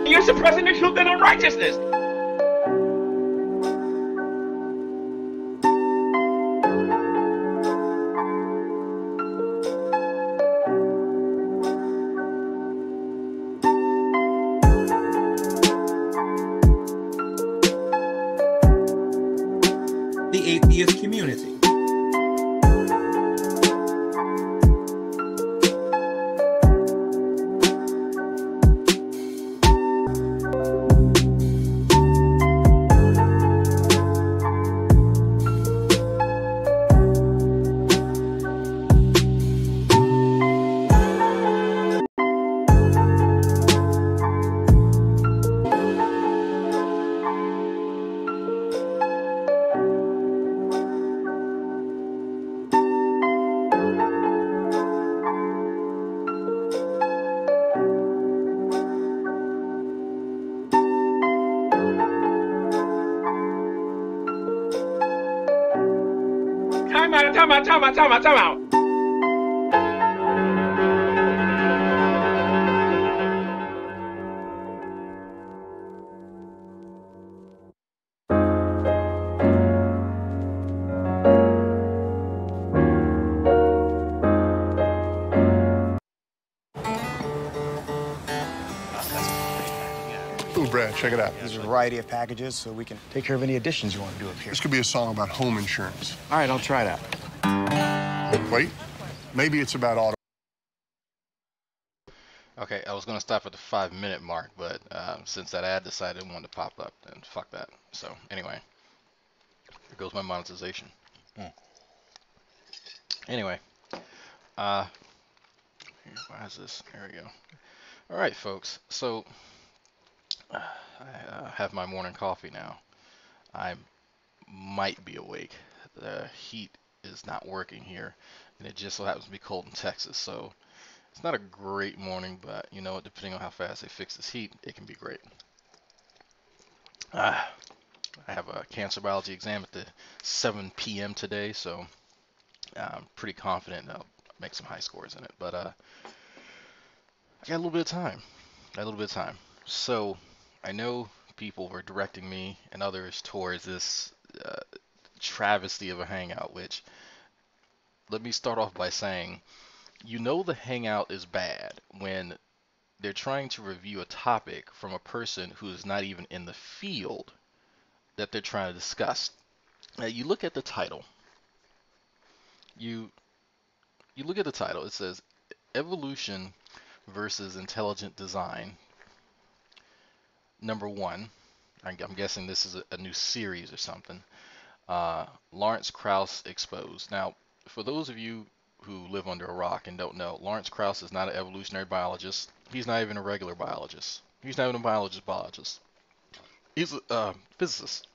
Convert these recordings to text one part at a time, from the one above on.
You're suppressing the truth and unrighteousness. The atheist community. Time out. Ooh, Brad, check it out. There's a variety of packages, so we can take care of any additions you want to do up here. This could be a song about home insurance. All right, I'll try that. Wait, maybe it's about auto. Okay, I was going to stop at the 5-minute mark, but since that ad decided it wanted to pop up, then fuck that. So, anyway, there goes my monetization. Anyway, why is this? There we go. All right, folks. So, I have my morning coffee now. I might be awake. The heat is not working here, and it just so happens to be cold in Texas, so it's not a great morning, but you know what, depending on how fast they fix this heat, it can be great. I have a cancer biology exam at the 7 p.m. today, so I'm pretty confident I'll make some high scores in it, but I got a little bit of time. So I know people were directing me and others towards this travesty of a hangout, which, let me start off by saying, you know the hangout is bad when they're trying to review a topic from a person who is not even in the field that they're trying to discuss. Now, you look at the title. You look at the title. It says Evolution versus Intelligent Design. Number 1. I'm guessing this is a new series or something. Lawrence Krauss exposed. Now, for those of you who live under a rock and don't know, Lawrence Krauss is not an evolutionary biologist. He's not even a regular biologist. He's not even a biologist. He's a physicist.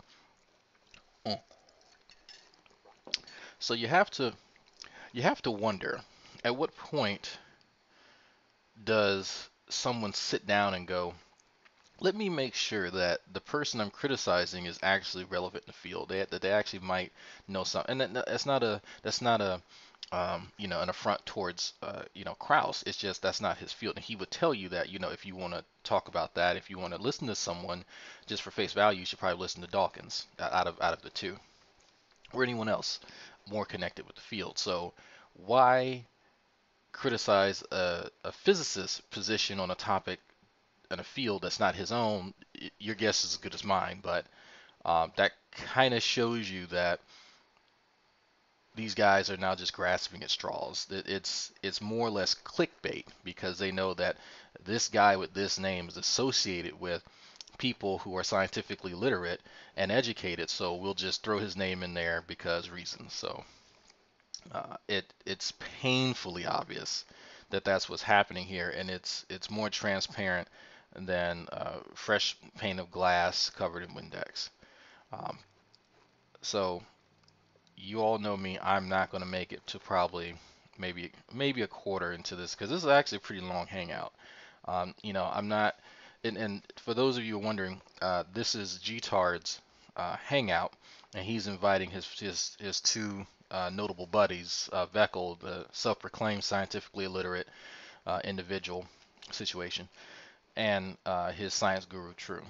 So you have to wonder, at what point does someone sit down and go, let me make sure that the person I'm criticizing is actually relevant in the field, that they actually might know something. And that's not a an affront towards Krauss. It's just that's not his field, and he would tell you that, if you want to talk about that, if you want to listen to someone just for face value, you should probably listen to Dawkins out of the two, or anyone else more connected with the field. So why criticize a physicist's position on a topic in a field that's not his own? Your guess is as good as mine, but that kind of shows you that these guys are now just grasping at straws. It's more or less clickbait, because they know that this guy with this name is associated with people who are scientifically literate and educated, so we'll just throw his name in there because reasons. So it's painfully obvious that that's what's happening here, and it's more transparent than fresh pane of glass covered in Windex. So you all know me. I'm not going to make it to probably maybe a quarter into this because this is actually a pretty long hangout. I'm not, and for those of you wondering, this is G-Tard's hangout, and he's inviting his two notable buddies, Veckel, the self-proclaimed scientifically illiterate individual situation, and his science guru, True.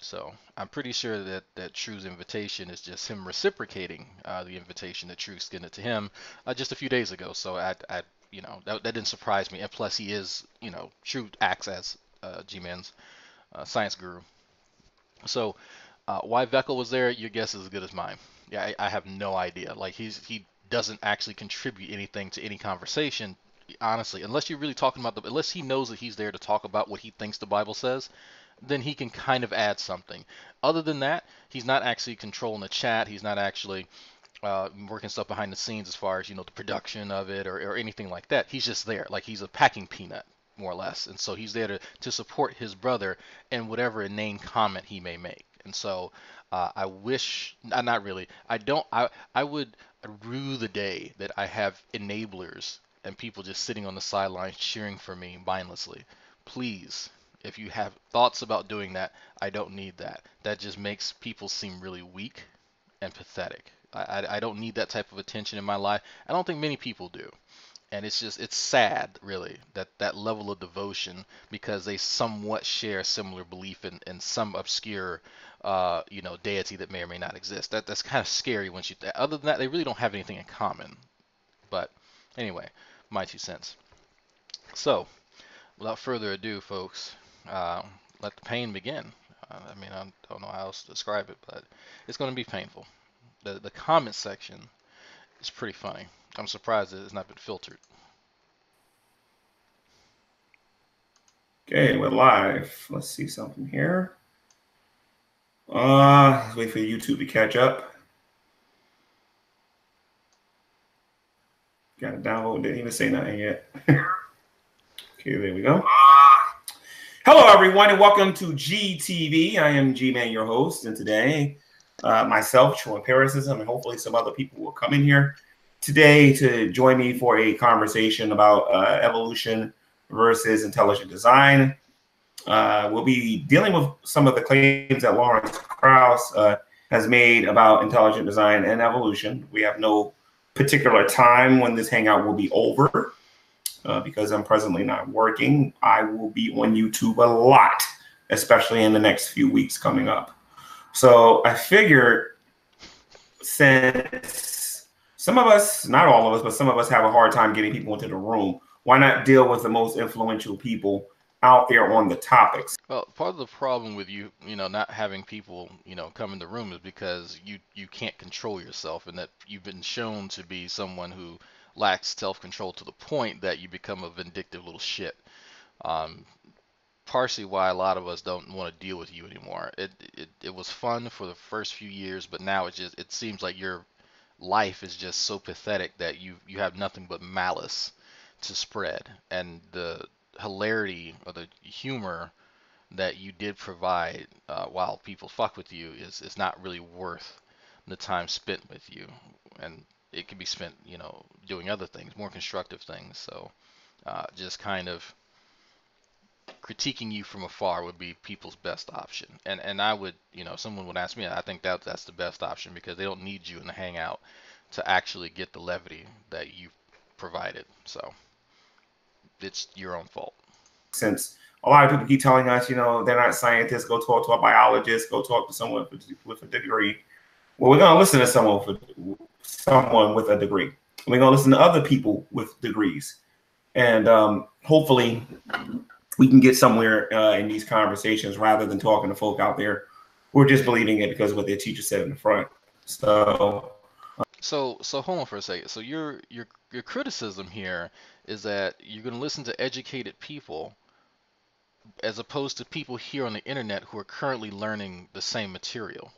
So I'm pretty sure that True's invitation is just him reciprocating the invitation that True extended to him just a few days ago. So that didn't surprise me. And plus, he is, True acts as G-Man's science guru. So why Veckel was there, your guess is as good as mine. Yeah, I have no idea. Like he doesn't actually contribute anything to any conversation, honestly, unless you're really talking about unless he knows that he's there to talk about what he thinks the Bible says, then he can kind of add something. Other than that, he's not actually controlling the chat. He's not actually working stuff behind the scenes as far as the production of it or anything like that. He's just there, like he's a packing peanut more or less, and so he's there to support his brother and whatever inane comment he may make. And so I wish, not really, I would rue the day that I have enablers and people just sitting on the sidelines cheering for me mindlessly. Please, if you have thoughts about doing that, I don't need that. That just makes people seem really weak and pathetic. I don't need that type of attention in my life. I don't think many people do. And it's sad, really, that level of devotion, because they somewhat share a similar belief in some obscure, deity that may or may not exist. That's kind of scary once you. Other than that, they really don't have anything in common. But anyway, my 2 cents. So, without further ado, folks, let the pain begin. I don't know how else to describe it, but it's going to be painful. The comment section is pretty funny. I'm surprised that it's not been filtered. Okay, we're live. Let's see something here. Let's wait for YouTube to catch up. Got to download. Didn't even say nothing yet. Okay, there we go. Hello, everyone, and welcome to GTV. I am G-Man, your host, and today, myself, True Empiricism, and hopefully some other people will come in here today to join me for a conversation about evolution versus intelligent design. We'll be dealing with some of the claims that Lawrence Krauss has made about intelligent design and evolution. We have no particular time when this hangout will be over because I'm presently not working. I will be on YouTube a lot, especially in the next few weeks coming up. So I figured, since some of us, not all of us, but some of us have a hard time getting people into the room, why not deal with the most influential people out there on the topics? Well, part of the problem with you not having people, come in the room is because you can't control yourself, and that you've been shown to be someone who lacks self-control to the point that you become a vindictive little shit. Partially why a lot of us don't want to deal with you anymore. It was fun for the first few years, but now it seems like your life is just so pathetic that you have nothing but malice to spread, and the hilarity or the humor that you did provide while people fuck with you is not really worth the time spent with you, and it could be spent doing other things, more constructive things. So just kind of critiquing you from afar would be people's best option. And I would, if someone would ask me, I think that's the best option, because they don't need you in the hangout to actually get the levity that you provided. So it's your own fault. Since a lot of people keep telling us, they're not scientists, go talk to a biologist, go talk to someone with a degree. Well, we're going to listen to someone with a degree. We're going to listen to other people with degrees. And hopefully we can get somewhere in these conversations rather than talking to folk out there who are just believing it because of what their teacher said in the front. So hold on for a second. So your criticism here is that you're going to listen to educated people as opposed to people here on the internet who are currently learning the same material.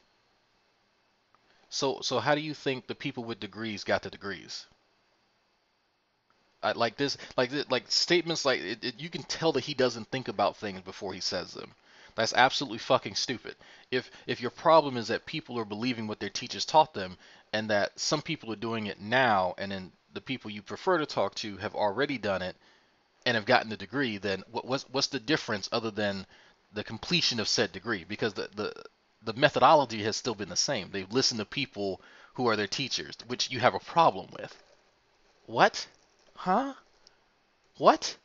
So how do you think the people with degrees got the degrees? Like statements like you can tell that he doesn't think about things before he says them. That's absolutely fucking stupid. If your problem is that people are believing what their teachers taught them, and that some people are doing it now, and then the people you prefer to talk to have already done it and have gotten the degree, then what's the difference other than the completion of said degree? Because the methodology has still been the same. They've listened to people who are their teachers, which you have a problem with. What? Huh? What?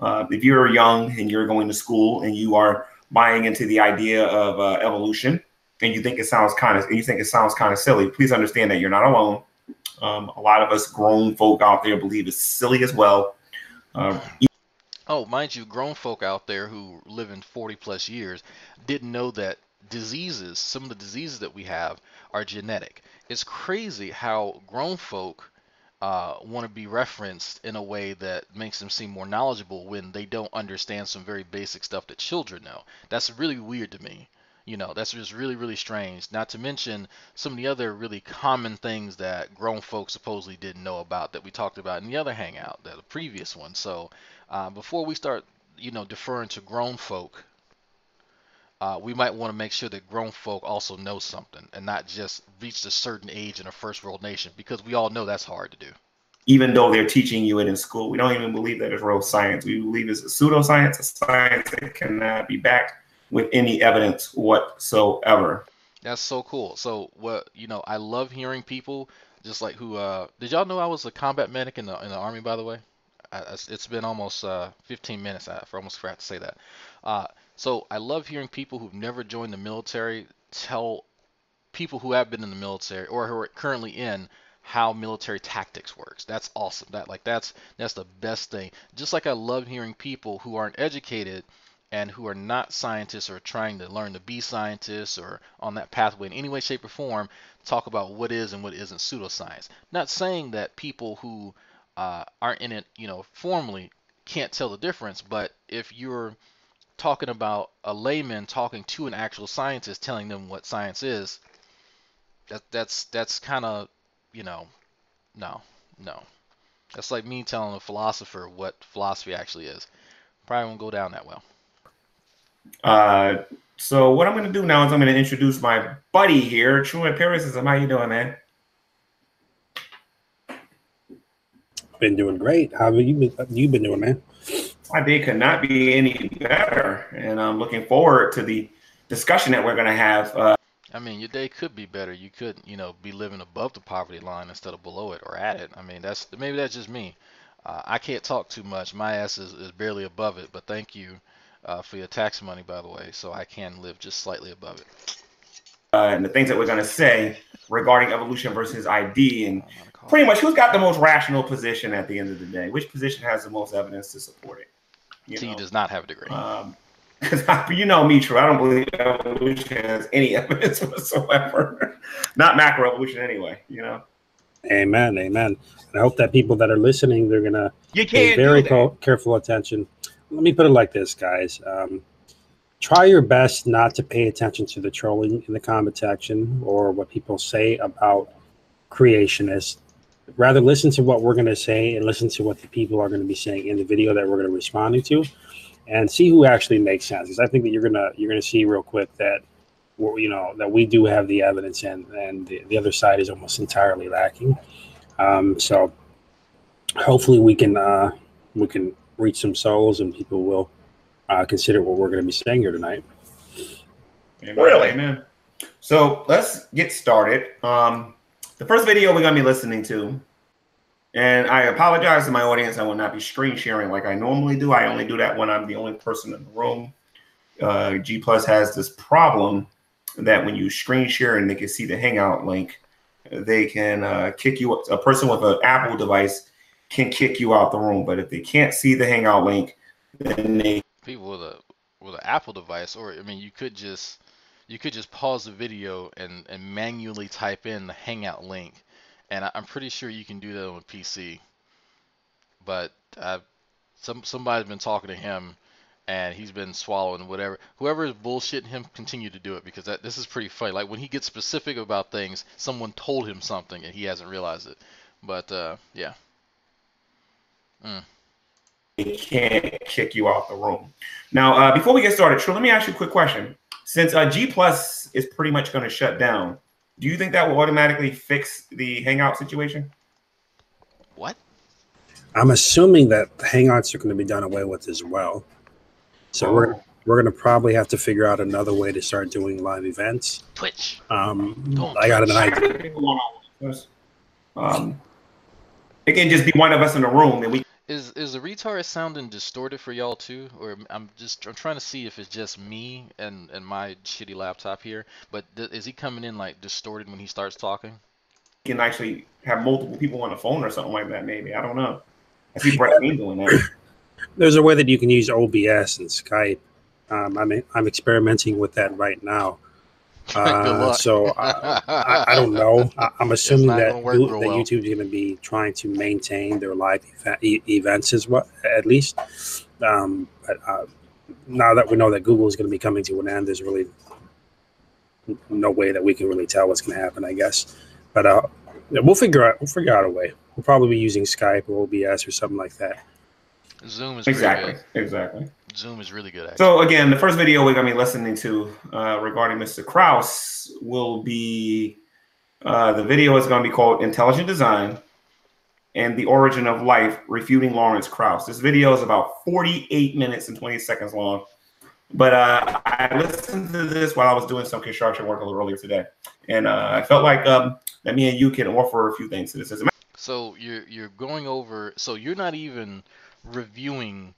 If you're young and you're going to school and you are buying into the idea of evolution, and you think it sounds kind of silly, please understand that you're not alone. A lot of us grown folk out there believe it's silly as well. Oh, mind you, grown folk out there who live in 40 plus years didn't know that diseases, some of the diseases that we have, are genetic. It's crazy how grown folk want to be referenced in a way that makes them seem more knowledgeable when they don't understand some very basic stuff that children know. That's really weird to me. You know, that's just really, really strange. Not to mention some of the other really common things that grown folks supposedly didn't know about that we talked about in the other hangout, the previous one. So before we start, deferring to grown folk, we might want to make sure that grown folk also know something and not just reached a certain age in a first world nation, because we all know that's hard to do. Even though they're teaching you it in school, we don't even believe that it's real science. We believe it's a pseudoscience, a science that cannot be backed with any evidence whatsoever. That's so cool. So I love hearing people just like who did y'all know I was a combat medic in the army, by the way? It's been almost 15 minutes. I almost forgot to say that. So I love hearing people who've never joined the military tell people who have been in the military or who are currently in how military tactics works. That's awesome. That's the best thing. Just like I love hearing people who aren't educated and who are not scientists or trying to learn to be scientists or on that pathway in any way, shape, or form talk about what is and what isn't pseudoscience. Not saying that people who aren't in it, formally can't tell the difference, but if you're talking about a layman talking to an actual scientist telling them what science is, that's kind of, no. That's like me telling a philosopher what philosophy actually is. Probably won't go down that well. So what I'm going to do now is I'm going to introduce my buddy here, True Empiricism. How you doing, man? Been doing great. How have you been doing, man? My day could not be any better, and I'm looking forward to the discussion that we're going to have. I mean, your day could be better. You could, be living above the poverty line instead of below it or at it. I mean, maybe that's just me. I can't talk too much. My ass is barely above it, but thank you for your tax money, by the way, so I can live just slightly above it. And the things that we're going to say regarding evolution versus ID, and pretty much who's got the most rational position at the end of the day? Which position has the most evidence to support it? T does not have a degree. Because you know me, True. I don't believe evolution has any evidence whatsoever. Not macroevolution anyway, Amen. And I hope that people that are listening, they're going to pay very careful attention. Let me put it like this, guys. Try your best not to pay attention to the trolling in the comment section or what people say about creationists. Rather listen to what we're going to say and listen to what the people are going to be saying in the video that we're going to be responding to, and see who actually makes sense. Because I think that you're gonna see real quick that that we do have the evidence and the other side is almost entirely lacking. So hopefully we can reach some souls and people will consider what we're going to be saying here tonight. Amen. Really? Amen. So let's get started. The first video we're going to be listening to, and I apologize to my audience, I will not be screen sharing like I normally do. I only do that when I'm the only person in the room. G Plus has this problem that when you screen share and they can see the Hangout link, they can kick you. A person with an Apple device can kick you out the room, but if they can't see the Hangout link, then they people with an Apple device, or I mean, you could just pause the video and manually type in the Hangout link, and I'm pretty sure you can do that on a PC. But somebody's been talking to him, and he's been swallowing whatever. Whoever is bullshitting him, continue to do it, because this is pretty funny. Like when he gets specific about things, someone told him something and he hasn't realized it. But yeah. can't kick you out the room. Now, before we get started, True, let me ask you a quick question. Since G Plus is pretty much going to shut down, do you think that will automatically fix the Hangout situation? What? I'm assuming that the Hangouts are going to be done away with as well. So we're going to probably have to figure out another way to start doing live events. Twitch. I got an idea. It can just be one of us in the room, and we. Is the retard sounding distorted for y'all too, or I'm trying to see if it's just me and my shitty laptop here, but is he coming in like distorted when he starts talking? Can actually have multiple people on the phone or something like that. Maybe I don't know. I see Brett Green doing that. There's a way that you can use OBS and Skype. I'm experimenting with that right now. So I don't know. I'm assuming that YouTube's going to be trying to maintain their live events as well, at least. But now that we know that Google is going to be coming to an end, there's really no way that we can really tell what's going to happen, I guess. But we'll figure out a way. We'll probably be using Skype or OBS or something like that. Zoom is exactly. Zoom is really good. Actually. So again, the first video we're going to be listening to regarding Mr. Krauss will be the video is going to be called "Intelligent Design and the Origin of Life: Refuting Lawrence Krauss." This video is about 48 minutes and 20 seconds long. But I listened to this while I was doing some construction work a little earlier today, and I felt like that me and you can offer a few things to this. So you're going over. So you're not even reviewing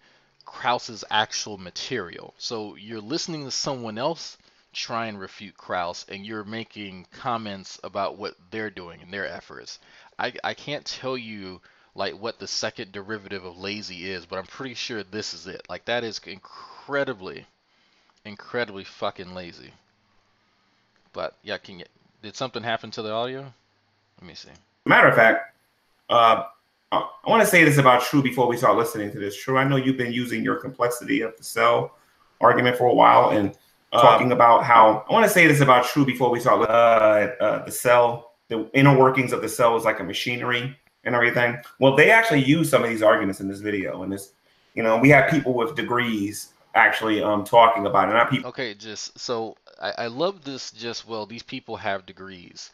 Krauss's actual material. So you're listening to someone else try and refute Krauss, and you're making comments about what they're doing and their efforts. I can't tell you like what the second derivative of lazy is, but I'm pretty sure this is it. Like that is incredibly fucking lazy. But yeah, did something happen to the audio? Let me see. Matter of fact, I want to say this about True before we start listening to this. True, I know you've been using your complexity of the cell argument for a while and talking about how I want to say this about True before we start the cell, the inner workings of the cell is like a machinery and everything. Well, they actually use some of these arguments in this video, and this, we have people with degrees actually talking about it. Not people. Okay, just so I love this. Just well, these people have degrees.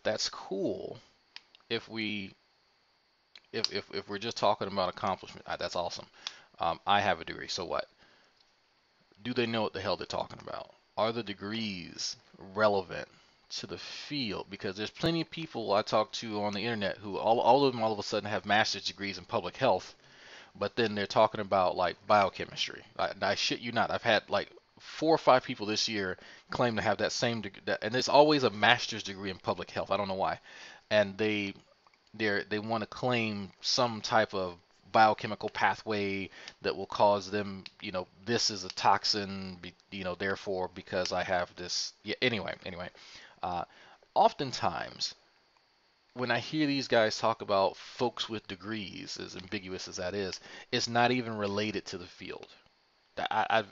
That's cool. If we're just talking about accomplishment, that's awesome. I have a degree, so what? Do they know what the hell they're talking about? Are the degrees relevant to the field? Because there's plenty of people I talk to on the internet who all of them all of a sudden have master's degrees in public health, but then they're talking about like biochemistry. I shit you not. I've had like 4 or 5 people this year claim to have that same degree, and there's always a master's degree in public health. I don't know why, and they want to claim some type of biochemical pathway that will cause them, this is a toxin, therefore because I have this. Yeah. Anyway. Oftentimes, when I hear these guys talk about folks with degrees, as ambiguous as that is, it's not even related to the field. I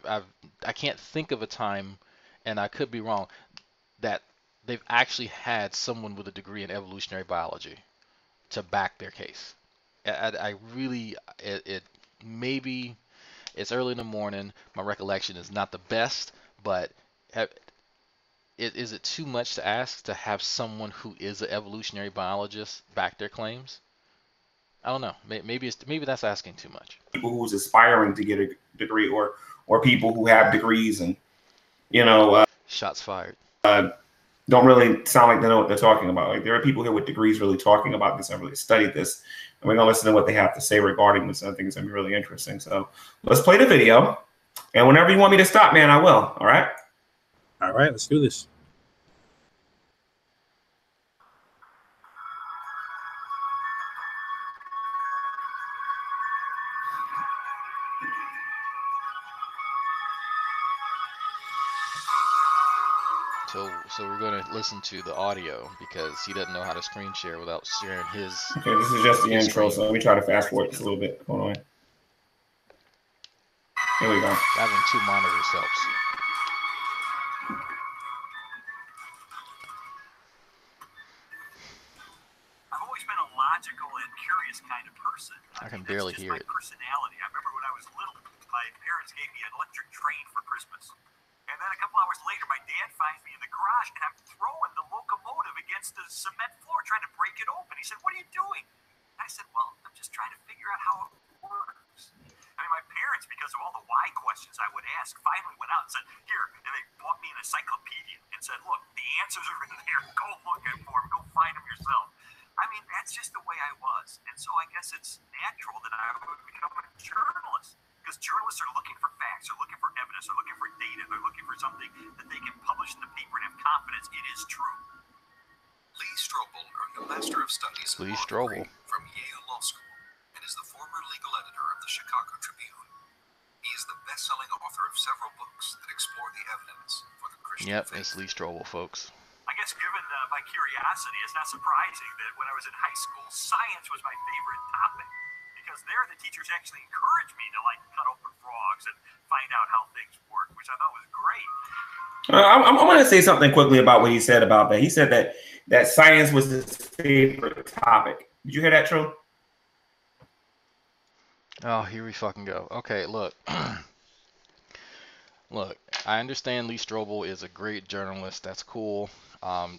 can't think of a time, and I could be wrong, that they've actually had someone with a degree in evolutionary biology to back their case. Maybe it's early in the morning. My recollection is not the best, but is it too much to ask to have someone who is an evolutionary biologist back their claims? I don't know. Maybe that's asking too much. People who's aspiring to get a degree, or people who have degrees and shots fired. Don't really sound like they know what they're talking about. Like there are people here with degrees really talking about this and really studied this. And we're going to listen to what they have to say regarding this. I think it's going to be really interesting. So let's play the video. And whenever you want me to stop, man, I will. All right? All right, let's do this. So we're going to listen to the audio because he doesn't know how to screen share without sharing his. Okay, this is just the intro, so let me try to fast forward just a little bit. Hold on. Here we go. Having 2 monitors helps. I've always been a lot logical and curious kind of person. I can barely hear it. That's just my personality. I remember when I was little, my parents gave me an electric train for Christmas. And then a couple hours later, my dad finds me in the garage, and I'm throwing the locomotive against the cement floor, trying to break it open. He said, "What are you doing?" I said, "Well, I'm just trying to figure out how it works." I mean, my parents, because of all the why questions I would ask, finally went out and said, "Here," and they bought me an encyclopedia and said, "Look, the answers are in there. Go look for them. Go find them yourself." I mean, that's just the way I was. And so I guess it's natural that I would become a journalist. Because journalists are looking for facts, they're looking for evidence, they're looking for data, they're looking for something that they can publish in the paper and have confidence it is true. Lee Strobel earned a Master of Studies in Law degree from Yale Law School and is the former legal editor of the Chicago Tribune. He is the best-selling author of several books that explore the evidence for the Christian faith. It's Lee Strobel, folks. I guess given my curiosity, it's not surprising that when I was in high school, science was my favorite topic. Because there, the teachers actually encouraged me to cut open frogs and find out how things work, which I thought was great. I'm going to say something quickly about what he said about that. He said that science was his favorite topic. Did you hear that, True? Oh, here we fucking go. Okay, look. Look, I understand Lee Strobel is a great journalist. That's cool.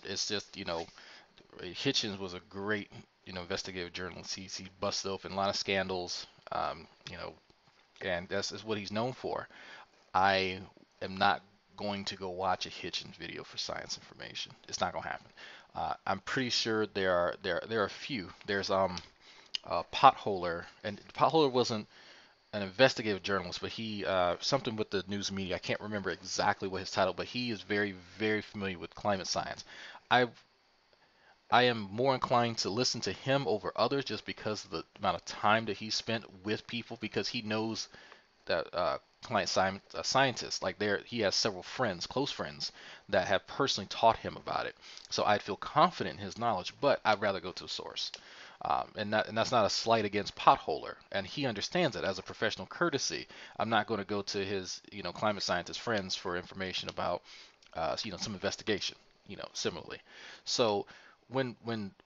It's just, Hitchens was a great investigative journalist. He busted open a lot of scandals, and that's what he's known for. I am not going to go watch a Hitchens video for science information. It's not going to happen. I'm pretty sure there are a few. There's Potholer, and Potholer wasn't an investigative journalist, but he something with the news media. I can't remember exactly what his title, but he is very, very familiar with climate science. I am more inclined to listen to him over others just because of the amount of time that he spent with people, because he knows that climate scientists, he has several friends, close friends, that have personally taught him about it. So I'd feel confident in his knowledge, but I'd rather go to a source. And that's not a slight against Potholer, and he understands it as a professional courtesy. I'm not going to go to his climate scientist friends for information about some investigation, similarly. So when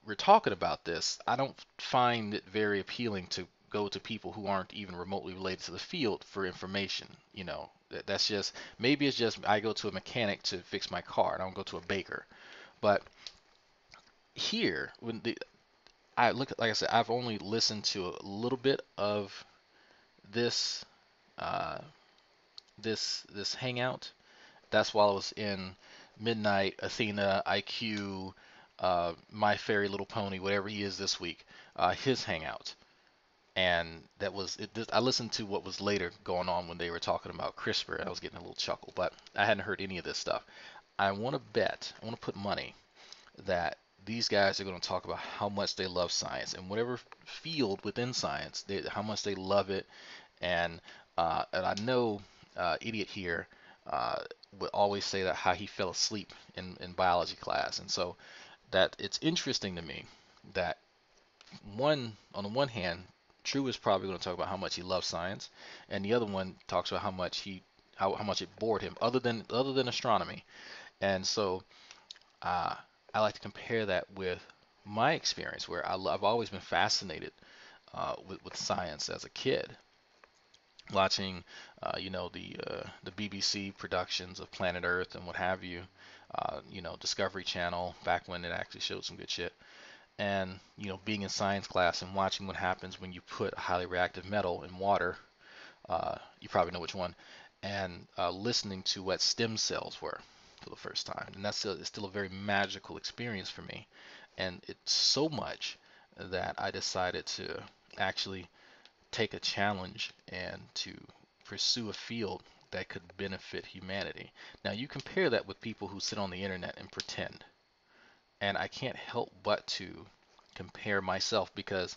we're talking about this, I don't find it very appealing to go to people who aren't even remotely related to the field for information. That's just, maybe it's just I go to a mechanic to fix my car. I don't go to a baker. But here, I look at, like I said, I've only listened to a little bit of this this hangout. That's while I was in Midnight, Athena, IQ, My Fairy Little Pony, whatever he is this week, his hangout. And that was it. I listened to what was later going on when they were talking about CRISPR, and I was getting a little chuckle, but I hadn't heard any of this stuff. I want to put money that these guys are going to talk about how much they love science, and whatever field within science, how much they love it. And I know Idiot here would always say that how he fell asleep in biology class, and so that it's interesting to me that on the one hand, True is probably going to talk about how much he loves science, and the other one talks about how much it bored him, other than astronomy. And so I like to compare that with my experience, where I've always been fascinated with science as a kid, watching the BBC productions of Planet Earth and what have you, Discovery Channel back when it actually showed some good shit. And being in science class and watching what happens when you put a highly reactive metal in water, you probably know which one, and listening to what stem cells were for the first time. And it's still a very magical experience for me. And it's so much that I decided to actually take a challenge and to pursue a field that could benefit humanity. Now you compare that with people who sit on the internet and pretend. And I can't help but to compare myself, because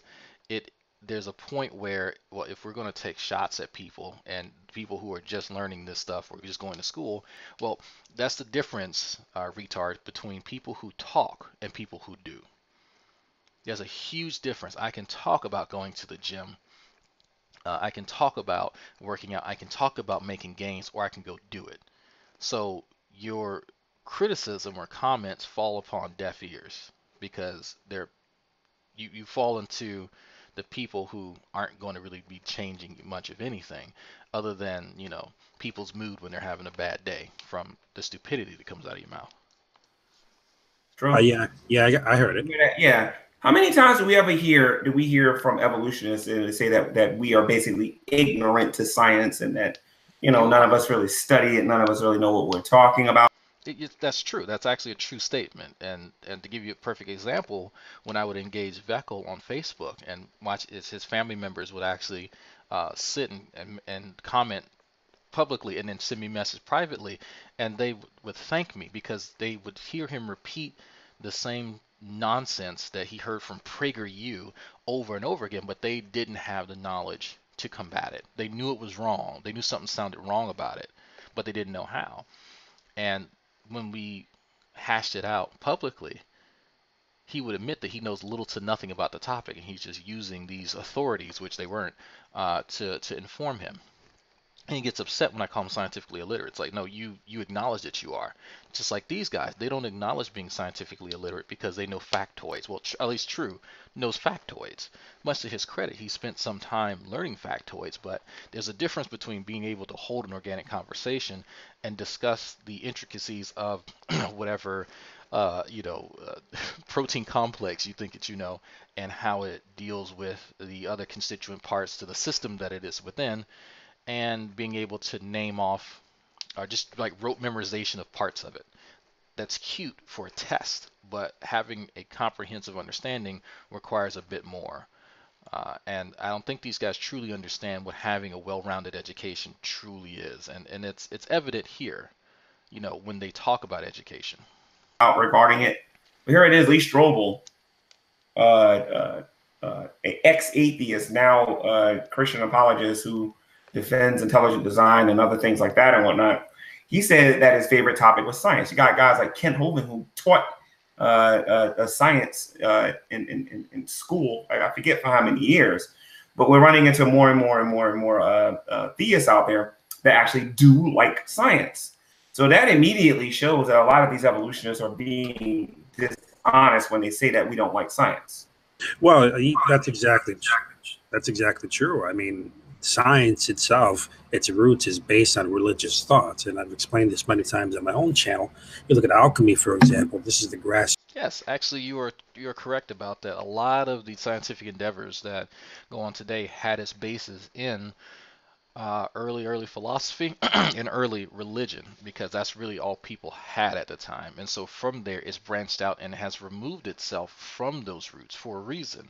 there's a point where, well, if we're going to take shots at people, and people who are just learning this stuff or just going to school, well, that's the difference, retard, between people who talk and people who do. There's a huge difference. I can talk about going to the gym. I can talk about working out. I can talk about making gains, or I can go do it. So your criticism or comments fall upon deaf ears, because you fall into the people who aren't going to really be changing much of anything other than, people's mood when they're having a bad day from the stupidity that comes out of your mouth. True. Yeah, I heard it. Yeah. How many times do we hear from evolutionists and say that we are basically ignorant to science and that, none of us really study it, none of us really know what we're talking about? That's true. That's actually a true statement. And to give you a perfect example, when I would engage Veckel on Facebook and watch his family members would actually sit and comment publicly and then send me a message privately, and they would thank me because they would hear him repeat the same nonsense that he heard from PragerU over and over again, but they didn't have the knowledge to combat it. They knew it was wrong. They knew something sounded wrong about it, but they didn't know how. And when we hashed it out publicly, he would admit that he knows little to nothing about the topic, and he's just using these authorities, which they weren't, to inform him. And he gets upset when I call him scientifically illiterate. It's like, no, you acknowledge that you are. Just like these guys, they don't acknowledge being scientifically illiterate because they know factoids. Well, at least True knows factoids. Much to his credit, he spent some time learning factoids, but there's a difference between being able to hold an organic conversation and discuss the intricacies of whatever protein complex you think that you know, and how it deals with the other constituent parts to the system that it is within, and being able to name off or just like rote memorization of parts of it. That's cute for a test, but having a comprehensive understanding requires a bit more. And I don't think these guys truly understand what having a well-rounded education truly is. And it's evident here, when they talk about education. Out regarding it. Here it is, Lee Strobel, ex-atheist, now Christian apologist who defends intelligent design and other things like that and whatnot. He said that his favorite topic was science. You got guys like Kent Hovind who taught science in school. I forget for how many years, but we're running into more and more theists out there that actually do like science. So that immediately shows that a lot of these evolutionists are being dishonest when they say that we don't like science. Well, that's exactly true. I mean, science itself, its roots is based on religious thoughts, and I've explained this many times on my own channel. You look at alchemy, for example. This is the grass. Yes, actually, you're correct about that. A lot of the scientific endeavors that go on today had its basis in early philosophy and early religion, because that's really all people had at the time. And so from there, it's branched out and has removed itself from those roots for a reason.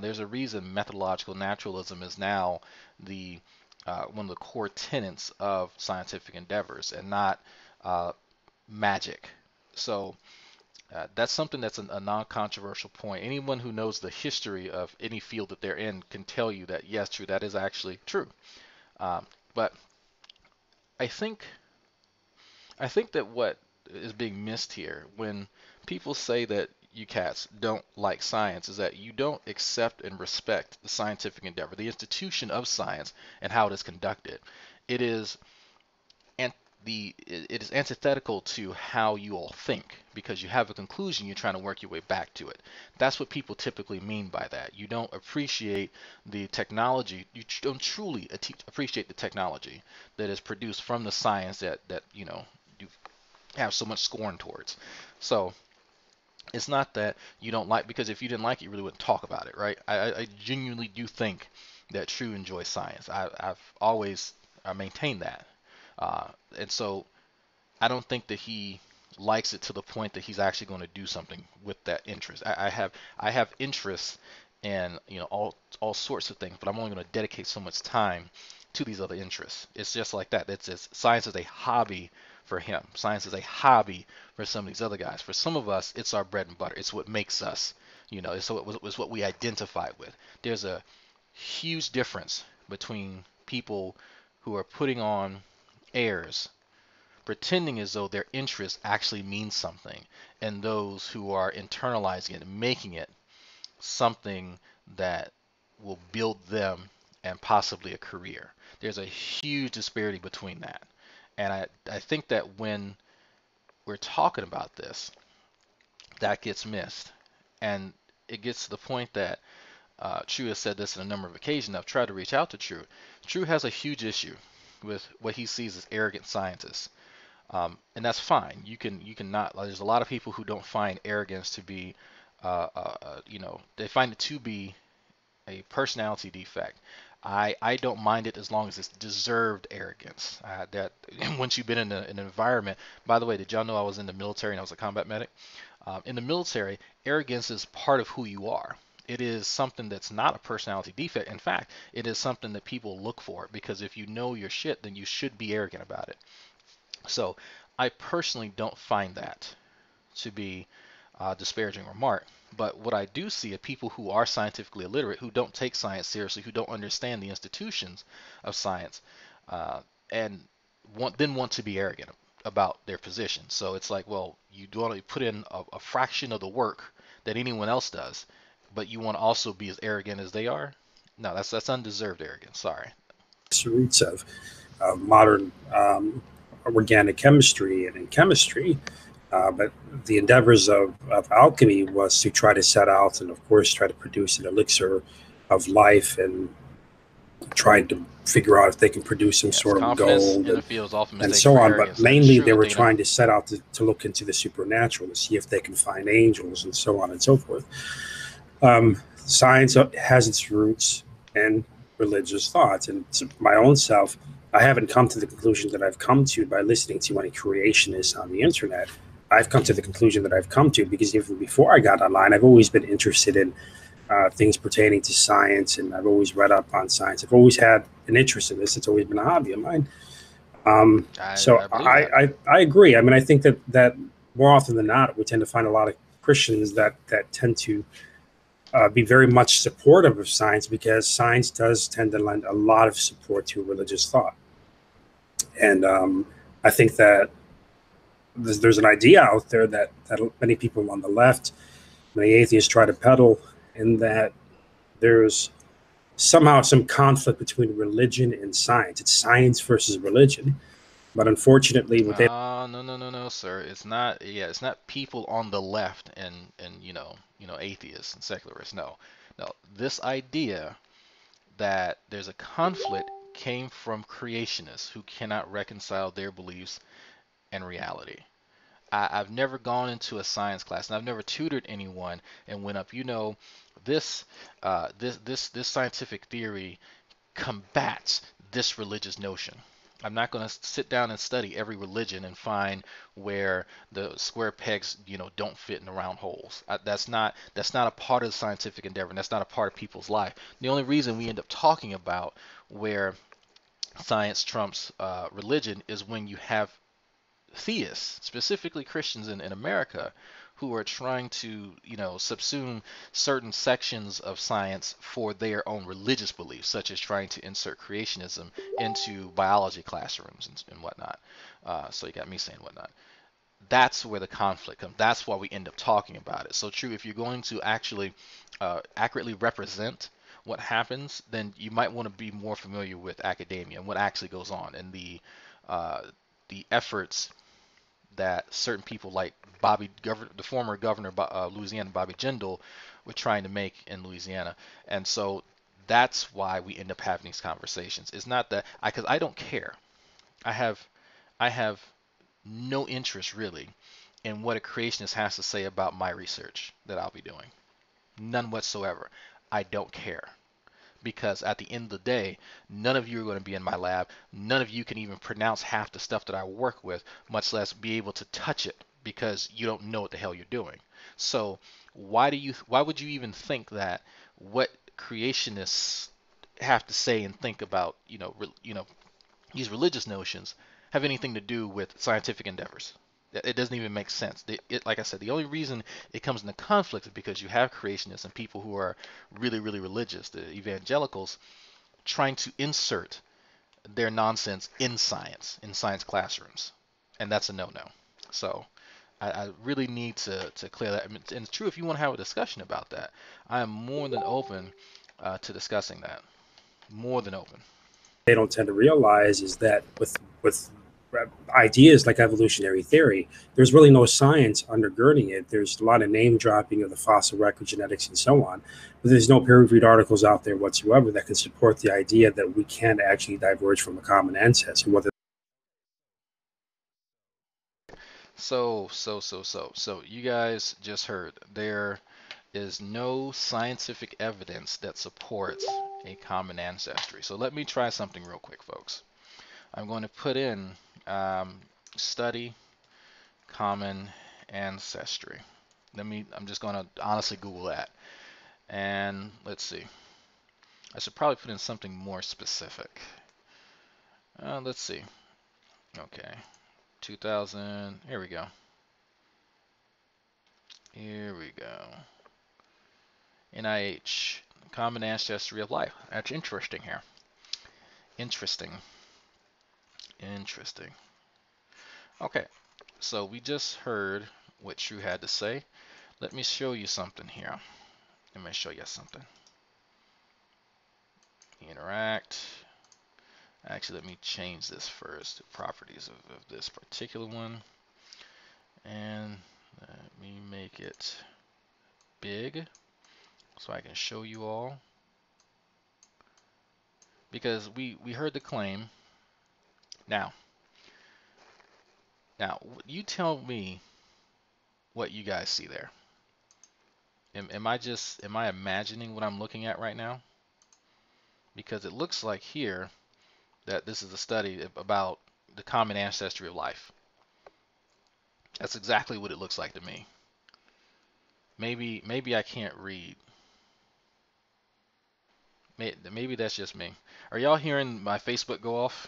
There's a reason methodological naturalism is now the one of the core tenets of scientific endeavors and not magic. So that's something that's a non-controversial point. Anyone who knows the history of any field that they're in can tell you that, yes, true, that is actually true. But I think that what is being missed here when people say that you cats don't like science is that you don't accept and respect the scientific endeavor, the institution of science, and how it is conducted. It is antithetical to how you all think, because you have a conclusion, you're trying to work your way back to it. That's what people typically mean by that. You don't appreciate the technology. You don't truly appreciate the technology that is produced from the science that you have so much scorn towards. So it's not that you don't like, because if you didn't like it, you really wouldn't talk about it, right? I genuinely do think that True enjoys science. I've always maintained that. And so I don't think that he likes it to the point that he's actually going to do something with that interest. I have interests in all sorts of things, but I'm only going to dedicate so much time to these other interests. It's just like that. Science is a hobby for him. Science is a hobby for some of these other guys. For some of us, it's our bread and butter. It's what makes us, it's what we identify with. There's a huge difference between people who are putting on airs, pretending as though their interest actually means something, and those who are internalizing it and making it something that will build them and possibly a career. There's a huge disparity between that. And I think that when we're talking about this, that gets missed. And it gets to the point that True has said this on a number of occasions. I've tried to reach out to True. True has a huge issue with what he sees as arrogant scientists, and that's fine. You can not. There's a lot of people who don't find arrogance to be, they find it to be a personality defect. I don't mind it as long as it's deserved arrogance. That once you've been in an environment. By the way, did y'all know I was in the military and I was a combat medic? In the military, arrogance is part of who you are. It is something that's not a personality defect. In fact, it is something that people look for, because if you know your shit, then you should be arrogant about it. So I personally don't find that to be a disparaging remark. But what I do see are people who are scientifically illiterate, who don't take science seriously, who don't understand the institutions of science, and want to be arrogant about their position. So it's like, well, you want to put in a fraction of the work that anyone else does, but you want to also be as arrogant as they are? No, that's undeserved arrogance. Sorry. Roots of modern organic chemistry and in chemistry. But the endeavors of alchemy was to try to set out and, of course, try to produce an elixir of life, and trying to figure out if they can produce some sort of gold and so on. But mainly they were trying to set out to look into the supernatural, to see if they can find angels and so on and so forth. Science has its roots in religious thoughts. And to my own self, I haven't come to the conclusion that I've come to by listening to any creationists on the internet. I've come to the conclusion that I've come to because even before I got online, I've always been interested in things pertaining to science, and I've always read up on science. I've always had an interest in this. It's always been a hobby of mine. I agree. I mean, I think that more often than not, we tend to find a lot of Christians that tend to be very much supportive of science, because science does tend to lend a lot of support to religious thought. And I think that there's an idea out there that many people on the left, many atheists try to peddle, in that there's somehow some conflict between religion and science. It's science versus religion. But unfortunately, no, sir. It's not. Yeah, it's not people on the left and atheists and secularists. No. This idea that there's a conflict came from creationists who cannot reconcile their beliefs and reality. I've never gone into a science class, and I've never tutored anyone and went up, this scientific theory combats this religious notion. I'm not going to sit down and study every religion and find where the square pegs, don't fit in the round holes. That's not a part of the scientific endeavor, and that's not a part of people's life. The only reason we end up talking about where science trumps religion is when you have theists, specifically Christians in America, who are trying to, subsume certain sections of science for their own religious beliefs, such as trying to insert creationism into biology classrooms and whatnot. So you got me saying whatnot. That's where the conflict comes. That's why we end up talking about it. So True, if you're going to actually accurately represent what happens, then you might want to be more familiar with academia and what actually goes on, and the efforts that certain people like the former governor of Louisiana, Bobby Jindal, were trying to make in Louisiana. And so that's why we end up having these conversations. It's not that because I don't care. I have no interest really in what a creationist has to say about my research that I'll be doing. None whatsoever. I don't care. Because at the end of the day, none of you are going to be in my lab. None of you can even pronounce half the stuff that I work with, much less be able to touch it, because you don't know what the hell you're doing. So why would you even think that what creationists have to say and think about, these religious notions have anything to do with scientific endeavors? It doesn't even make sense. Like I said, the only reason it comes into conflict is because you have creationists and people who are really, really religious, the evangelicals, trying to insert their nonsense in science classrooms. And that's a no-no. So I really need to clear that. And it's true, if you want to have a discussion about that, I am more than open to discussing that. More than open. They don't tend to realize is that with ideas like evolutionary theory. There's really no science undergirding it. There's a lot of name dropping of the fossil record, genetics, and so on, but there's no peer-reviewed articles out there whatsoever that can support the idea that we can actually diverge from a common ancestor. Whether So you guys just heard there is no scientific evidence that supports a common ancestry. So let me try something real quick, folks. I'm going to put in study common ancestry. I'm just going to honestly Google that. And let's see. I should probably put in something more specific. Let's see. Okay. 2000. Here we go. NIH, common ancestry of life. That's interesting here. Interesting. Okay, so we just heard what True had to say. Let me show you something here. Interact. Actually, let me change this first. The properties of this particular one. And let me make it big so I can show you all. Because we heard the claim. Now, you tell me what you guys see there. Am I imagining what I'm looking at right now? Because it looks like here that this is a study about the common ancestry of life. That's exactly what it looks like to me. Maybe I can't read. Maybe that's just me. Are y'all hearing my Facebook go off?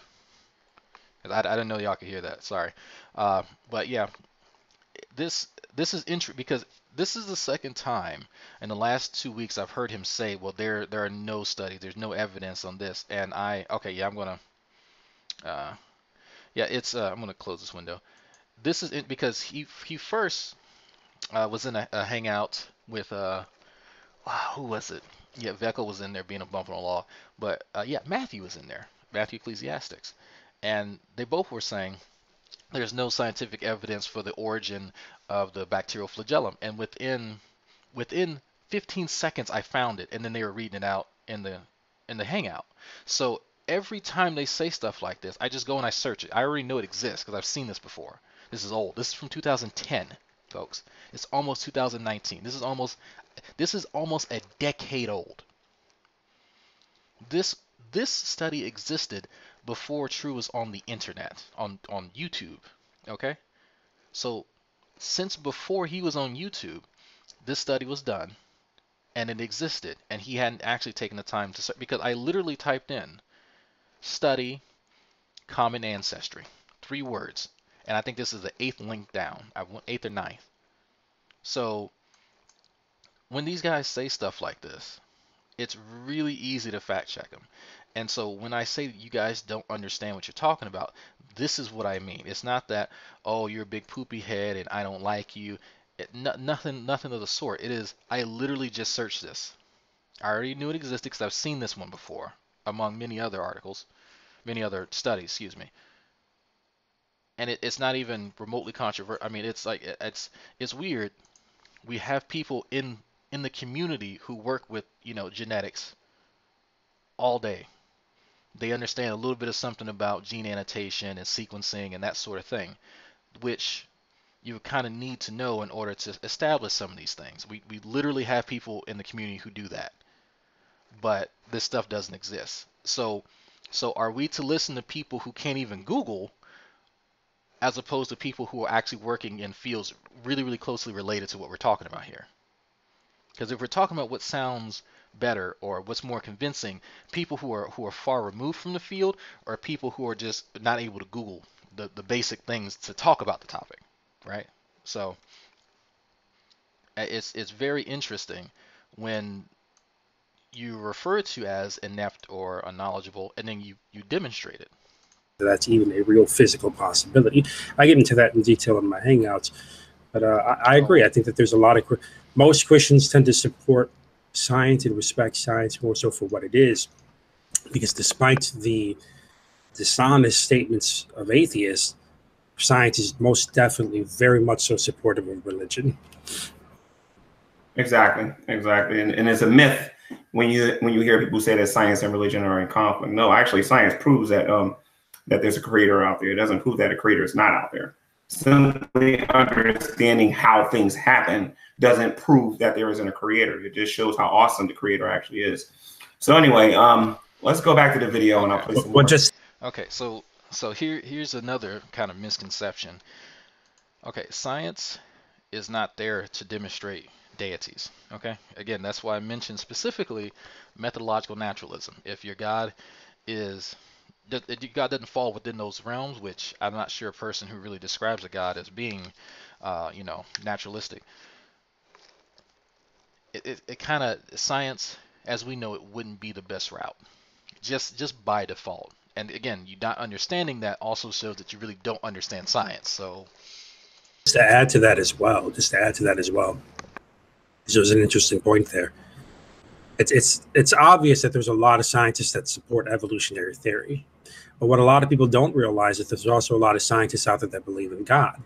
I didn't know y'all could hear that. Sorry. But yeah, this is interesting because this is the second time in the last 2 weeks I've heard him say, well, there are no studies, there's no evidence on this. And I'm gonna close this window. This is it because he first was in a hangout with who was it? Yeah, Veckel was in there being a bump on the law, but yeah, Matthew was in there, Matthew Ecclesiastics, and they both were saying there's no scientific evidence for the origin of the bacterial flagellum, and within 15 seconds I found it, and then they were reading it out in the hangout. So every time they say stuff like this, I just go and I search it. I already know it exists because I've seen this before. This is old. This is from 2010, folks. It's almost 2019. This is almost a decade old. This study existed before True was on the internet, on YouTube. Okay? So since before he was on YouTube, this study was done and it existed, and he hadn't actually taken the time to search, because I literally typed in study common ancestry, 3 words, and I think this is the 8th link down. I want 8th or 9th. So when these guys say stuff like this, it's really easy to fact check them. And so when I say that you guys don't understand what you're talking about, this is what I mean. It's not that, oh, you're a big poopy head and I don't like you. Nothing of the sort. It is, I literally just searched this. I already knew it existed because I've seen this one before, among many other articles, many other studies, excuse me. And it's not even remotely controversial. I mean, it's like, it's weird. We have people in the community who work with, genetics all day. They understand a little bit of something about gene annotation and sequencing and that sort of thing, which you kind of need to know in order to establish some of these things. We literally have people in the community who do that, but this stuff doesn't exist. So are we to listen to people who can't even Google, as opposed to people who are actually working in fields really, really closely related to what we're talking about here? Because if we're talking about what sounds better or what's more convincing, people who are far removed from the field, or people who are just not able to Google the basic things to talk about the topic, right? So it's very interesting when you refer to as inept or unknowledgeable, and then you demonstrate it. That's even a real physical possibility. I get into that in detail in my Hangouts, but I agree. I think that there's a lot of most Christians tend to support science and respect science more so for what it is, because despite the dishonest statements of atheists, science is most definitely very much so supportive of religion. Exactly. And it's a myth when you hear people say that science and religion are in conflict. No, actually, science proves that that there's a creator out there. It doesn't prove that a creator is not out there. Simply understanding how things happen doesn't prove that there isn't a creator. It just shows how awesome the creator actually is. So anyway, let's go back to the video and I'll play some more. Okay, so here's another kind of misconception. Okay, science is not there to demonstrate deities. Okay, again, that's why I mentioned specifically methodological naturalism. If your God doesn't fall within those realms, which I'm not sure a person who really describes a God as being, naturalistic. It kind of, science, as we know it, wouldn't be the best route, just by default. And again, you not understanding that also shows that you really don't understand science. So, just to add to that as well, so there's an interesting point there. It's obvious that there's a lot of scientists that support evolutionary theory, but what a lot of people don't realize is there's also a lot of scientists out there that believe in God.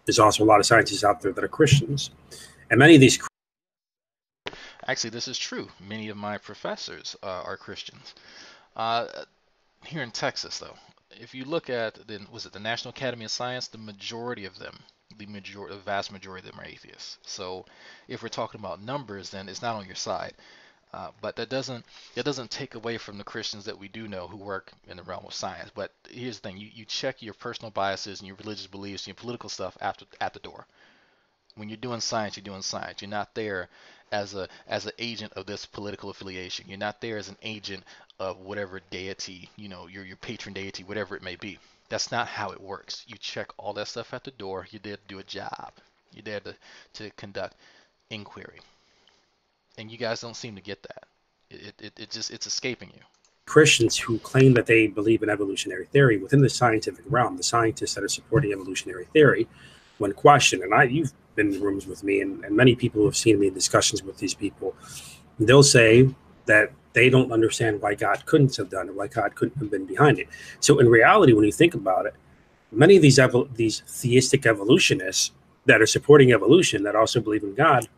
There's also a lot of scientists out there that are Christians, and many of these. Actually, this is true. Many of my professors are Christians. Here in Texas, though, if you look at the National Academy of Science, the majority of them, the vast majority of them are atheists. So, if we're talking about numbers, then it's not on your side. But that doesn't take away from the Christians that we do know who work in the realm of science. But here's the thing: you check your personal biases and your religious beliefs and your political stuff at the door. When you're doing science, you're doing science. You're not there as an agent of this political affiliation. You're not there as an agent of whatever deity, your patron deity, whatever it may be. That's not how it works. You check all that stuff at the door. You're there to do a job. You're there to conduct inquiry. And you guys don't seem to get that. It's escaping you. Christians who claim that they believe in evolutionary theory within the scientific realm, the scientists that are supporting evolutionary theory, when questioned, and you've been in rooms with me, and many people who have seen me in discussions with these people, they'll say that they don't understand why God couldn't have done it, why God couldn't have been behind it. So in reality, when you think about it, many of these theistic evolutionists that are supporting evolution, that also believe in God,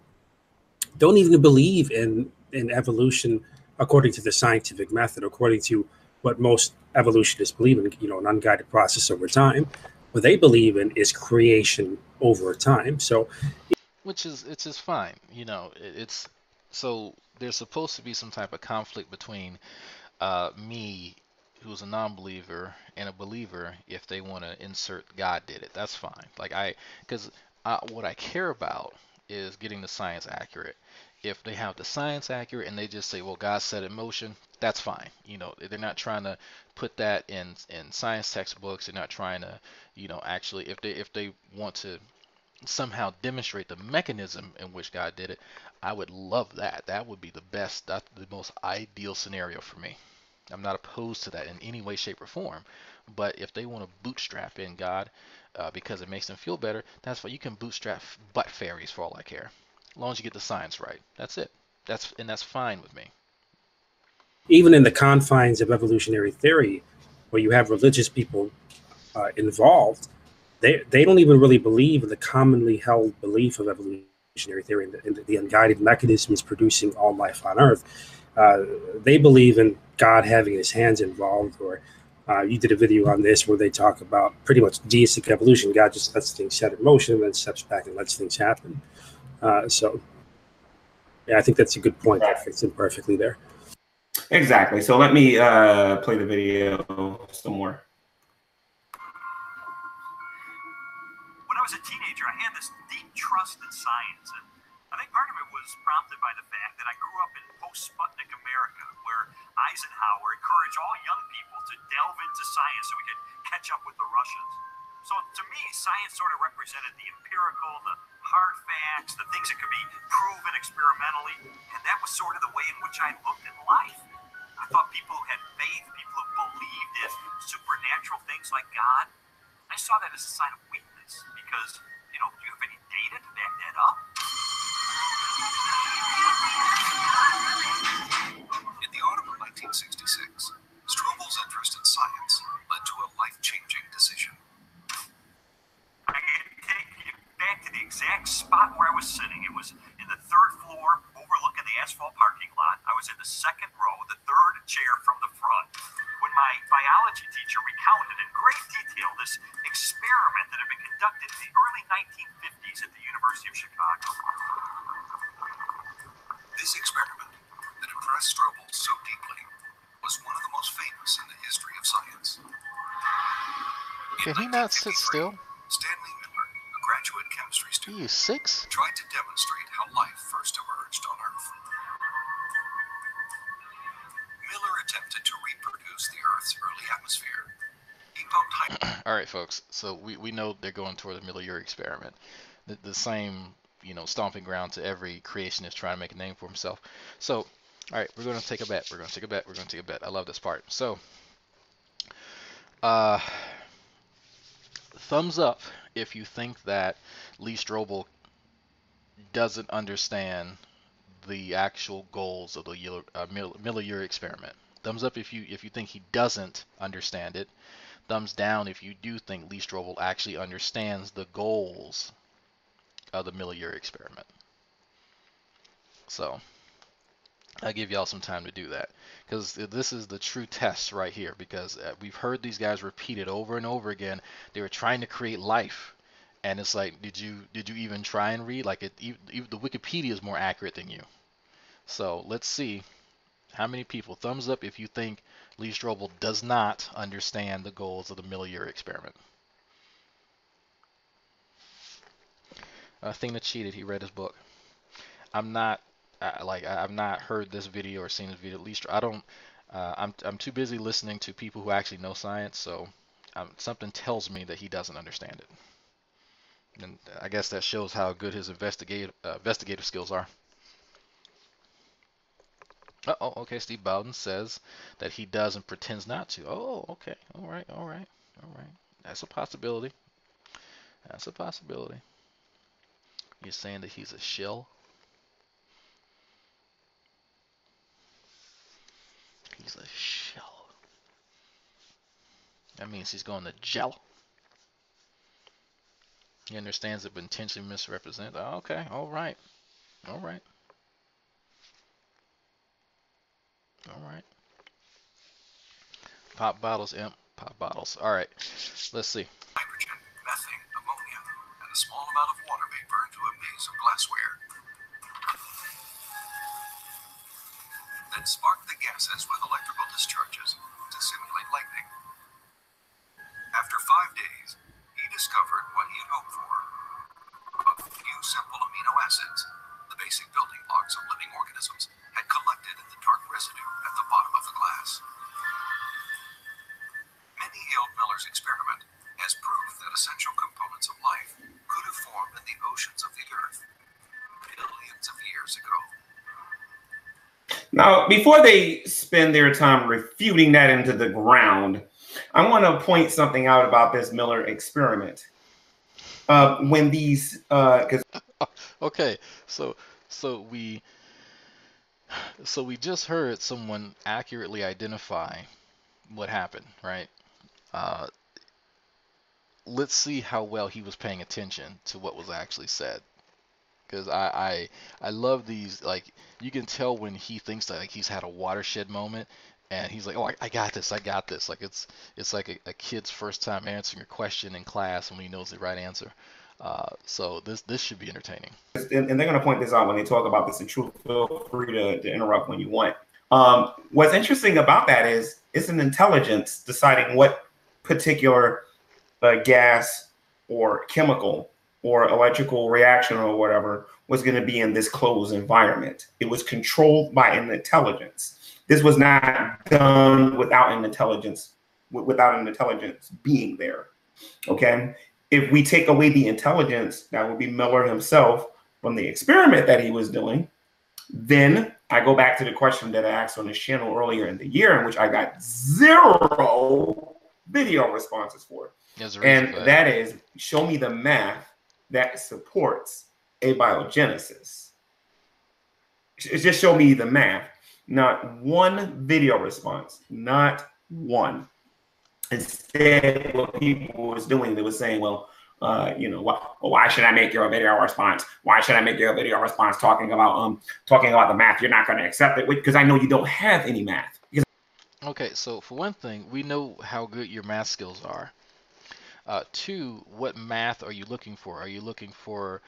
don't even believe in evolution according to the scientific method, according to what most evolutionists believe in, an unguided process over time. What they believe in is creation over time. So, which is fine. It's so there's supposed to be some type of conflict between me, who's a non-believer, and a believer if they want to insert God did it. That's fine. Because what I care about is getting the science accurate. If they have the science accurate and they just say, well, God set it in motion, that's fine. They're not trying to put that in science textbooks. They're not trying to, actually, if they want to somehow demonstrate the mechanism in which God did it, I would love that. That would be the best, that's the most ideal scenario for me. I'm not opposed to that in any way, shape, or form. But if they want to bootstrap in God because it makes them feel better, that's fine. You can bootstrap butt fairies for all I care. As long as you get the science right. That's it. That's fine with me. Even in the confines of evolutionary theory, where you have religious people involved, they don't even really believe in the commonly held belief of evolutionary theory and the unguided mechanisms producing all life on Earth. They believe in God having his hands involved, or you did a video on this where they talk about pretty much deistic evolution. God just lets things set in motion and then steps back and lets things happen. So, yeah, I think that's a good point. That fits in perfectly there. Exactly. So let me play the video some more. When I was a teenager, I had this deep trust in science, and I think part of it was prompted by the fact that I grew up in post-Sputnik America, where Eisenhower encouraged all young people to delve into science so we could catch up with the Russians. So to me, science sort of represented the empirical, the hard facts, the things that could be proven experimentally, and that was sort of the way in which I looked at life. I thought people who had faith, people who believed in supernatural things like God, I saw that as a sign of weakness because, do you have any data to back that up? In the autumn of 1966, Strobel's interest in science led Can he not sit still? Stanley Miller, a graduate chemistry student, He is 6? tried to demonstrate how life first emerged on Earth. Miller attempted to reproduce the Earth's early atmosphere. He pumped All right, folks. So we know they're going toward the Miller experiment, the same stomping ground to every creationist trying to make a name for himself. So, all right, we're going to take a bet. We're going to take a bet. We're going to take a bet. I love this part. So, thumbs up if you think that Lee Strobel doesn't understand the actual goals of the Miller experiment. Thumbs up if you think he doesn't understand it. Thumbs down if you do think Lee Strobel actually understands the goals of the Miller experiment. So I'll give y'all some time to do that, because this is the true test right here, because we've heard these guys repeat it over and over again. They were trying to create life, and it's like, did you even try and read? Like, even the Wikipedia is more accurate than you. So let's see how many people. Thumbs up if you think Lee Strobel does not understand the goals of the Miller experiment. Thing that cheated, he read his book. I'm not I've not heard this video or seen this video. At least I don't. I'm too busy listening to people who actually know science, so something tells me that he doesn't understand it. And I guess that shows how good his investigative skills are. Oh, okay. Steve Bowden says that he does and pretends not to. Oh, okay. All right. That's a possibility. That's a possibility. You're saying that he's a shill? He's a shill. That means he's going to jail. He understands it, but intentionally misrepresent. Oh, okay. All right. Pop bottles, imp. Pop bottles. All right. Let's see. Nitrogen, methane, ammonia, and a small amount of water vapor into a maze of glassware. Then spark the gases with electrical discharges to simulate lightning. After 5 days, he discovered what he had hoped for. A few simple amino acids, the basic building blocks of living organisms, had collected in the dark residue at the bottom of the glass. Many hailed Miller's experiment as proof that essential components of life could have formed in the oceans of the Earth billions of years ago. Now, before they spend their time refuting that into the ground, I want to point something out about this Miller experiment. When these, okay, so we just heard someone accurately identify what happened, right? Let's see how well he was paying attention to what was actually said. Because I love these, like, you can tell when he thinks that, like, he's had a watershed moment, and he's like, oh, I got this. Like, it's like a kid's first time answering a question in class when he knows the right answer. So this should be entertaining. And they're going to point this out when they talk about this, and truth, feel free to interrupt when you want. What's interesting about that is it's an intelligence deciding what particular gas or chemical or electrical reaction or whatever was going to be in this closed environment. It was controlled by an intelligence. This was not done without an intelligence being there. Okay. If we take away the intelligence, that would be Miller himself from the experiment that he was doing. Then I go back to the question that I asked on this channel earlier in the year, in which I got 0 video responses for. And that is, show me the math that supports abiogenesis. Just show me the math. Not one video response. Not one. Instead, what people was doing, they were saying, well, why should I make your video response? Why should I make your video response talking about the math? You're not going to accept it because I know you don't have any math. Okay, so for one thing, we know how good your math skills are. 2, what math are you looking for? Are you looking for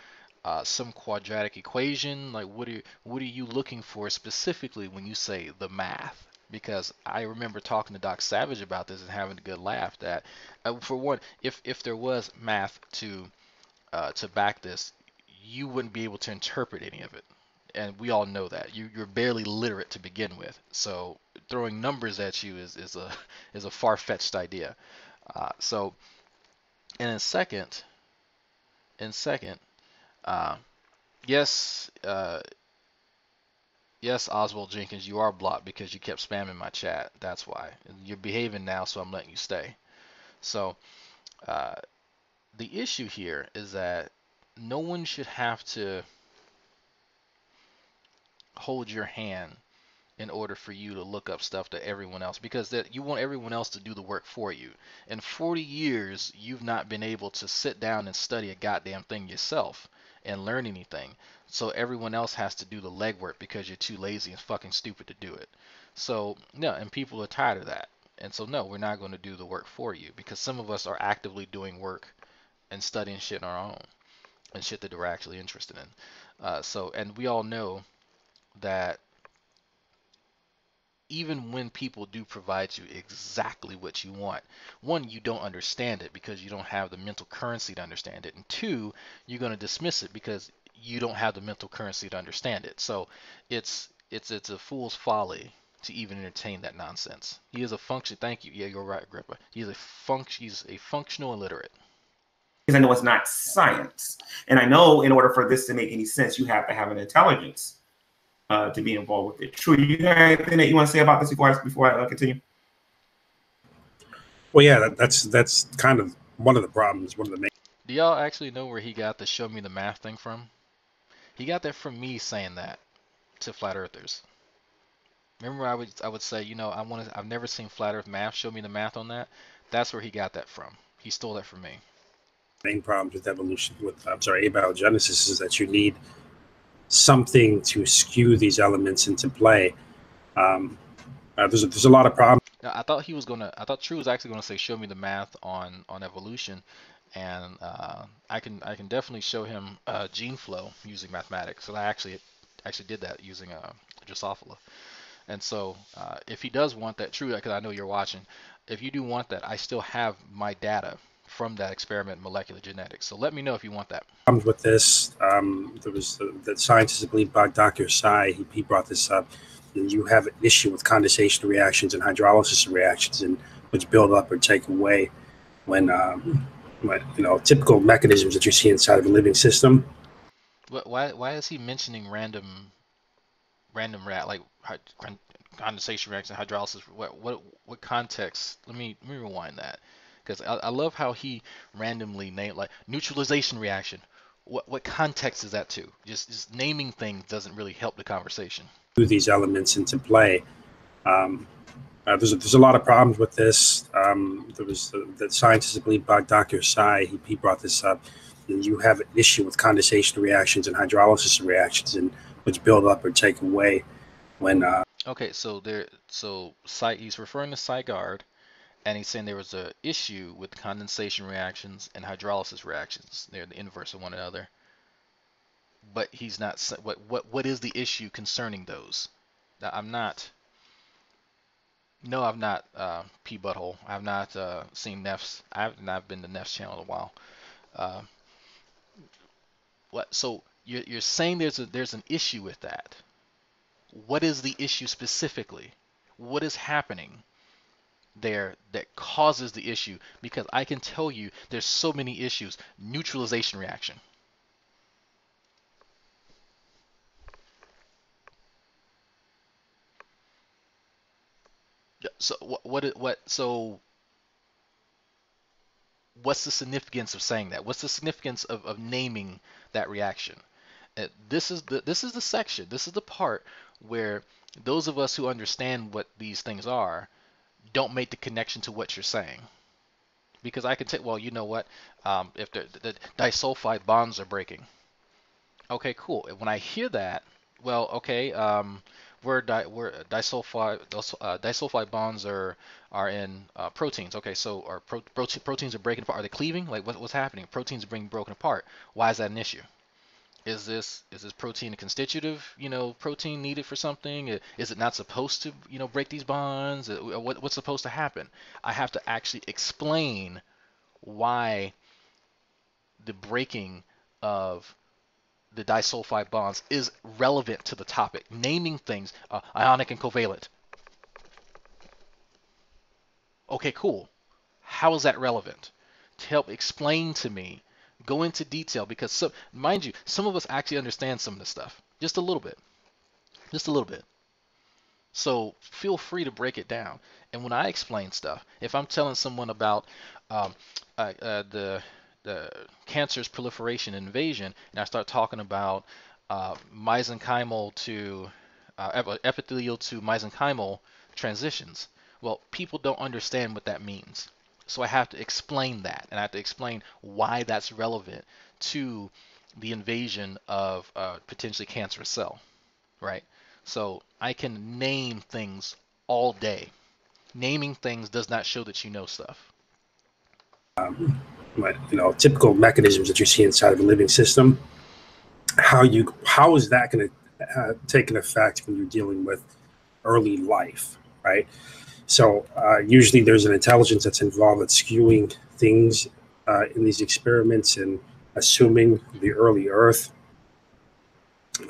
some quadratic equation? Like, what are you looking for specifically when you say the math? because I remember talking to Doc Savage about this and having a good laugh. That, for one, if there was math to back this, you wouldn't be able to interpret any of it, and we all know that you're barely literate to begin with. So throwing numbers at you is a far-fetched idea. So, and in second, uh, yes, yes, Oswald Jenkins, you are blocked because you kept spamming my chat. That's why. You're behaving now, so I'm letting you stay. So, the issue here is that no one should have to hold your hand in order for you to look up stuff to everyone else, because that you want everyone else to do the work for you. In 40 years, you've not been able to sit down and study a goddamn thing yourself and learn anything. So everyone else has to do the legwork because you're too lazy and fucking stupid to do it. So, no, and people are tired of that. And so, no, we're not going to do the work for you, because some of us are actively doing work and studying shit on our own and shit that we're actually interested in. So, and we all know that even when people do provide you exactly what you want, one, you don't understand it because you don't have the mental currency to understand it, and two, you're going to dismiss it because you don't have the mental currency to understand it. So it's a fool's folly to even entertain that nonsense. He is a function. Thank you. Yeah, you're right, Agrippa. He's a functional illiterate. Because I know it's not science, and I know in order for this to make any sense, you have to have an intelligence to be involved with it. True, you have anything that you want to say about this before I continue? Well, yeah, that's kind of one of the problems. One of the main. Do y'all actually know where he got the "show me the math" thing from? He got that from me saying that to flat earthers. Remember, I would say, you know, I've never seen flat earth math. Show me the math on that. That's where he got that from. He stole that from me. Main problems with evolution, abiogenesis, is that you need something to skew these elements into play. There's a lot of problems. Now, I thought True was actually gonna say show me the math on evolution, and I can definitely show him gene flow using mathematics. So I actually did that using Drosophila. And so if he does want that, True, because I know you're watching, if you do want that, I still have my data from that experiment in molecular genetics. So let me know if you want that. Problems with this. There was the scientist, I believe, Dr. Sai, he brought this up. And you have an issue with condensation reactions and hydrolysis reactions, and which build up or take away when typical mechanisms that you see inside of a living system. Why is he mentioning random like condensation reaction, hydrolysis? What context? Let me rewind that, because I love how he randomly named like neutralization reaction. What context is that to? Just naming things doesn't really help the conversation. These elements into play. There's a lot of problems with this. There was the scientist, I believe, Dr. Sai, he brought this up. And you have an issue with condensation reactions and hydrolysis reactions, and which build up or take away when. Okay, so he's referring to Sigard, and he's saying there was an issue with condensation reactions and hydrolysis reactions. They're the inverse of one another. But he's not. What is the issue concerning those? Now, I've not P Butthole. I've not seen Neff's. I've not been to Neff's channel in a while. So you're saying there's an issue with that? What is the issue specifically? What is happening there that causes the issue? Because I can tell you there's so many issues. Neutralization reaction. So what's the significance of saying that? What's the significance of naming that reaction? This is the section. This is the part where those of us who understand what these things are don't make the connection to what you're saying. Because I can say, well, you know what? If the disulfide bonds are breaking. Okay, cool. When I hear that, well, okay, where disulfide bonds are in proteins. Okay, so our proteins are breaking apart. Are they cleaving? Like what's happening? Proteins are being broken apart. Why is that an issue? Is this protein a constitutive, protein needed for something? Is it not supposed to, break these bonds? What's supposed to happen? I have to actually explain why the breaking of the disulfide bonds is relevant to the topic. Naming things, ionic and covalent. Okay, cool. How is that relevant? To help explain to me, go into detail, because mind you, some of us actually understand some of this stuff. Just a little bit. Just a little bit. So feel free to break it down. And when I explain stuff, if I'm telling someone about the cancer's proliferation and invasion, and I start talking about mesenchymal to epithelial to mesenchymal transitions, well, people don't understand what that means. So I have to explain that, and I have to explain why that's relevant to the invasion of potentially cancerous cell, right? So I can name things all day. Naming things does not show that you know stuff. Typical mechanisms that you see inside of a living system. How is that going to take an effect when you're dealing with early life, right? So usually there's an intelligence that's involved that's skewing things in these experiments and assuming the early Earth.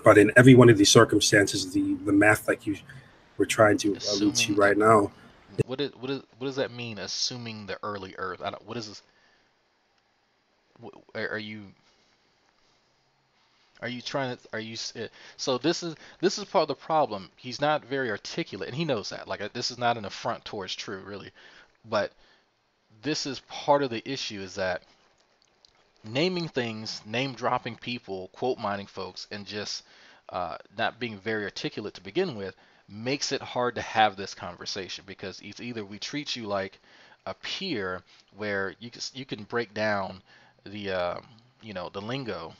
But in every one of these circumstances, the math, like you were trying to allude to right now. What does that mean? Assuming the early Earth. What is this? Are you trying to? So this is part of the problem. He's not very articulate, and he knows that. Like, this is not an affront towards True, really, but this is part of the issue, is that naming things, name dropping people, quote mining folks, and just not being very articulate to begin with makes it hard to have this conversation, because it's either we treat you like a peer where you can break down the the lingo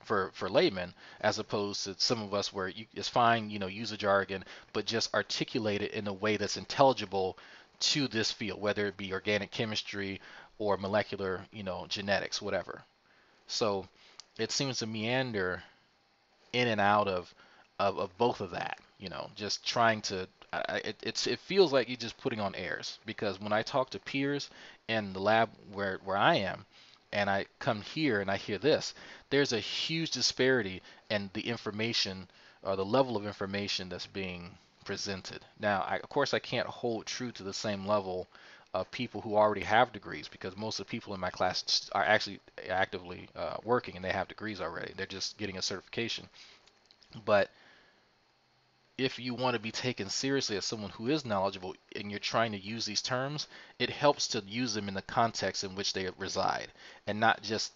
for laymen, as opposed to some of us where it's fine, use a jargon, but just articulate it in a way that's intelligible to this field, whether it be organic chemistry or molecular, genetics, whatever. So it seems to meander in and out of both of that, just trying to, it feels like you're just putting on airs, because when I talk to peers in the lab where I am, and I come here and I hear this, there's a huge disparity in the information, or the level of information that's being presented. Now, of course, I can't hold true to the same level of people who already have degrees, because most of the people in my class are actually actively working, and they have degrees already. They're just getting a certification. But if you want to be taken seriously as someone who is knowledgeable, and you're trying to use these terms, it helps to use them in the context in which they reside, and not just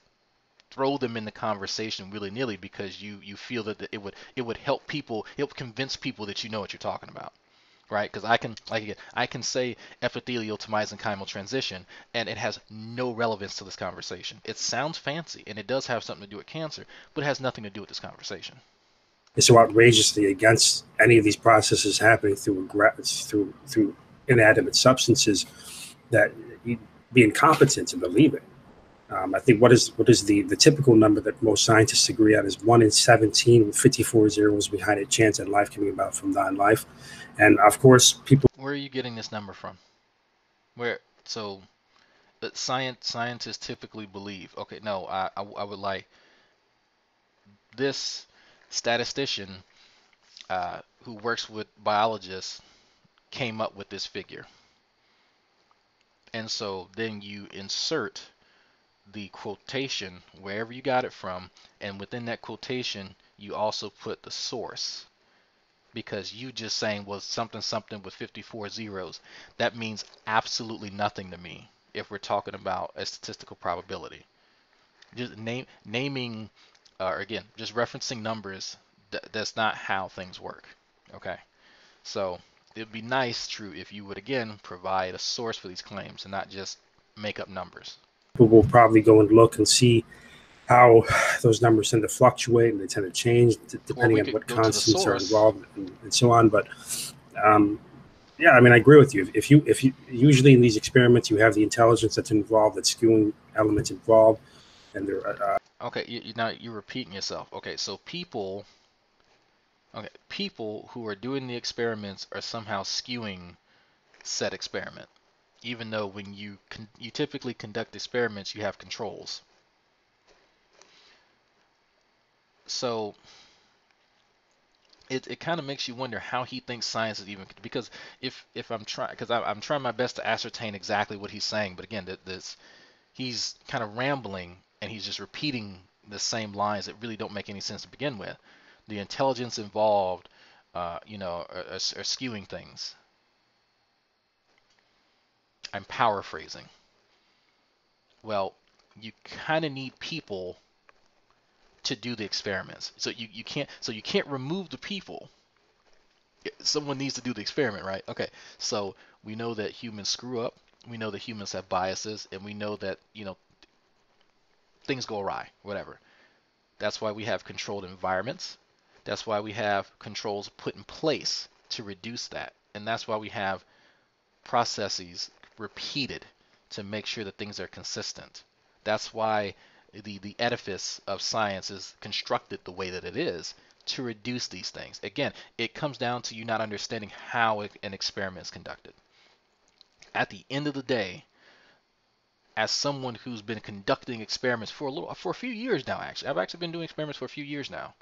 throw them in the conversation willy-nilly because you feel that it would help people, it would convince people that you know what you're talking about, right? Because I can say epithelial to mesenchymal transition, and it has no relevance to this conversation. It sounds fancy, and it does have something to do with cancer, but it has nothing to do with this conversation. It's so outrageously against any of these processes happening through inanimate substances that you'd be incompetent to believe it. I think what is the typical number that most scientists agree on is 1 in 17 with 54 zeros behind it chance at life coming about from non-life. And of course, people. Where are you getting this number from? So that scientists typically believe. Okay, no, I would like this statistician who works with biologists came up with this figure, and so then you insert the quotation wherever you got it from, and within that quotation you also put the source, because you just saying was something with 54 zeros, that means absolutely nothing to me if we're talking about a statistical probability. Just naming or again, just referencing numbers, that's not how things work. Okay, so it'd be nice, True, if you would again provide a source for these claims and not just make up numbers. People will probably go and look and see how those numbers tend to fluctuate, and they tend to change depending on what constants are involved and so on. But yeah, I mean, I agree with you. If you usually in these experiments you have the intelligence that's involved, that's skewing elements involved, and there Okay, now you're repeating yourself. Okay, so people who are doing the experiments are somehow skewing said experiment, even though when you typically conduct experiments, you have controls. So it kind of makes you wonder how he thinks science is even, because if I'm trying, because I'm trying my best to ascertain exactly what he's saying, but again, he's kind of rambling and he's just repeating the same lines that really don't make any sense to begin with. The intelligence involved, are skewing things. I'm paraphrasing. Well, you kind of need people to do the experiments. So you can't remove the people. Someone needs to do the experiment, right? Okay. So we know that humans screw up. We know that humans have biases, and we know that, things go awry, whatever. That's why we have controlled environments. That's why we have controls put in place to reduce that. And that's why we have processes repeated to make sure that things are consistent. That's why the edifice of science is constructed the way that it is, to reduce these things. Again, it comes down to you not understanding how an experiment is conducted. At the end of the day, as someone who's been conducting experiments for a few years now, I've actually been doing experiments for a few years now,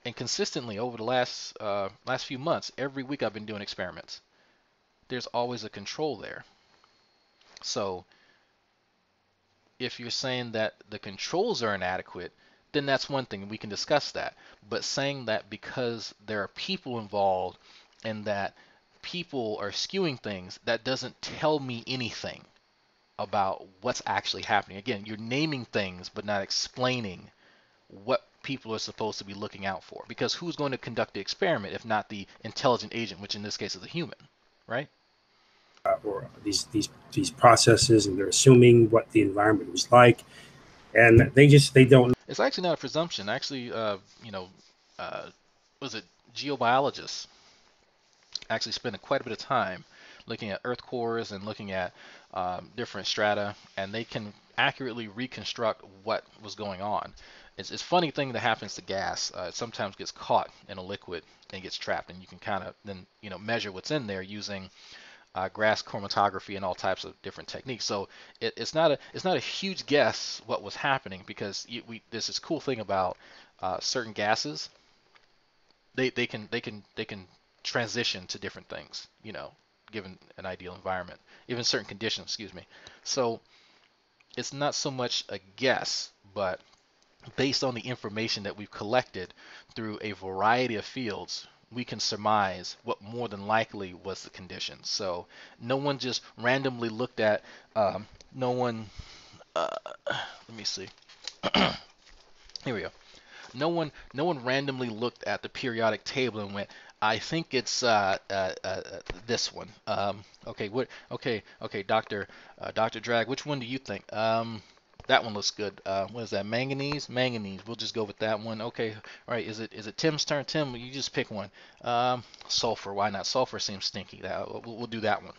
and consistently over the last few months, every week I've been doing experiments. There's always a control there. So if you're saying that the controls are inadequate, then that's one thing, and we can discuss that. But saying that because there are people involved and that people are skewing things, that doesn't tell me anything about what's actually happening. Again, you're naming things but not explaining what people are supposed to be looking out for. Because who's going to conduct the experiment if not the intelligent agent, which in this case is a human, right? Or these processes, and they're assuming what the environment was like, and they don't. It's actually not a presumption. Actually, was it geobiologists actually spend quite a bit of time looking at earth cores and looking at different strata, and they can accurately reconstruct what was going on. It's a funny thing that happens to gas. It sometimes gets caught in a liquid and gets trapped, and you can kind of then measure what's in there using gas chromatography and all types of different techniques. So it's not a huge guess what was happening, because there's this cool thing about certain gases. They can transition to different things, given an ideal environment, even certain conditions. Excuse me. So it's not so much a guess, but based on the information that we've collected through a variety of fields, we can surmise what more than likely was the condition. So no one just randomly looked at, let me see. Here we go. No one randomly looked at the periodic table and went, I think it's this one. Okay, Dr. Drag, which one do you think? That one looks good. What is that? Manganese? Manganese. We'll just go with that one. Okay. All right. Is it Tim's turn? Tim, you just pick one. Sulfur. Why not? Sulfur seems stinky. We'll do that one.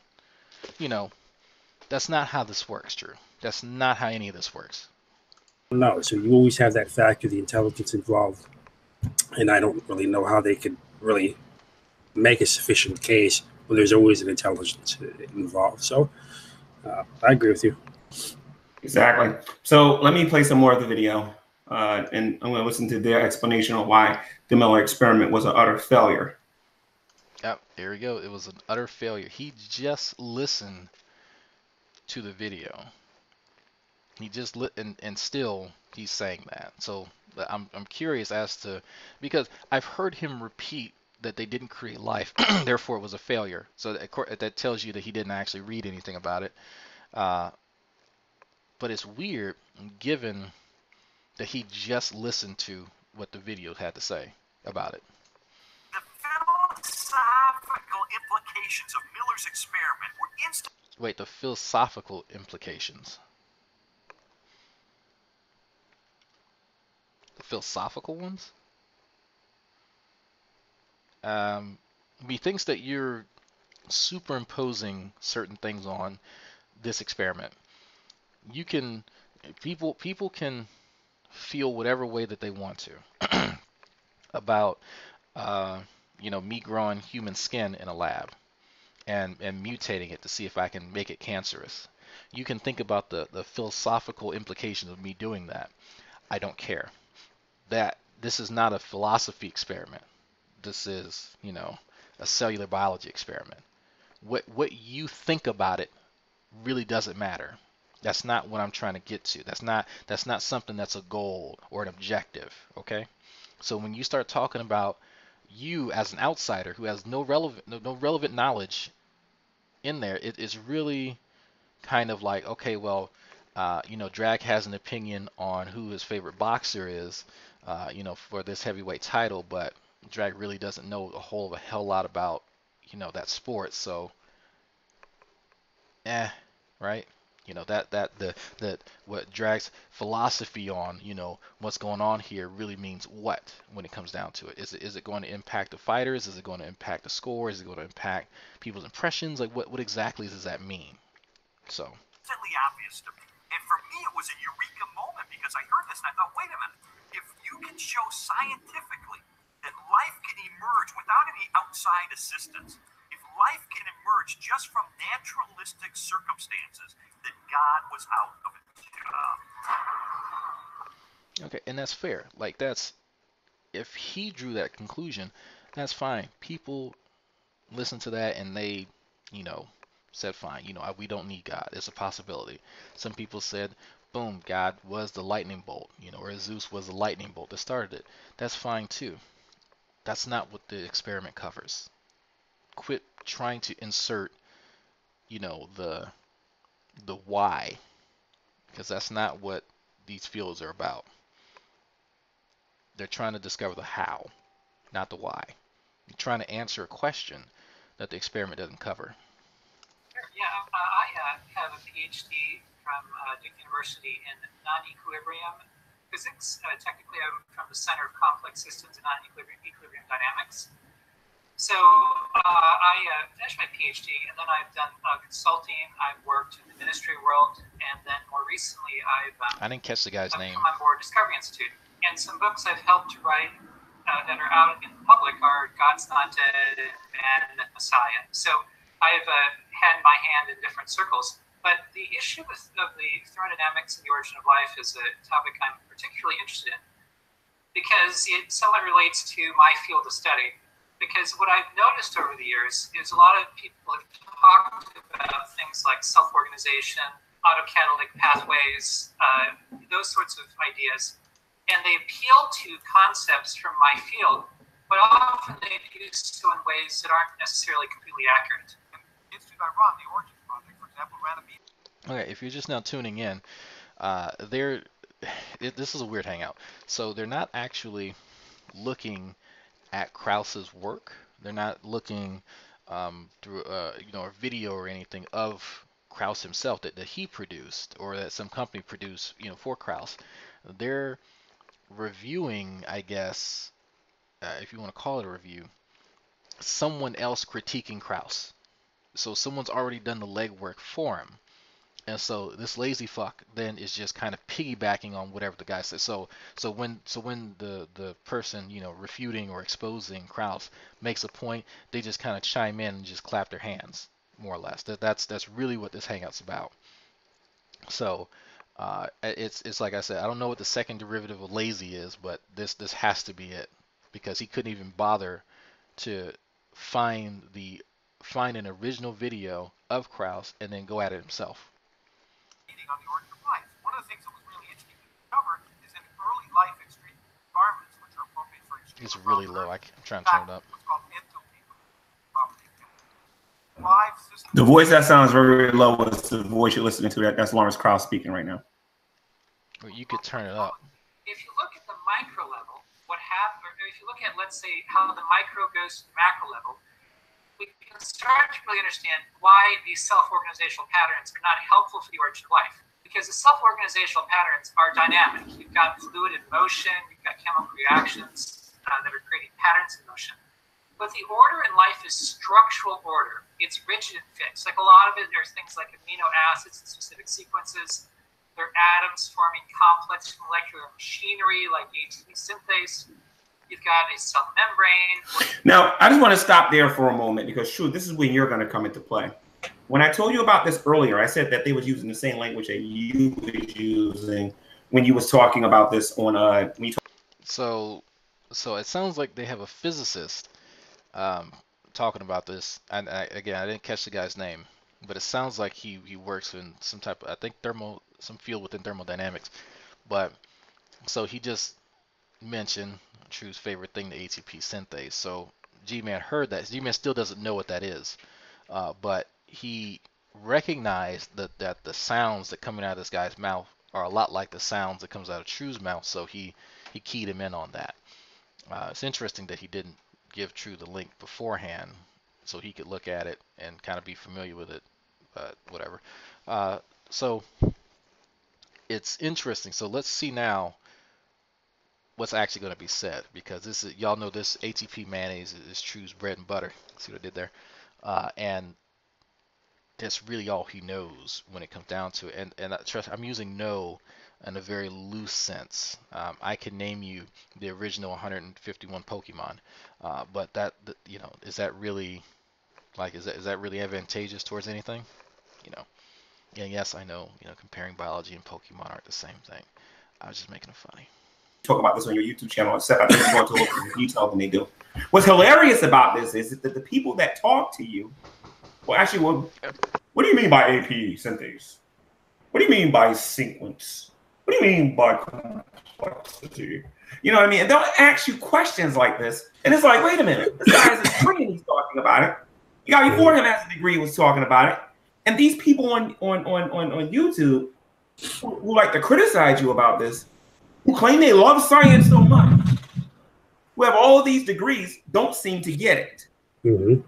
That's not how this works, Drew. That's not how any of this works. No. So you always have that factor, the intelligence involved, and I don't really know how they could really make a sufficient case when there's always an intelligence involved. So I agree with you. Exactly. So let me play some more of the video, and I'm going to listen to their explanation of why the Miller experiment was an utter failure. Yep, there we go. It was an utter failure. He just listened to the video. He just and still he's saying that. So I'm curious as to, because I've heard him repeat that they didn't create life, therefore it was a failure. So that tells you that he didn't actually read anything about it. But it's weird, given that he just listened to what the video had to say about it. The philosophical implications of Miller's experiment were Wait, the philosophical implications. The philosophical ones? He thinks that you're superimposing certain things on this experiment. People can feel whatever way that they want to about me growing human skin in a lab and mutating it to see if I can make it cancerous. You can think about the philosophical implications of me doing that. I don't care. That this is not a philosophy experiment. This is, a cellular biology experiment. What you think about it really doesn't matter. That's not what I'm trying to get to. That's not something that's a goal or an objective, okay? So when you start talking about you as an outsider who has no relevant knowledge in there, it is really kind of like, okay, well, Drag has an opinion on who his favorite boxer is, for this heavyweight title, but Drag really doesn't know a hell lot about, that sport. So, right? That what Drag's philosophy on, what's going on here really means what when it comes down to it. Is it going to impact the fighters? Is it going to impact the score? Is it going to impact people's impressions? Like what exactly does that mean? So. Obvious to me. And for me, it was a eureka moment because I heard this and I thought, wait a minute. If you can show scientifically that life can emerge without any outside assistance, if life can emerge just from naturalistic circumstances, then God was out of it. Okay, and that's fair. Like if he drew that conclusion, that's fine. People listen to that and they, said fine, we don't need God. It's a possibility. Some people said, boom, God was the lightning bolt, or Zeus was the lightning bolt that started it. That's fine too. That's not what the experiment covers. Quit trying to insert, the why, because that's not what these fields are about. They're trying to discover the how, not the why. You're trying to answer a question that the experiment doesn't cover. Yeah, I have a PhD from Duke University in non-equilibrium physics. Technically, I'm from the Center of Complex Systems and Non-Equilibrium Dynamics. So I finished my PhD, and then I've done consulting. I've worked in the ministry world, and then more recently, I didn't catch the guy's name. Come on board Discovery Institute, and some books I've helped to write that are out in the public are God's Not Dead and Messiah. So I've had my hand in different circles, but the issue of the thermodynamics and the origin of life is a topic I'm particularly interested in because it somewhat relates to my field of study. Because what I've noticed over the years is a lot of people have talked about things like self-organization, autocatalytic pathways, those sorts of ideas, and they appeal to concepts from my field, but often they do so in ways that aren't necessarily completely accurate. I run the Origin Project, for example, ran a Okay, if you're just now tuning in, this is a weird hangout. So they're not actually looking at Krauss's work. They're not looking through a video or anything of Krauss himself that he produced or that some company produced for Krauss. They're reviewing, I guess, if you want to call it a review, someone else critiquing Krauss. So someone's already done the legwork for him. And so this lazy fuck then is just kind of piggybacking on whatever the guy says. So when the person, refuting or exposing Krauss makes a point, they just kind of chime in and just clap their hands, more or less. That's really what this hangout's about. So it's like I said, I don't know what the second derivative of lazy is, but this has to be it, because he couldn't even bother to find an original video of Krauss and then go at it himself. On the origin of life. One of the things that was really interesting to discover is in early life extreme environments, which are appropriate for extreme. It's really low. I'm trying to turn it up. What's called The voice that sounds very low is the voice you're listening to. That's Lawrence Krauss speaking right now. Well, you could turn it up. If you look at the micro level, what happens, or if you look at, let's say, how the micro goes to the macro level, we can start to really understand why these self-organizational patterns are not helpful for the origin of life. Because the self-organizational patterns are dynamic. You've got fluid in motion, you've got chemical reactions that are creating patterns in motion. But the order in life is structural order. It's rigid and fixed. Like a lot of it, there's things like amino acids in specific sequences. They're atoms forming complex molecular machinery like ATP synthase. You've got a cell membrane. Now, I just want to stop there for a moment because, sure, this is when you're going to come into play. When I told you about this earlier, I said that they was using the same language that you was using when you was talking about this on So it sounds like they have a physicist talking about this. And again, I didn't catch the guy's name, but it sounds like he works in some type of, I think, some field within thermodynamics. But so he just mentioned True's favorite thing, the ATP synthase. So G-Man heard that. G-Man still doesn't know what that is, but he recognized that the sounds that coming out of this guy's mouth are a lot like the sounds that comes out of True's mouth. So he keyed him in on that. It's interesting that he didn't give True the link beforehand so he could look at it and kind of be familiar with it, but whatever. So it's interesting. So let's see now what's actually going to be said, because this is, y'all know this ATP mayonnaise is True's bread and butter. See what I did there? And that's really all he knows when it comes down to it. And trust, I'm using know in a very loose sense. I can name you the original 151 Pokemon, but that, you know, is that really, like, is that really advantageous towards anything? You know, and yes, I know, you know, comparing biology and Pokemon aren't the same thing. I was just making it funny. Talk about this on your YouTube channel, except I just want to look at the details than they do. What's hilarious about this is that the people that talk to you, well, actually, well, what do you mean by AP synthase? What do you mean by sequence? What do you mean by complexity? You know what I mean? And they'll ask you questions like this, and it's like, wait a minute, this guy has a degree and he's talking about it. The guy before him has a degree was talking about it, and these people on YouTube who like to criticize you about this, who claim they love science so much, who have all of these degrees, don't seem to get it. Mm-hmm.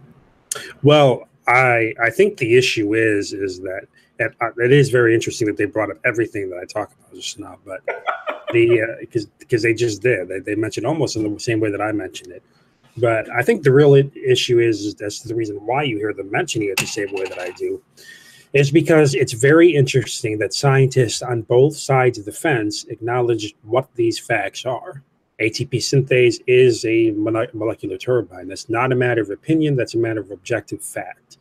Well, I think the issue is that it is very interesting that they brought up everything that I talk about just now, but because they just did. They mentioned almost in the same way that I mentioned it. But I think the real issue is that's the reason why you hear them mentioning it the same way that I do, is because it's very interesting that scientists on both sides of the fence acknowledge what these facts are. ATP synthase is a molecular turbine. That's not a matter of opinion. That's a matter of objective fact.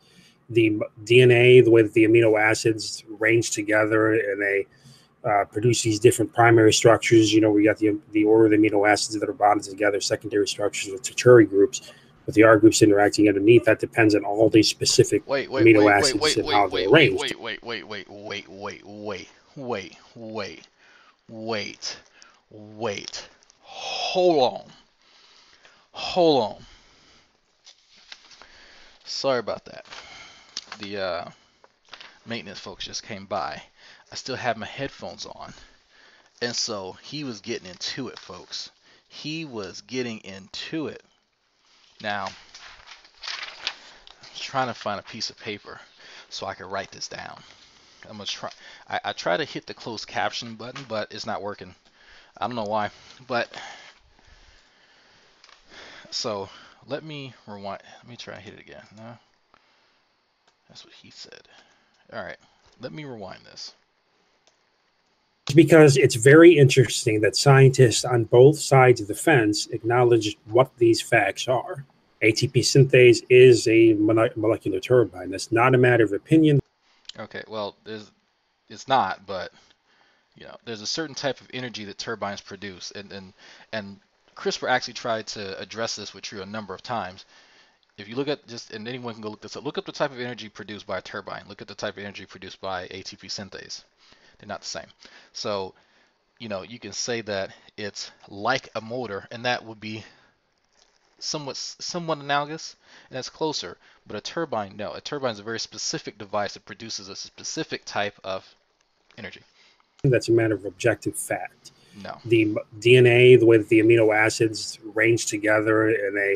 The DNA, the way that the amino acids range together and they produce these different primary structures. You know, we got the order of the amino acids that are bonded together, secondary structures with tertiary groups, with the R groups interacting underneath. That depends on all these specific amino acids and how they're arranged. Wait. Hold on. Sorry about that. The maintenance folks just came by. I still have my headphones on, and so he was getting into it, folks. He was getting into it. Now, I'm trying to find a piece of paper so I can write this down. I'm gonna try. I try to hit the closed caption button, but it's not working. I don't know why, but so let me rewind. Let me try and hit it again. No, that's what he said. All right, let me rewind this. Because it's very interesting that scientists on both sides of the fence acknowledge what these facts are. ATP synthase is a molecular turbine. That's not a matter of opinion. Okay, well, it's not, but you know, there's a certain type of energy that turbines produce, and CRISPR actually tried to address this with True a number of times. If you look at and anyone can go look this up. Look up the type of energy produced by a turbine. Look at the type of energy produced by ATP synthase. They're not the same. So, you know, you can say that it's like a motor, and that would be somewhat analogous, and that's closer. But a turbine, no. A turbine is a very specific device that produces a specific type of energy. That's a matter of objective fact. No. The DNA, the way that the amino acids range together, and they.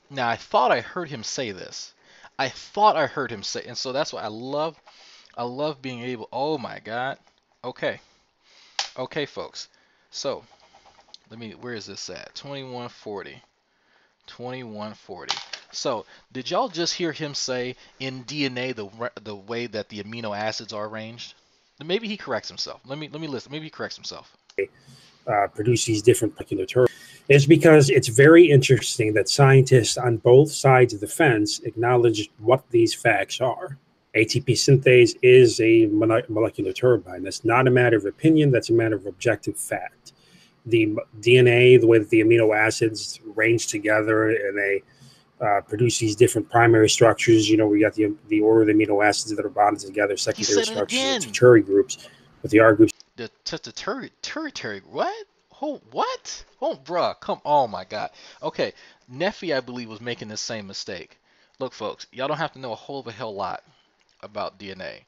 Now, I thought I heard him say this. And so that's why I love being able. Oh my God. Okay, folks. So where is this at? 2140. So did y'all just hear him say in DNA the way that the amino acids are arranged? Maybe he corrects himself. Let me listen. Maybe he corrects himself. Produce these different molecular terms is because it's very interesting that scientists on both sides of the fence acknowledge what these facts are. ATP synthase is a molecular turbine. That's not a matter of opinion. That's a matter of objective fact. The DNA, the way that the amino acids range together and they produce these different primary structures. You know, we got the order of the amino acids that are bonded together, secondary structures, and tertiary groups. But the R groups. The tertiary what? Oh, what? Oh, bruh, come. Oh my God. Okay, Neffy, I believe, was making the same mistake. Look, folks, y'all don't have to know a whole of a hell lot about DNA,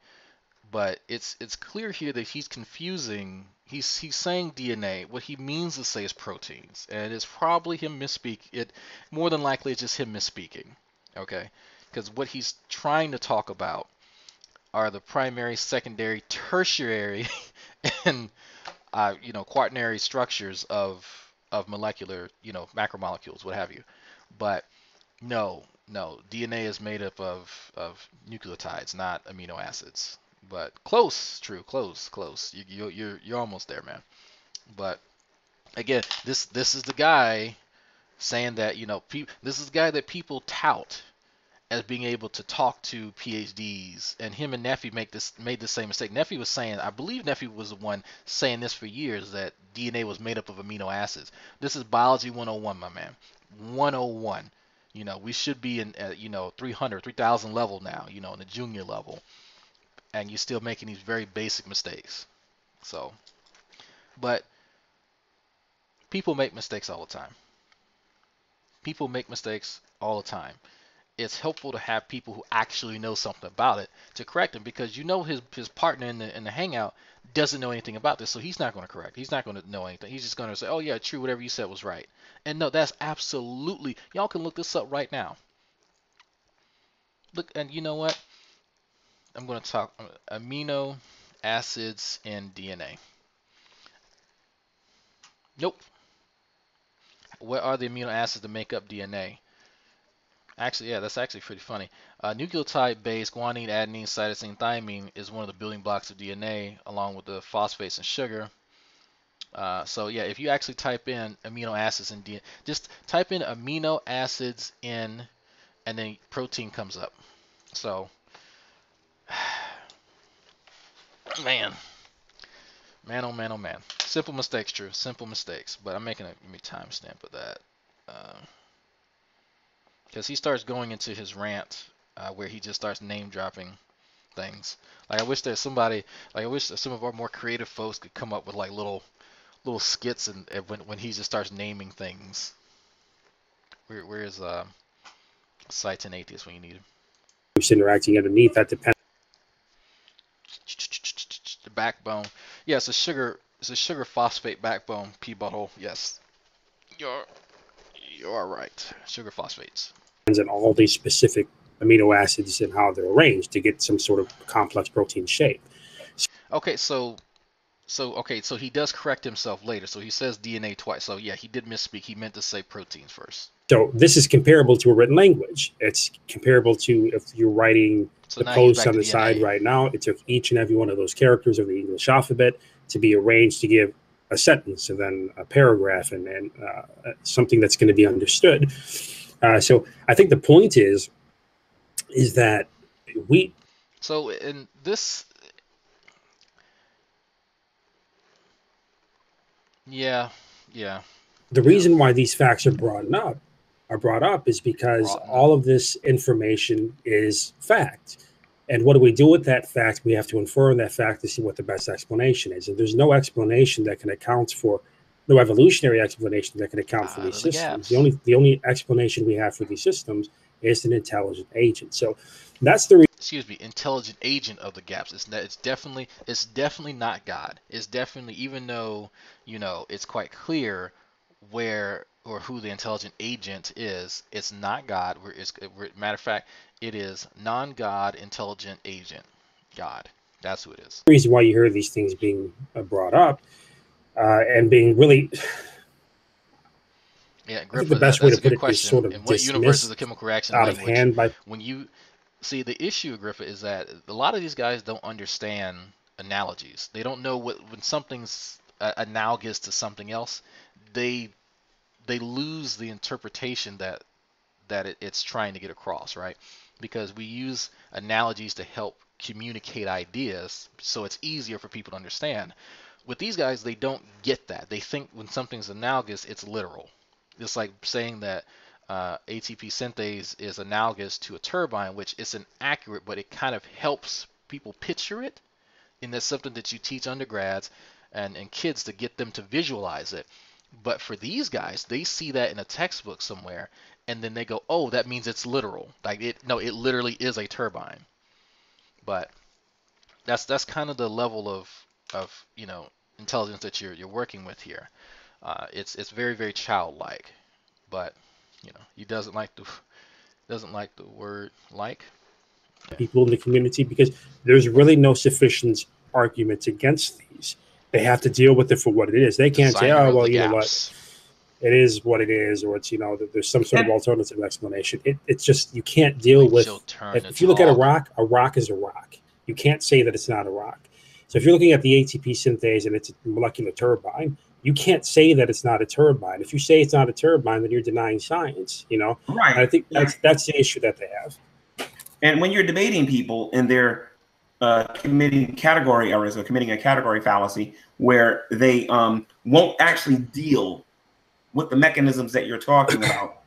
but it's clear here that he's confusing. He's saying DNA. What he means to say is proteins, and it's probably him misspeak. It more than likely it's just him misspeaking. Okay, because what he's trying to talk about are the primary, secondary, tertiary, and quaternary structures of molecular, macromolecules, what have you. But no, DNA is made up of nucleotides, not amino acids. But close, true, close. You're almost there, man. But again, this is the guy saying that this is the guy that people tout as being able to talk to PhDs, and him and Neffy made the same mistake. Neffy was saying, I believe Neffy was the one saying this for years, that DNA was made up of amino acids. This is biology 101, my man. 101. We should be in 300, 3,000 level now, in the junior level, and you're still making these very basic mistakes. So, but people make mistakes all the time. People make mistakes all the time. It's helpful to have people who actually know something about it to correct him, because his partner in the hangout doesn't know anything about this, so he's not going to correct. He's not going to know anything. He's just going to say, oh yeah, true, whatever you said was right. And no, that's absolutely, y'all can look this up right now. Look, and you know what? I'm going to talk amino acids in DNA. Nope. What are the amino acids that make up DNA? Actually, yeah, that's actually pretty funny. Nucleotide-based guanine, adenine, cytosine, thymine is one of the building blocks of DNA, along with the phosphates and sugar. So yeah, if you actually type in amino acids in DNA, just type in amino acids in, and then protein comes up. So, man, oh man, oh man. Simple mistakes, true. Simple mistakes. But I'm making a timestamp of that. Because he starts going into his rant where he just starts name dropping things. Like I wish some of our more creative folks could come up with like little skits and when he just starts naming things. Where is Sites and Atheist when you need him? Interacting underneath that depends. The backbone. Yeah, it's a sugar phosphate backbone. P butthole. Yes. You're right. Sugar phosphates. And all these specific amino acids and how they're arranged to get some sort of complex protein shape. Okay, so he does correct himself later. So he says DNA twice. So yeah, he did misspeak. He meant to say proteins first. So this is comparable to a written language. It's comparable to if you're writing the post on the side right now. It took each and every one of those characters of the English alphabet to be arranged to give a sentence and then a paragraph and then something that's going to be understood. So I think the point is that we. So in this, yeah. The reason why these facts are brought up is because all of this information is fact. And what do we do with that fact? We have to infer that fact to see what the best explanation is. And there's no explanation that can account for, no evolutionary explanation that can account for these systems. The only explanation we have for these systems is an intelligent agent. So that's the intelligent agent of the gaps. It's definitely not God. It's definitely, even though it's quite clear where or who the intelligent agent is, it's not God. Matter of fact, it is non-God intelligent agent. God. That's who it is. The reason why you hear these things being brought up and being really. Yeah, I think the best way to put it is sort of in what universe is the chemical reaction out of hand by. When you see the issue, Agrippa, is that a lot of these guys don't understand analogies. They don't know when something's analogous to something else. They lose the interpretation that it's trying to get across, right? Because we use analogies to help communicate ideas, so it's easier for people to understand. With these guys, they don't get that. They think when something's analogous, it's literal. It's like saying that ATP synthase is analogous to a turbine, which isn't accurate, but it kind of helps people picture it. And that's something that you teach undergrads and kids to get them to visualize it. But for these guys, they see that in a textbook somewhere, and then they go, "Oh, that means it's literal." Like it literally is a turbine. But that's kind of the level of intelligence that you're working with here. It's very, very childlike, but he doesn't like the word like. Yeah. People in the community, because there's really no sufficient arguments against these. They have to deal with it for what it is. They can't say, "Oh, well, you know what, it is what it is," or it's there's some sort of alternative explanation. It's just you can't deal with. If you look at a rock is a rock. You can't say that it's not a rock. So if you're looking at the ATP synthase and it's a molecular turbine, you can't say that it's not a turbine. If you say it's not a turbine, then you're denying science. Right. And I think that's the issue that they have. And when you're debating people and they're committing category errors or committing a category fallacy where they won't actually deal with the mechanisms that you're talking about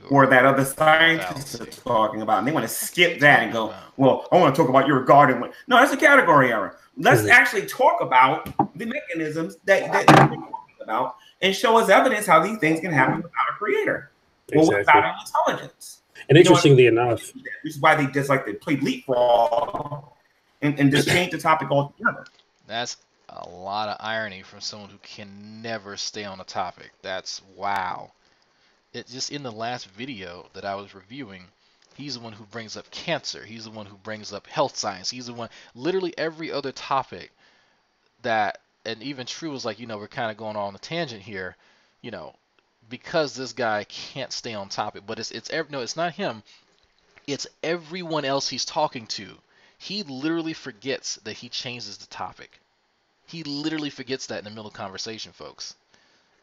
or that other scientists are talking about, and they want to skip that and go, "Well, I want to talk about your garden." No, that's a category error. Let's actually talk about the mechanisms that you're talking about and show us evidence how these things can happen without a creator or without an intelligence. And interestingly enough, this is why they just like to play leapfrog and just change the topic altogether. That's a lot of irony from someone who can never stay on a topic. That's wow. It just in the last video that I was reviewing, he's the one who brings up cancer. He's the one who brings up health science. He's the one, literally every other topic that, and even True was like, we're kind of going on a tangent here, because this guy can't stay on topic. But it's not him. It's everyone else he's talking to. He literally forgets that he changes the topic. He literally forgets that in the middle of conversation, folks.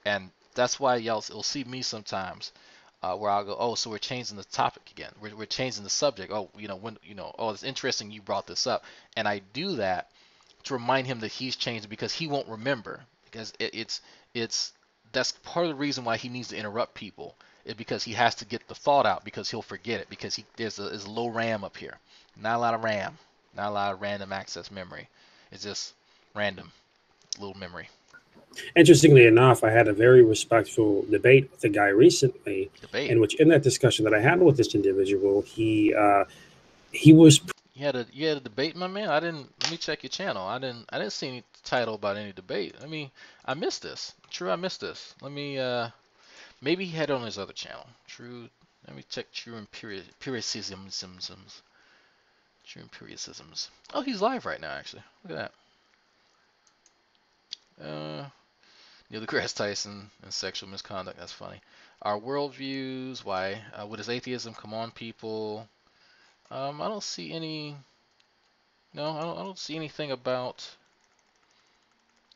And that's why y'all will see me sometimes where I'll go, "Oh, so we're changing the topic again. We're changing the subject. Oh, oh, it's interesting you brought this up." And I do that to remind him that he's changed because he won't remember. Because that's part of the reason why he needs to interrupt people. Is because he has to get the thought out because he'll forget it because there's a low RAM up here. Not a lot of RAM. Not a lot of random access memory. It's just random little memory. Interestingly enough, I had a very respectful debate with a guy recently, in which in that discussion that I had with this individual, he was. You had a debate, my man. Let me check your channel. I didn't see any title about any debate. I missed this. True, I missed this. Let me maybe he had it on his other channel. True. Let me check True Empiricisms. True Empiricisms. Oh, he's live right now, actually. Look at that. Neil deGrasse Tyson and sexual misconduct. That's funny. Our worldviews. Why? What is atheism? Come on, people. I don't see any. No, I don't see anything about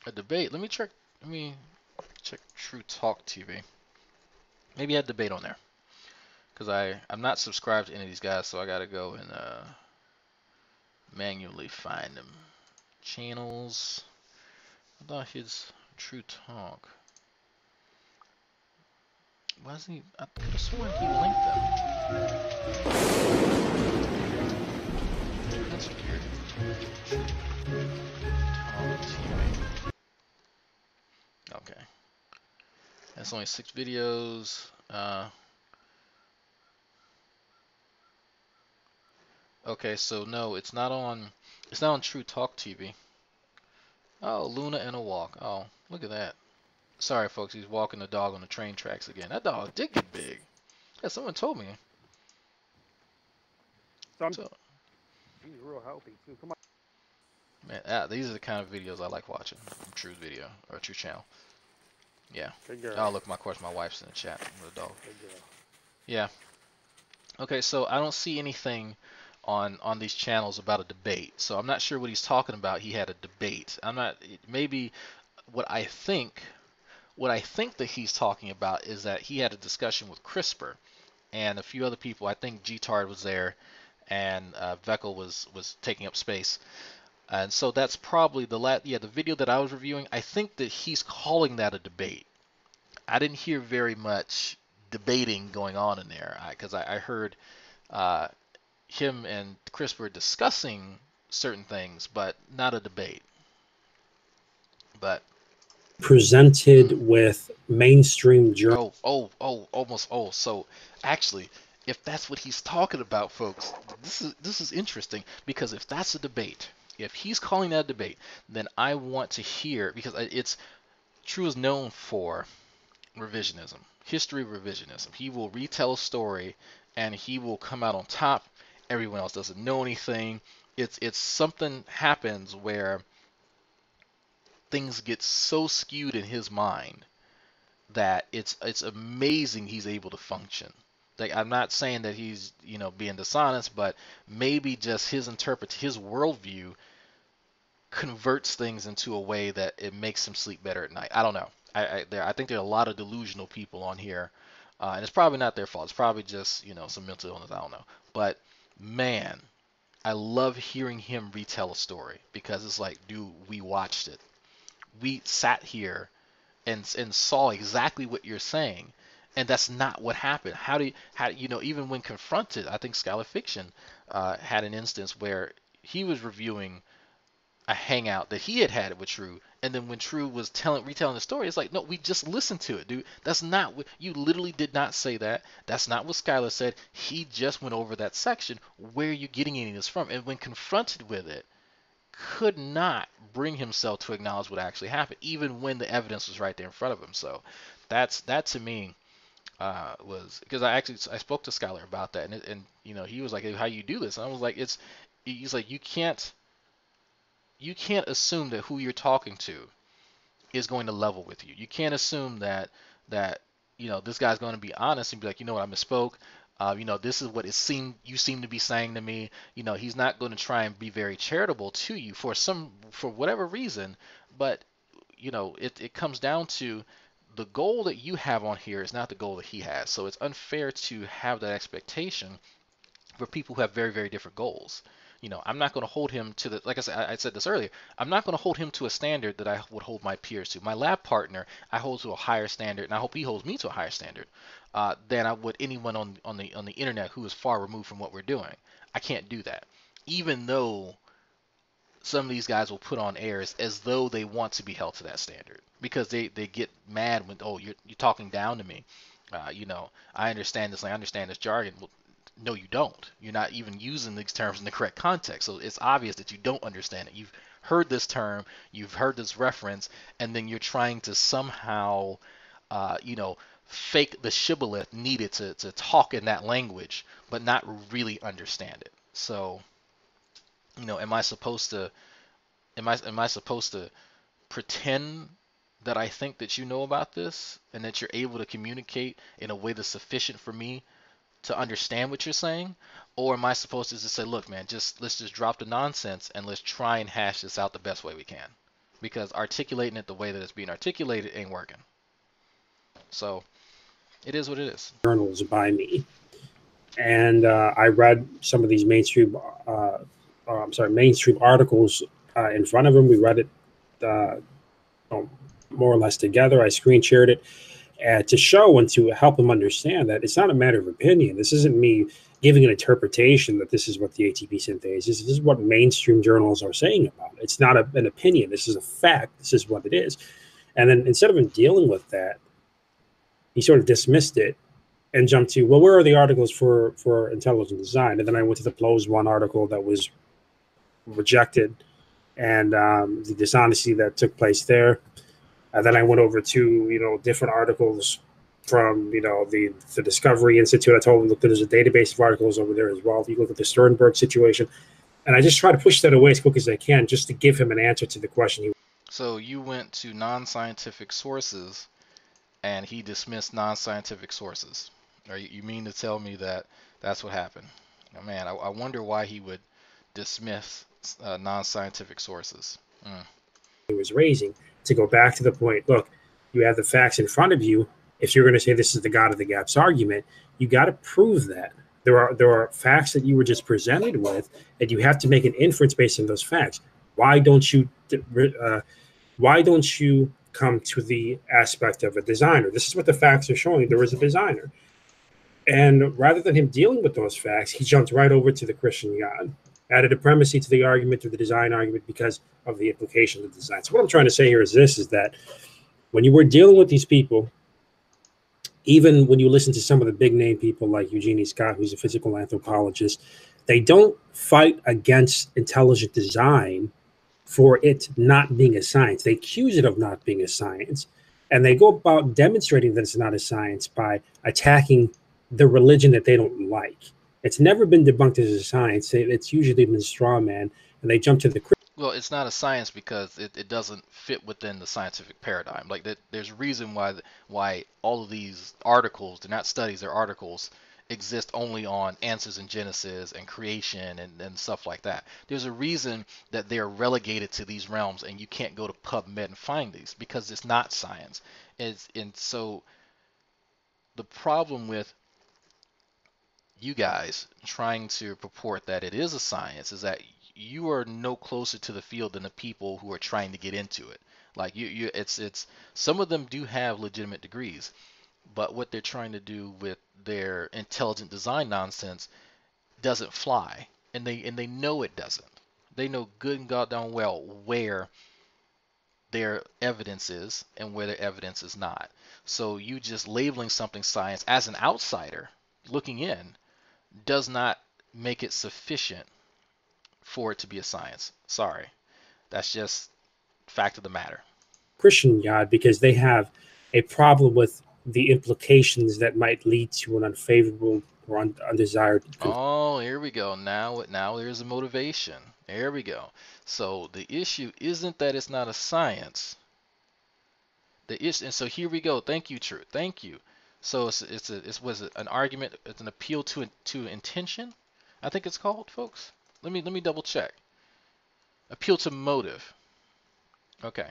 a debate. Let me check True Talk TV. Maybe I had a debate on there. Because I'm not subscribed to any of these guys, so I gotta go and manually find them. Channels. I thought his True Talk. Why isn't he? I could have sworn he linked them. That's weird. Okay. That's only 6 videos. Okay, so no, it's not on True Talk TV. Oh, Luna and a walk. Oh, look at that. Sorry, folks, he's walking the dog on the train tracks again. That dog did get big. Yeah, someone told me. He's real healthy too. Come on. Man, these are the kind of videos I like watching from True's video or True channel. Yeah. Good girl. Oh, look, of course, my wife's in the chat with the dog. Good girl. Yeah. Okay, so I don't see anything on these channels about a debate. So I'm not sure what he's talking about. He had a debate. I'm not. Maybe what I think that he's talking about is that he had a discussion with CRISPR and a few other people. I think G-Tard was there, and Veckel was taking up space. And so that's probably the video that I was reviewing. I think that he's calling that a debate. I didn't hear very much debating going on in there, because I heard him and CRISPR discussing certain things, but not a debate. But presented with mainstream journal. So actually, if that's what he's talking about, folks, this is interesting, because if that's a debate, if he's calling that a debate, then I want to hear, because True is known for revisionism, history revisionism. He will retell a story and he will come out on top. Everyone else doesn't know anything. It's something happens where things get so skewed in his mind that it's amazing he's able to function. Like, I'm not saying that he's being dishonest, but maybe just his worldview converts things into a way that it makes him sleep better at night. I don't know. I think there are a lot of delusional people on here, and it's probably not their fault. It's probably just some mental illness. I don't know. But man, I love hearing him retell a story, because it's like, dude, we watched it. We sat here and saw exactly what you're saying, and that's not what happened. How even when confronted, I think Scholar Fiction had an instance where he was reviewing a hangout that he had with True, and then when True was retelling the story, it's like, no, we just listened to it, dude. That's not what you literally did not say that. That's not what Skylar said. He just went over that section. Where are you getting any of this from? And when confronted with it, could not bring himself to acknowledge what actually happened, even when the evidence was right there in front of him. So that to me was, because I spoke to Skylar about that, and he was like, hey, how you do this? And I was like, he's like, you can't assume that who you're talking to is going to level with you. You can't assume that this guy's going to be honest and be like, what, I misspoke. This is what you seem to be saying to me. He's not going to try and be very charitable to you for whatever reason. But it comes down to the goal that you have on here is not the goal that he has. So it's unfair to have that expectation for people who have very, very different goals. I'm not going to hold him to like I said this earlier, I'm not going to hold him to a standard that I would hold my peers to. My lab partner, I hold to a higher standard, and I hope he holds me to a higher standard than I would anyone on the internet who is far removed from what we're doing. I can't do that. Even though some of these guys will put on airs as though they want to be held to that standard, because they get mad when, oh, you're talking down to me. I understand this, I understand this jargon. Well, no, you don't. You're not even using these terms in the correct context. So it's obvious that you don't understand it. You've heard this term, you've heard this reference, and then you're trying to somehow, fake the shibboleth needed to talk in that language, but not really understand it. So, am I supposed to pretend that I think that you know about this and that you're able to communicate in a way that's sufficient for me to understand what you're saying? Or am I supposed to just say, look, man, let's just drop the nonsense and let's try and hash this out the best way we can? Because articulating it the way that it's being articulated ain't working. So it is what it is. Journals by me, and I read some of these mainstream articles in front of him. We read it more or less together. I screen shared it to show and to help him understand that it's not a matter of opinion. This isn't me giving an interpretation that this is what the ATP synthase is. This is what mainstream journals are saying about it. It's not an opinion. This is a fact. This is what it is. And then instead of him dealing with that, he sort of dismissed it and jumped to, well, where are the articles for intelligent design? And then I went to the PLOS One article that was rejected, and the dishonesty that took place there. And then I went over to, different articles from, the Discovery Institute. I told him, look, there's a database of articles over there as well. You look at the Sternberg situation. And I just try to push that away as quick as I can just to give him an answer to the question. So you went to non-scientific sources and he dismissed non-scientific sources. You mean to tell me that that's what happened? Man, I wonder why he would dismiss non-scientific sources. He was raising, to go back to the point, look, you have the facts in front of you. If you're going to say this is the God of the gaps argument, you got to prove that. There are facts that you were just presented with, and you have to make an inference based on those facts. Why don't you come to the aspect of a designer? This is what the facts are showing. There was a designer. And rather than him dealing with those facts, he jumped right over to the Christian God, added a primacy to the argument, to the design argument, because of the implication of the design. So what I'm trying to say here is this, is that when you were dealing with these people, even when you listen to some of the big name people like Eugenie Scott, who's a physical anthropologist, they don't fight against intelligent design for it not being a science. They accuse it of not being a science, and they go about demonstrating that it's not a science by attacking the religion that they don't like. It's never been debunked as a science. It's usually been straw man, and they jump to the. Well, it's not a science because it doesn't fit within the scientific paradigm. Like there's a reason why all of these articles, they're not studies, they're articles, exist only on answers in Genesis and creation and stuff like that. There's a reason that they're relegated to these realms, and you can't go to PubMed and find these because it's not science. And so the problem with you guys trying to purport that it is a science is that you are no closer to the field than the people who are trying to get into it. Like it's some of them do have legitimate degrees, but what they're trying to do with their intelligent design nonsense doesn't fly, and they know it doesn't. They know good and goddamn well where their evidence is and where their evidence is not. So you just labeling something science as an outsider looking in does not make it sufficient for it to be a science. Sorry. That's just fact of the matter. Christian God, because they have a problem with the implications that might lead to an unfavorable or undesired. Oh, here we go. Now there's a motivation. There we go. So the issue isn't that it's not a science. The issue, and so here we go. Thank you, Truth. Thank you. So was it an argument? It's an appeal to intention, I think it's called, folks. Let me double check. Appeal to motive. Okay.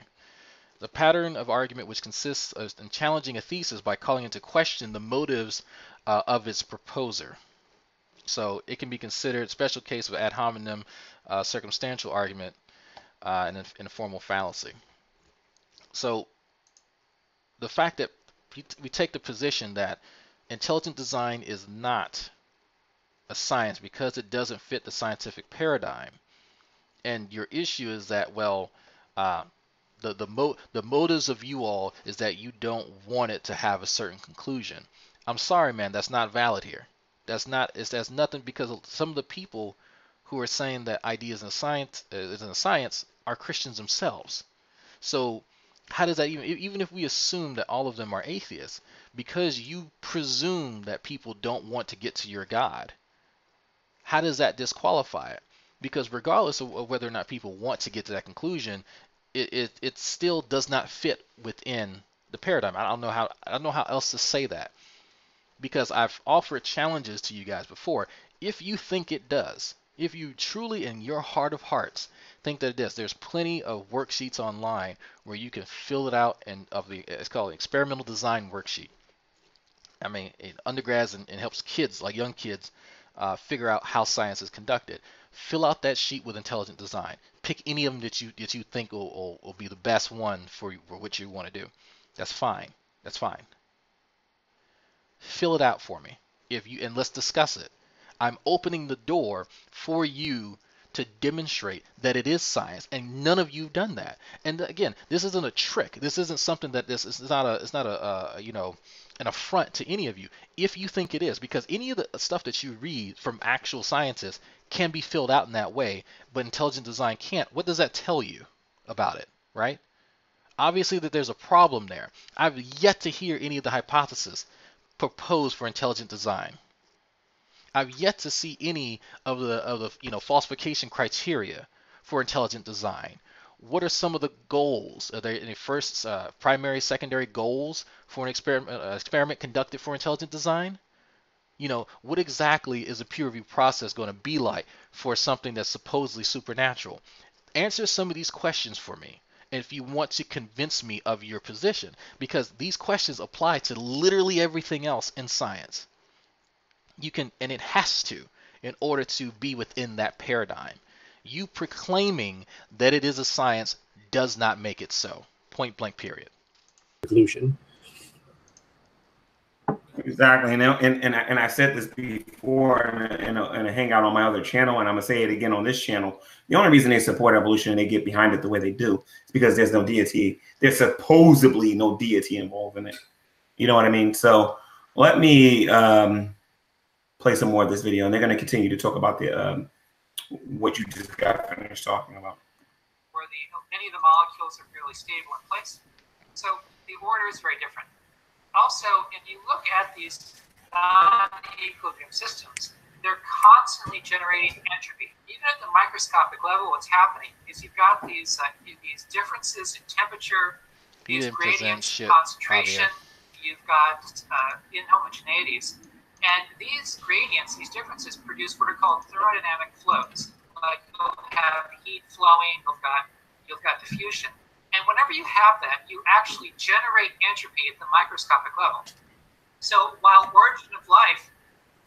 The pattern of argument which consists in challenging a thesis by calling into question the motives of its proposer. So it can be considered special case of ad hominem circumstantial argument in a formal fallacy. So the fact that we take the position that intelligent design is not a science because it doesn't fit the scientific paradigm, and your issue is that, well, the motives of you all is that you don't want it to have a certain conclusion. I'm sorry, man, that's not valid here. That's nothing, because some of the people who are saying that ideas in science are Christians themselves. So how does that even if we assume that all of them are atheists, because you presume that people don't want to get to your God, how does that disqualify it? Because regardless of whether or not people want to get to that conclusion, it still does not fit within the paradigm. I don't know how else to say that, because I've offered challenges to you guys before. If you think it does, if you truly in your heart of hearts think that it does, there's plenty of worksheets online where you can fill it out, and it's called an experimental design worksheet. I mean, it undergrads and helps kids, like young kids, figure out how science is conducted. Fill out that sheet with intelligent design. Pick any of them that you think will be the best one for what you want to do. That's fine. That's fine. Fill it out for me, and let's discuss it. I'm opening the door for you to demonstrate that it is science, and none of you've done that. And again, this isn't a trick. This isn't something that it's not an affront to any of you if you think it is, because any of the stuff that you read from actual scientists can be filled out in that way, but intelligent design can't. What does that tell you about it, right? Obviously that there's a problem there. I've yet to hear any of the hypotheses proposed for intelligent design. I've yet to see any of the falsification criteria for intelligent design. What are some of the goals? Are there any first, primary, secondary goals for an experiment conducted for intelligent design? You know, what exactly is a peer review process going to be like for something that's supposedly supernatural? Answer some of these questions for me. And if you want to convince me of your position, because these questions apply to literally everything else in science. You can, and it has to, in order to be within that paradigm. You proclaiming that it is a science does not make it so. Point blank, period. Conclusion. Exactly, and I said this before in a hangout on my other channel, and I'm gonna say it again on this channel. The only reason they support evolution and they get behind it the way they do is because there's no deity. There's supposedly no deity involved in it. You know what I mean? So let me play some more of this video, and they're gonna continue to talk about the what you just got finished talking about. Where many of the molecules are fairly stable in place, so the order is very different. Also, if you look at these non-equilibrium systems, they're constantly generating entropy. Even at the microscopic level, what's happening is you've got these differences in temperature, these gradients in concentration, you've got inhomogeneities, and these gradients, these differences, produce what are called thermodynamic flows. Like you'll have heat flowing, you've got diffusion. And whenever you have that, you actually generate entropy at the microscopic level. So while origin of life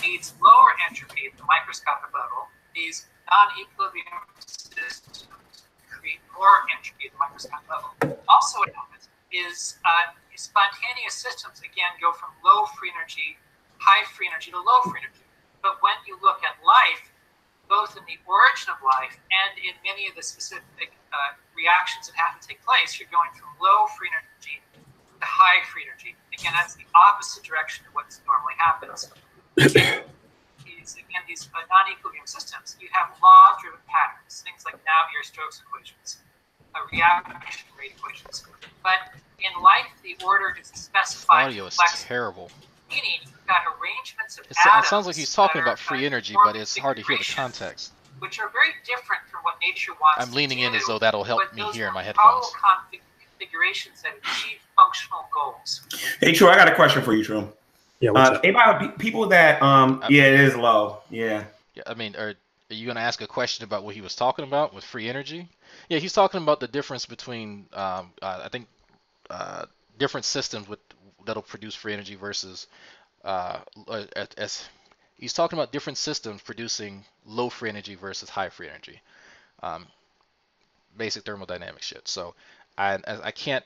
needs lower entropy at the microscopic level, these non-equilibrium systems create more entropy at the microscopic level. Also what happens is spontaneous systems, again, go from low free energy, high free energy to low free energy. But when you look at life, both in the origin of life and in many of the specific reactions that have to take place, you're going from low free energy to high free energy. Again, that's the opposite direction of what normally happens. These non-equilibrium systems, you have law-driven patterns, things like Navier-Stokes equations, reaction rate equations. But in life, the order is specified. Audio is terrible. Meaning you've got arrangements of atoms. It sounds like he's talking about free energy, but it's hard to hear the context. Which are very different from what nature wants. I'm leaning in as though that'll help me hear in my headphones. Configurations that achieve functional goals. Hey, True, I got a question for you, True. Yeah, what's up? Anybody, people that yeah, it is low. Yeah. Yeah, I mean, are you going to ask a question about what he was talking about with free energy? Yeah, he's talking about the difference between I think different systems that'll produce free energy versus as he's talking about different systems producing low free energy versus high free energy, basic thermodynamic shit. So I can't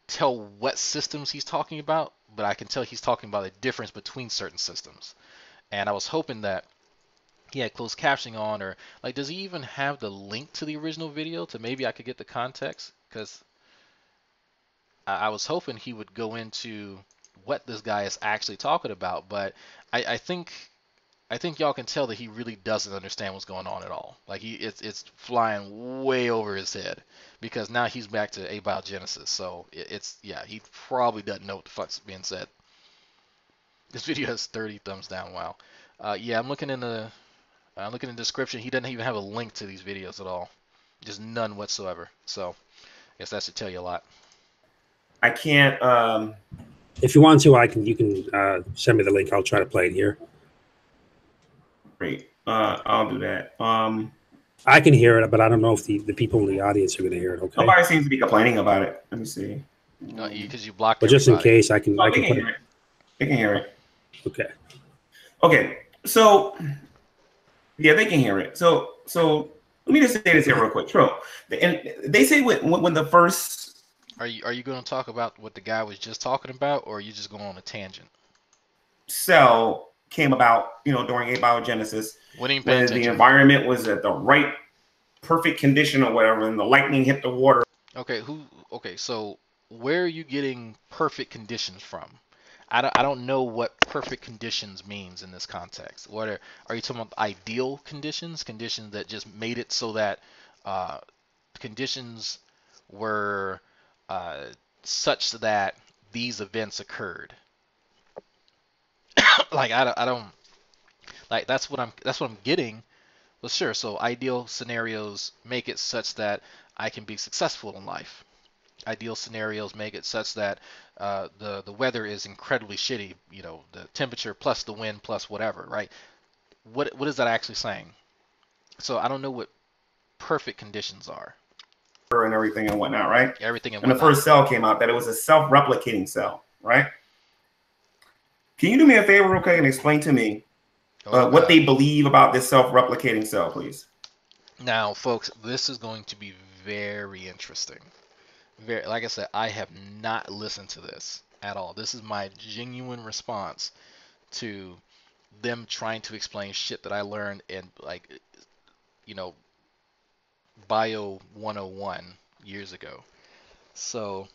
tell what systems he's talking about, but I can tell he's talking about a difference between certain systems. And I was hoping that he had closed captioning on, or like, does he even have the link to the original video to maybe I could get the context? Because I was hoping he would go into what this guy is actually talking about, but I think y'all can tell that he really doesn't understand what's going on at all. Like it's flying way over his head, because now he's back to abiogenesis. So he probably doesn't know what the fuck's being said. This video has 30 thumbs down. Wow. Yeah, I'm looking in the description. He doesn't even have a link to these videos at all, just none whatsoever. So I guess that should tell you a lot. I can't. If you want to, you can send me the link. I'll try to play it here. Great. I'll do that. I can hear it, but I don't know if the people in the audience are going to hear it. Okay. Nobody seems to be complaining about it. Let me see. No, because you blocked. But just in case, I can. No, I they can can put hear it. They can hear it. Okay. Okay. So yeah, they can hear it. So let me just say this here real quick. True. And they say when the first. Are you going to talk about what the guy was just talking about, or are you just going on a tangent? Cell came about, during abiogenesis, when the environment was at the right, perfect condition or whatever, and the lightning hit the water. Okay, so where are you getting perfect conditions from? I don't know what perfect conditions means in this context. What are you talking about? Ideal conditions that just made it so that conditions were such that these events occurred. Like I don't like that's what I'm getting. Well, sure. So ideal scenarios make it such that I can be successful in life. ideal scenarios make it such that the weather is incredibly shitty, the temperature plus the wind plus whatever, right? What is that actually saying? So I don't know what perfect conditions are. And everything and whatnot, right? Everything and the first cell came out that it was a self-replicating cell, right? Can you do me a favor, okay, and explain to me what they believe about this self-replicating cell, please? Now, folks, this is going to be very interesting. Like I said, I have not listened to this at all. This is my genuine response to them trying to explain shit that I learned in, like, Bio 101 years ago. So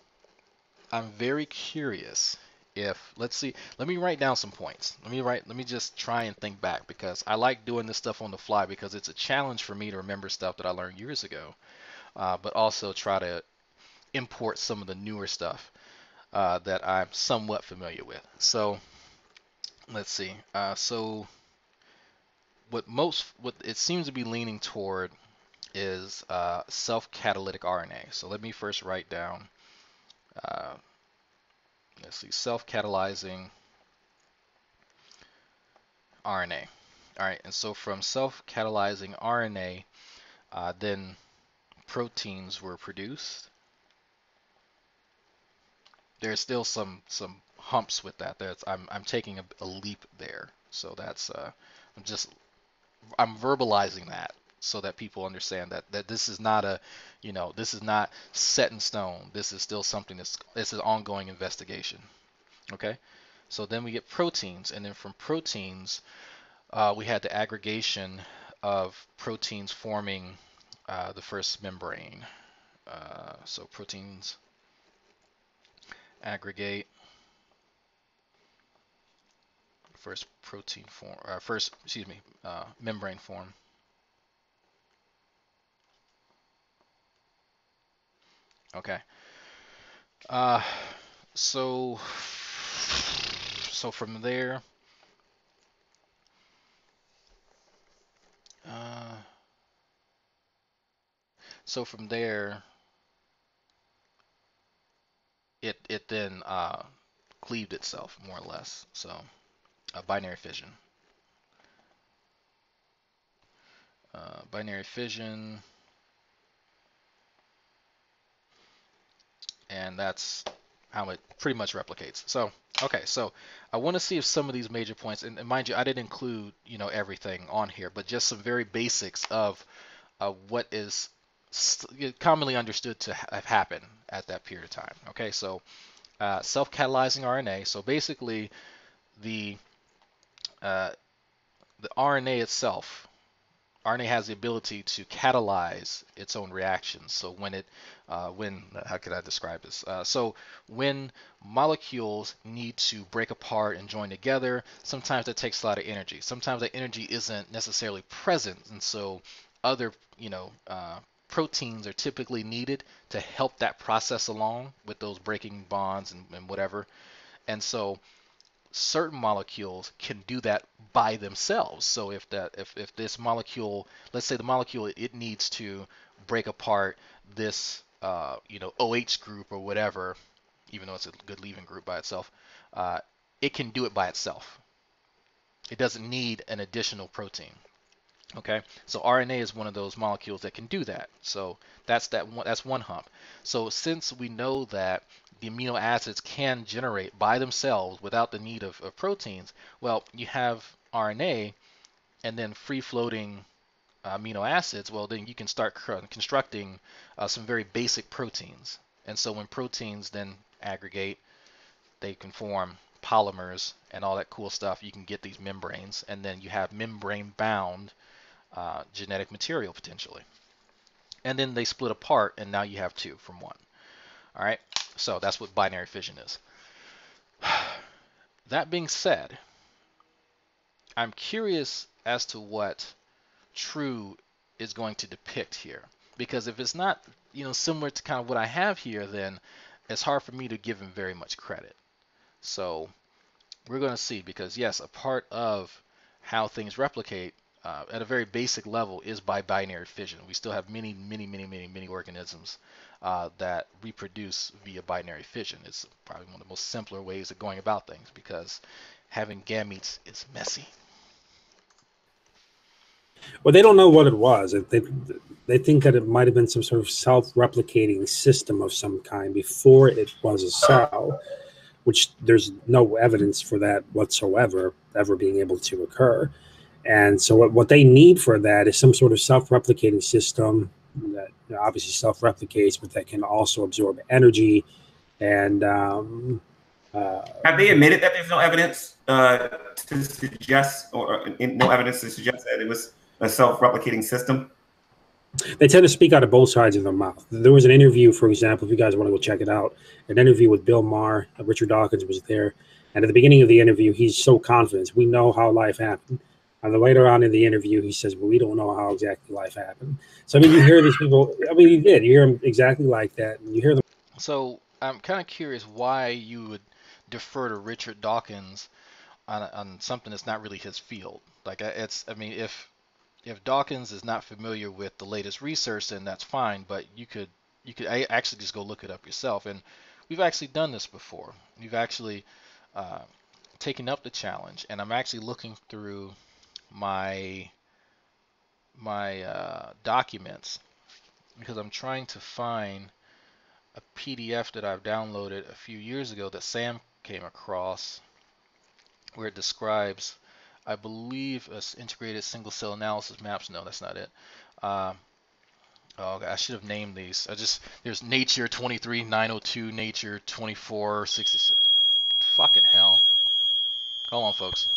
I'm very curious if, let's see, let me write down some points. Let me just try and think back, because I like doing this stuff on the fly because it's a challenge for me to remember stuff that I learned years ago, but also try to import some of the newer stuff that I'm somewhat familiar with. So let's see. So what it seems to be leaning toward is self-catalytic RNA. So let me first write down, let's see, self-catalyzing RNA. All right, and so from self-catalyzing RNA, then proteins were produced. There's still some humps with that. I'm taking a leap there. So that's I'm verbalizing that so that people understand that this is not this is not set in stone. This is still something it's an ongoing investigation. Okay, so then we get proteins, and then from proteins we had the aggregation of proteins forming the first membrane. So proteins aggregate, first protein form, membrane form. Okay. So from there, it then cleaved itself more or less. So binary fission. Binary fission. And that's how it pretty much replicates. So, okay, so I want to see if some of these major points, and mind you, I didn't include, everything on here, but just some very basics of what is commonly understood to have happened at that period of time. Okay, so self-catalyzing RNA. So basically, the RNA itself. RNA has the ability to catalyze its own reactions. So how could I describe this? So when molecules need to break apart and join together, sometimes that takes a lot of energy. Sometimes that energy isn't necessarily present, and so other, proteins are typically needed to help that process along with those breaking bonds and whatever. And so certain molecules can do that by themselves. So if this molecule, let's say the molecule, it needs to break apart this OH group or whatever, even though it's a good leaving group by itself, it can do it by itself. It doesn't need an additional protein. Okay, so RNA is one of those molecules that can do that. So that's one hump. So since we know that the amino acids can generate by themselves without the need of proteins, well, you have RNA and then free-floating amino acids. Well, then you can start constructing some very basic proteins. And so when proteins then aggregate, they can form polymers and all that cool stuff. You can get these membranes, and then you have membrane-bound genetic material potentially. And then they split apart, and now you have two from one. All right, so that's what binary fission is. That being said, I'm curious as to what true is going to depict here, because if it's not, similar to kind of what I have here, then it's hard for me to give him very much credit. So we're going to see, because yes, a part of how things replicate at a very basic level, is by binary fission. We still have many organisms that reproduce via binary fission. It's probably one of the most simpler ways of going about things because having gametes is messy. Well, they don't know what it was. They think that it might have been some sort of self-replicating system of some kind before it was a cell, which there's no evidence for that whatsoever ever being able to occur. And so what they need for that is some sort of self-replicating system that obviously self-replicates, but that can also absorb energy. And have they admitted that there's no evidence to suggest, or no evidence to suggest that it was a self-replicating system? They tend to speak out of both sides of their mouth. There was an interview, for example, if you guys want to go check it out, an interview with Bill Maher. Richard Dawkins was there. And at the beginning of the interview, he's so confident. We know how life happened. And then later on in the interview, he says, well, we don't know how exactly life happened. So, I mean, you hear these people, I mean, you did. You hear them exactly like that. And you hear them. So I'm kind of curious why you would defer to Richard Dawkins on something that's not really his field. Like, I mean, if Dawkins is not familiar with the latest research, then that's fine. But you could actually just go look it up yourself. And we've actually done this before. We've actually taken up the challenge. And I'm actually looking through my documents because I'm trying to find a PDF that I've downloaded a few years ago that Sam came across, where it describes, I believe, as integrated single cell analysis maps. No, that's not it. Oh, I should have named these. There's Nature 23902, Nature 2466. Fucking hell. Hold on, folks.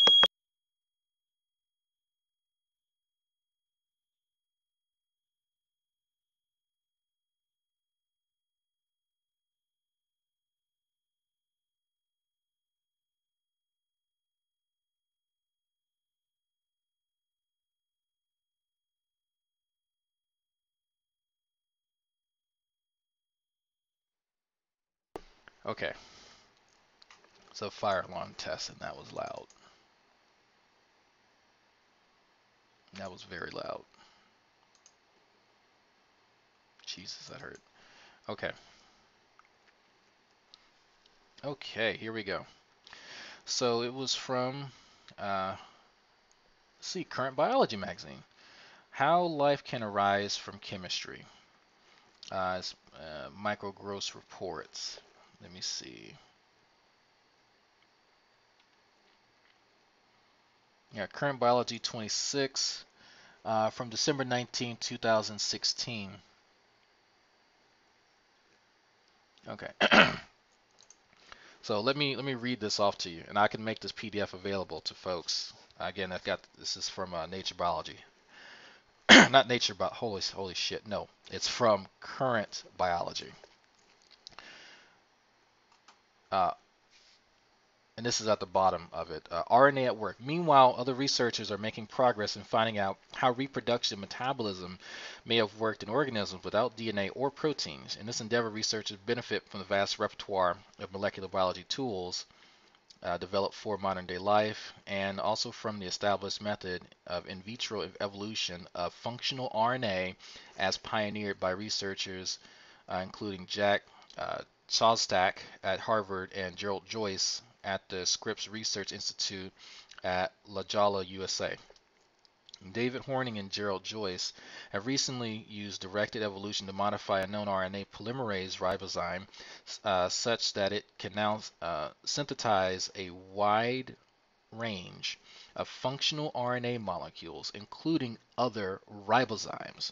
Okay. So fire alarm test, and that was loud. That was very loud. Jesus, that hurt. Okay. Okay, here we go. So it was from, let's see, Current Biology magazine. How life can arise from chemistry. It's Michael Gross reports. Let me see. Yeah, Current Biology 26 from December 19, 2016. Okay. So let me read this off to you, and I can make this PDF available to folks. Again, this is from Nature Biology. Not Nature, but holy shit, no. It's from Current Biology. And this is at the bottom of it. RNA at work. Meanwhile, other researchers are making progress in finding out how reproduction and metabolism may have worked in organisms without DNA or proteins. In this endeavor, researchers benefit from the vast repertoire of molecular biology tools developed for modern day life, and also from the established method of in vitro evolution of functional RNA as pioneered by researchers including Jack Szostak at Harvard and Gerald Joyce at the Scripps Research Institute at La Jolla, USA. David Horning and Gerald Joyce have recently used directed evolution to modify a known RNA polymerase ribozyme such that it can now synthesize a wide range of functional RNA molecules, including other ribozymes,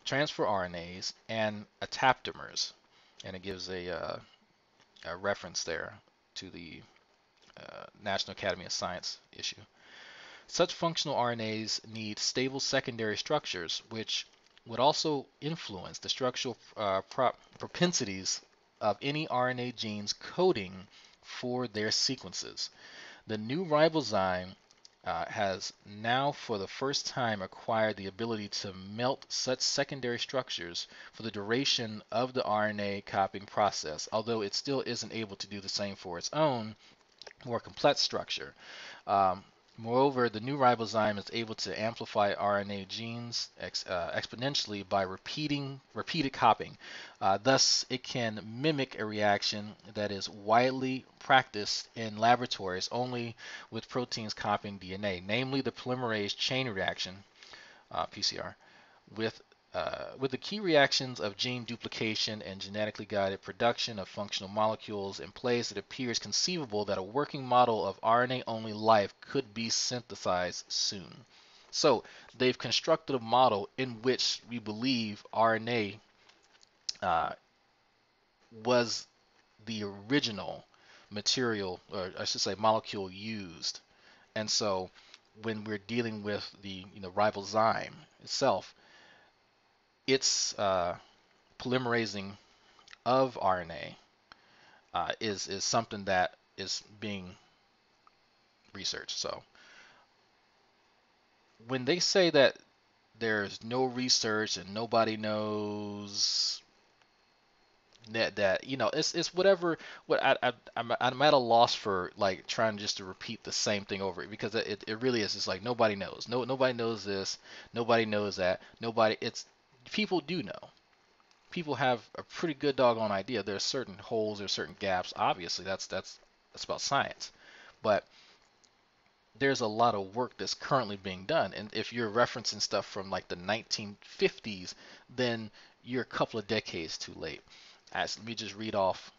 transfer RNAs, and adaptomers. And it gives a reference there to the National Academy of Science issue. Such functional RNAs need stable secondary structures, which would also influence the structural propensities of any RNA genes coding for their sequences. The new ribozyme has now for the first time acquired the ability to melt such secondary structures for the duration of the RNA copying process, although it still isn't able to do the same for its own more complex structure. Moreover, the new ribozyme is able to amplify RNA genes exponentially by repeated copying. Thus, it can mimic a reaction that is widely practiced in laboratories only with proteins copying DNA, namely the polymerase chain reaction, PCR, with the key reactions of gene duplication and genetically guided production of functional molecules in place, it appears conceivable that a working model of RNA-only life could be synthesized soon. So they've constructed a model in which we believe RNA was the original material, or I should say molecule used. And so when we're dealing with the ribozyme itself, its polymerizing of RNA is something that is being researched. So when they say that there's no research and nobody knows that it's whatever. I'm at a loss for like trying just to repeat the same thing over it, because it really is just like nobody knows. Nobody knows this, nobody knows that, people do know. People have a pretty good doggone idea. There's certain holes, there's certain gaps. Obviously, that's about science, but there's a lot of work that's currently being done. And if you're referencing stuff from like the 1950s, then you're a couple of decades too late. Let me just read off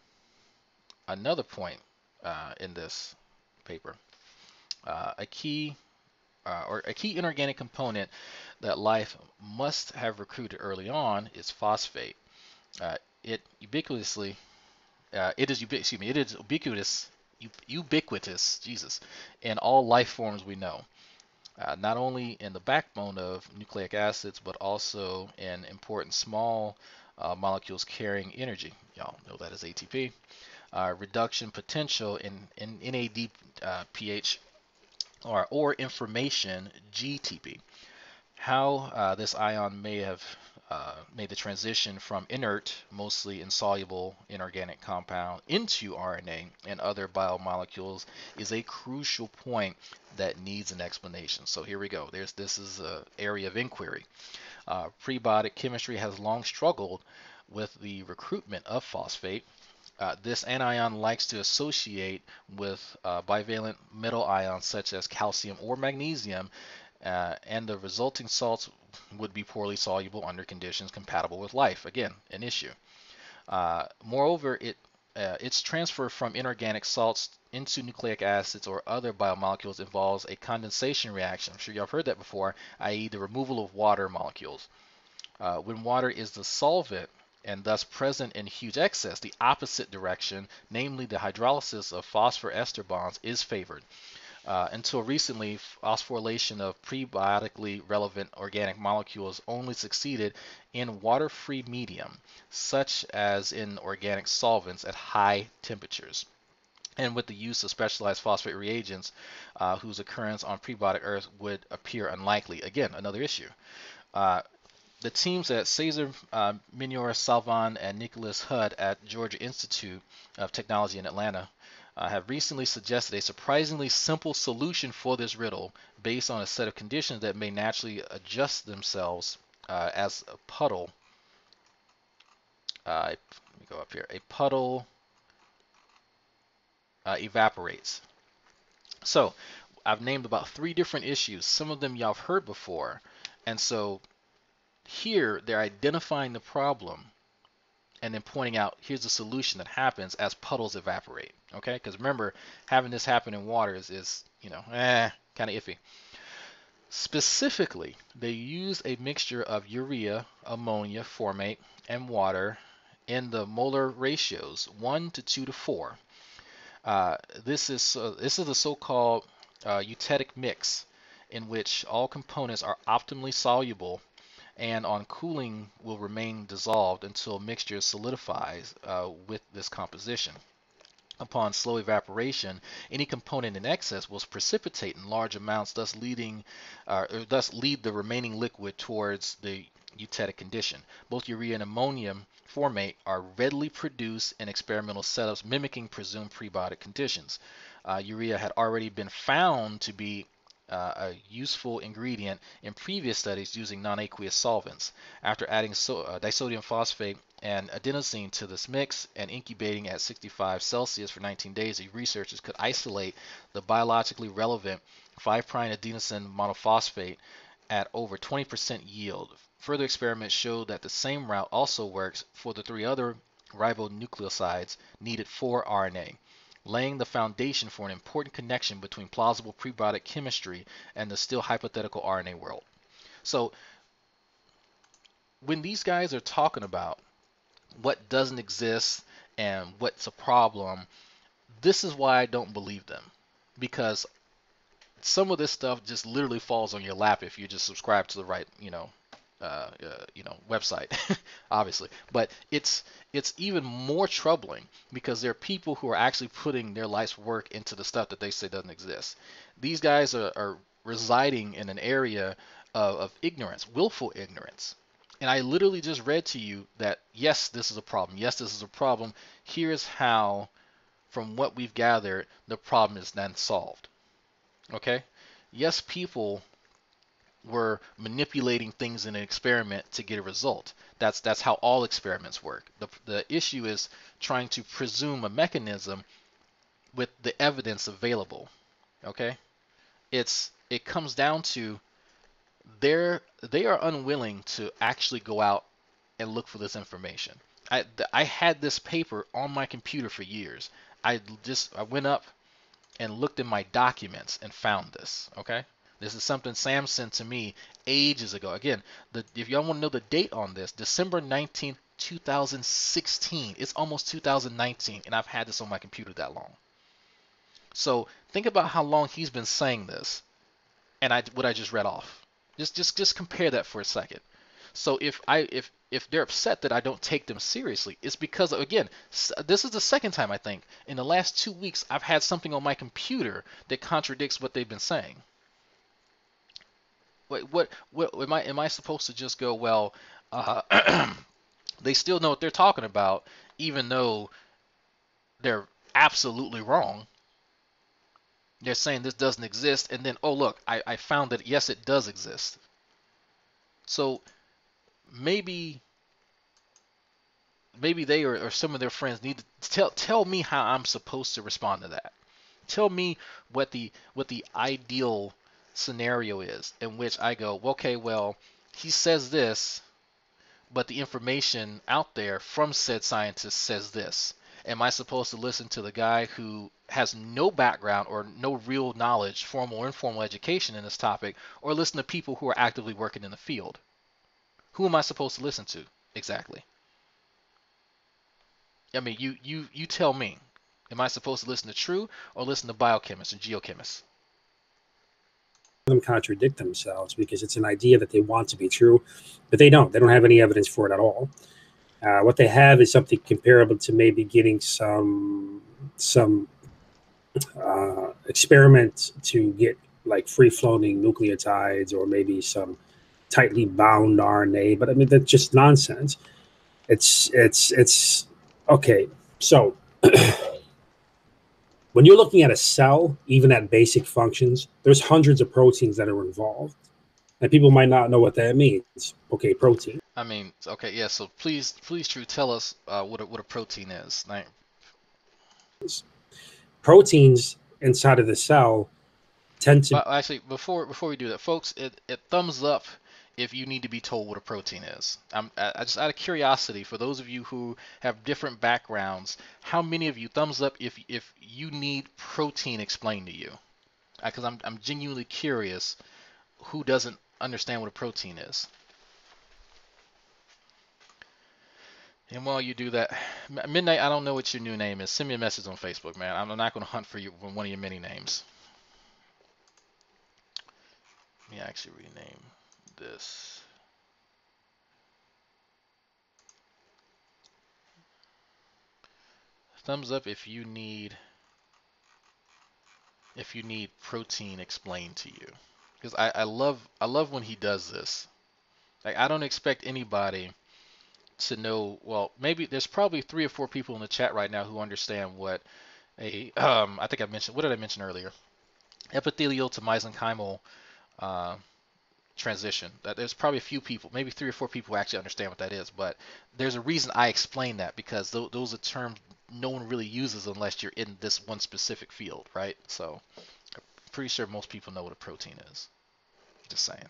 another point in this paper. A key inorganic component that life must have recruited early on is phosphate. It is ubiquitous, Jesus, in all life forms we know. Not only in the backbone of nucleic acids, but also in important small molecules carrying energy. Y'all know that as ATP. Reduction potential in NADPH or information GTP. How this ion may have made the transition from inert, mostly insoluble inorganic compound into RNA and other biomolecules is a crucial point that needs an explanation. So here we go. This is an area of inquiry. Prebiotic chemistry has long struggled with the recruitment of phosphate. This anion likes to associate with bivalent metal ions such as calcium or magnesium, and the resulting salts would be poorly soluble under conditions compatible with life. Again, an issue. Moreover, its transfer from inorganic salts into nucleic acids or other biomolecules involves a condensation reaction. I'm sure y'all have heard that before, i.e. the removal of water molecules. When water is the solvent and thus present in huge excess, the opposite direction, namely the hydrolysis of phosphor ester bonds, is favored. Until recently, phosphorylation of prebiotically relevant organic molecules only succeeded in water-free medium, such as in organic solvents at high temperatures, and with the use of specialized phosphate reagents whose occurrence on prebiotic Earth would appear unlikely. Again, another issue. The teams at Cesar Minor Salvan and Nicholas Hudd at Georgia Institute of Technology in Atlanta have recently suggested a surprisingly simple solution for this riddle based on a set of conditions that may naturally adjust themselves as a puddle. Let me go up here. A puddle evaporates. So I've named about 3 different issues. Some of them y'all have heard before. And so here they're identifying the problem and then pointing out here's the solution that happens as puddles evaporate. Okay, because remember, having this happen in water is kind of iffy. Specifically, they use a mixture of urea, ammonia, formate, and water in the molar ratios 1 to 2 to 4. This is the so-called eutectic mix, in which all components are optimally soluble and on cooling will remain dissolved until mixture solidifies with this composition. Upon slow evaporation, any component in excess will precipitate in large amounts, thus lead the remaining liquid towards the eutectic condition. Both urea and ammonium formate are readily produced in experimental setups mimicking presumed prebiotic conditions. Urea had already been found to be a useful ingredient in previous studies using non-aqueous solvents. After adding disodium phosphate and adenosine to this mix and incubating at 65 Celsius for 19 days, the researchers could isolate the biologically relevant 5' adenosine monophosphate at over 20% yield. Further experiments showed that the same route also works for the 3 other ribonucleosides needed for RNA, laying the foundation for an important connection between plausible prebiotic chemistry and the still hypothetical RNA world. So when these guys are talking about what doesn't exist and what's a problem, this is why I don't believe them, because some of this stuff just literally falls on your lap if you just subscribe to the right, website, obviously. But it's even more troubling because there are people who are actually putting their life's work into the stuff that they say doesn't exist. These guys are residing in an area of ignorance, willful ignorance. And I literally just read to you that, yes, this is a problem. Yes, this is a problem. Here's how, from what we've gathered, the problem is then solved. Okay? Yes, people were manipulating things in an experiment to get a result. That's how all experiments work. The issue is trying to presume a mechanism with the evidence available. Okay? It comes down to they are unwilling to actually go out and look for this information. I had this paper on my computer for years. I went up and looked in my documents and found this. Okay, this is something Sam sent to me ages ago. Again, if y'all want to know the date on this, December 19th, 2016. It's almost 2019, and I've had this on my computer that long. So think about how long he's been saying this, and what I just read off. Just compare that for a second. So if they're upset that I don't take them seriously, it's because, again, this is the second time, I think, in the last 2 weeks I've had something on my computer that contradicts what they've been saying. What am I supposed to just go, well, they still know what they're talking about, even though they're absolutely wrong? They're saying this doesn't exist, and then, oh, look, I found that, yes, it does exist. So maybe they or some of their friends need to tell me how I'm supposed to respond to that. Tell me what the ideal scenario is in which I go, okay, well, he says this, but the information out there from said scientist says this. Am I supposed to listen to the guy who has no background or no real knowledge, formal or informal education in this topic, or listen to people who are actively working in the field? Who am I supposed to listen to exactly? I mean, you tell me. Am I supposed to listen to true or listen to biochemists and geochemists? Them contradict themselves because it's an idea that they want to be true, but they don't. They don't have any evidence for it at all. What they have is something comparable to maybe getting some experiment to get like free-floating nucleotides or maybe some tightly bound RNA. But I mean, that's just nonsense. It's okay. So when you're looking at a cell, even at basic functions, there's hundreds of proteins that are involved. And people might not know what that means. Okay, protein. I mean, okay, yeah. So please, True, tell us what a protein is. Like, proteins inside of the cell tend to. Actually, before we do that, folks, it thumbs up if you need to be told what a protein is. I just out of curiosity, for those of you who have different backgrounds, how many of you thumbs up if you need protein explained to you? Because I'm genuinely curious who doesn't understand what a protein is. And while you do that, Midnight, I don't know what your new name is. Send me a message on Facebook, man. I'm not going to hunt for you for one of your many names. Let me actually rename this. Thumbs up if you need protein explained to you, because I love when he does this. Like, I don't expect anybody to know. Well, maybe there's probably 3 or 4 people in the chat right now who understand what a I think I mentioned. What did I mention earlier? epithelial to mesenchymal transition. That there's probably a few people, maybe 3 or 4 people who actually understand what that is, but there's a reason I explain that, because those are terms no one really uses unless you're in this one specific field, right? So I'm pretty sure most people know what a protein is. Just saying.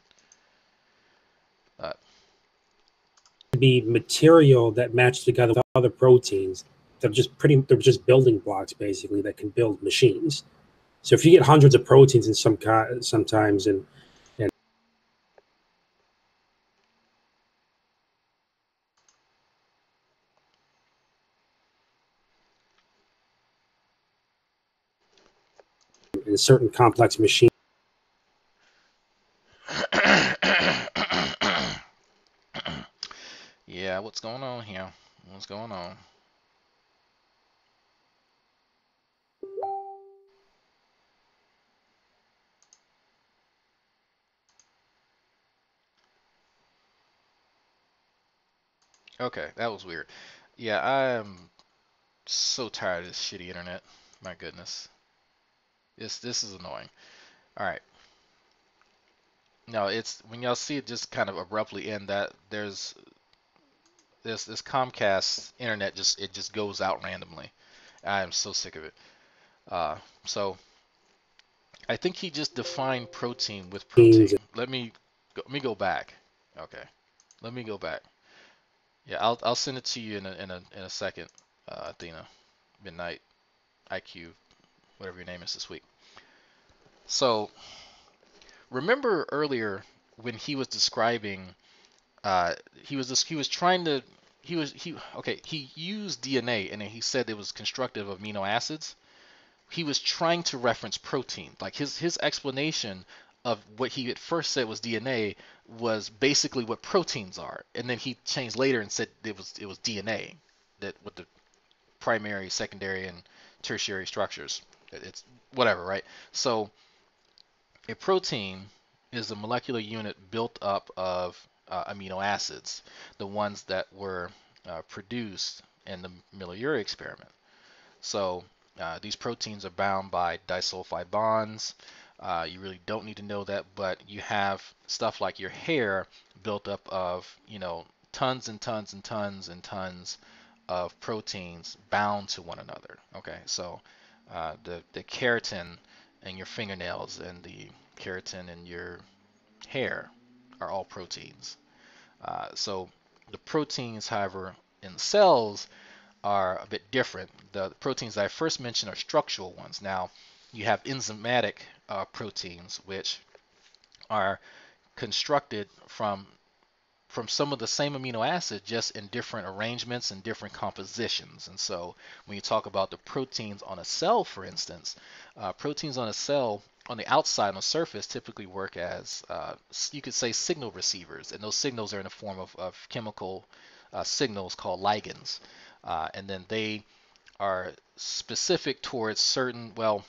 Be material that match together with other proteins. They're just building blocks basically that can build machines. So if you get hundreds of proteins in sometimes and in certain complex machines. Yeah, what's going on here? What's going on? Okay, that was weird. Yeah, I am so tired of this shitty internet. My goodness. This is annoying. All right. No, it's when y'all see it just kind of abruptly end, that there's this Comcast internet just goes out randomly. I am so sick of it. So I think he just defined protein with protein. Let me go back. Okay. Let me go back. Yeah, I'll send it to you in a second, Athena. Midnight IQ, whatever your name is this week. So remember earlier when he was describing, he was he used DNA and he said it was constructive of amino acids. He was trying to reference protein. Like his explanation of what he at first said was DNA was basically what proteins are, and then he changed later and said it was DNA, that with the primary, secondary, and tertiary structures. It's whatever, right? So a protein is a molecular unit built up of amino acids, the ones that were produced in the Miller-Urey experiment. So these proteins are bound by disulfide bonds. You really don't need to know that, but you have stuff like your hair built up of, tons and tons and tons and tons of proteins bound to one another. Okay, so the keratin in your fingernails and the keratin in your hair are all proteins. So the proteins, however, in cells are a bit different. The proteins that I first mentioned are structural ones. Now, you have enzymatic proteins, which are constructed from some of the same amino acids, just in different arrangements and different compositions. And so when you talk about the proteins on a cell, for instance, proteins on a cell on the outside, on the surface, typically work as, you could say, signal receivers. And those signals are in the form of chemical signals called ligands. And then they are specific towards certain, well,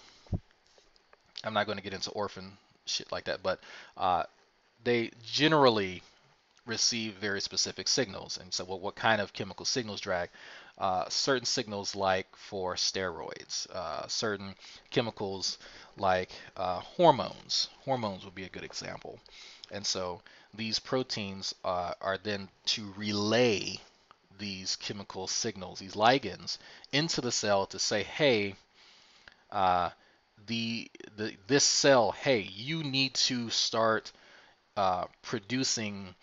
I'm not going to get into orphan shit like that, but they generally receive very specific signals. And so, well, what kind of chemical signals drag? Certain signals like for steroids, certain chemicals like hormones. Hormones would be a good example. And so these proteins are then to relay these chemical signals, these ligands, into the cell to say, hey, this cell, hey, you need to start producing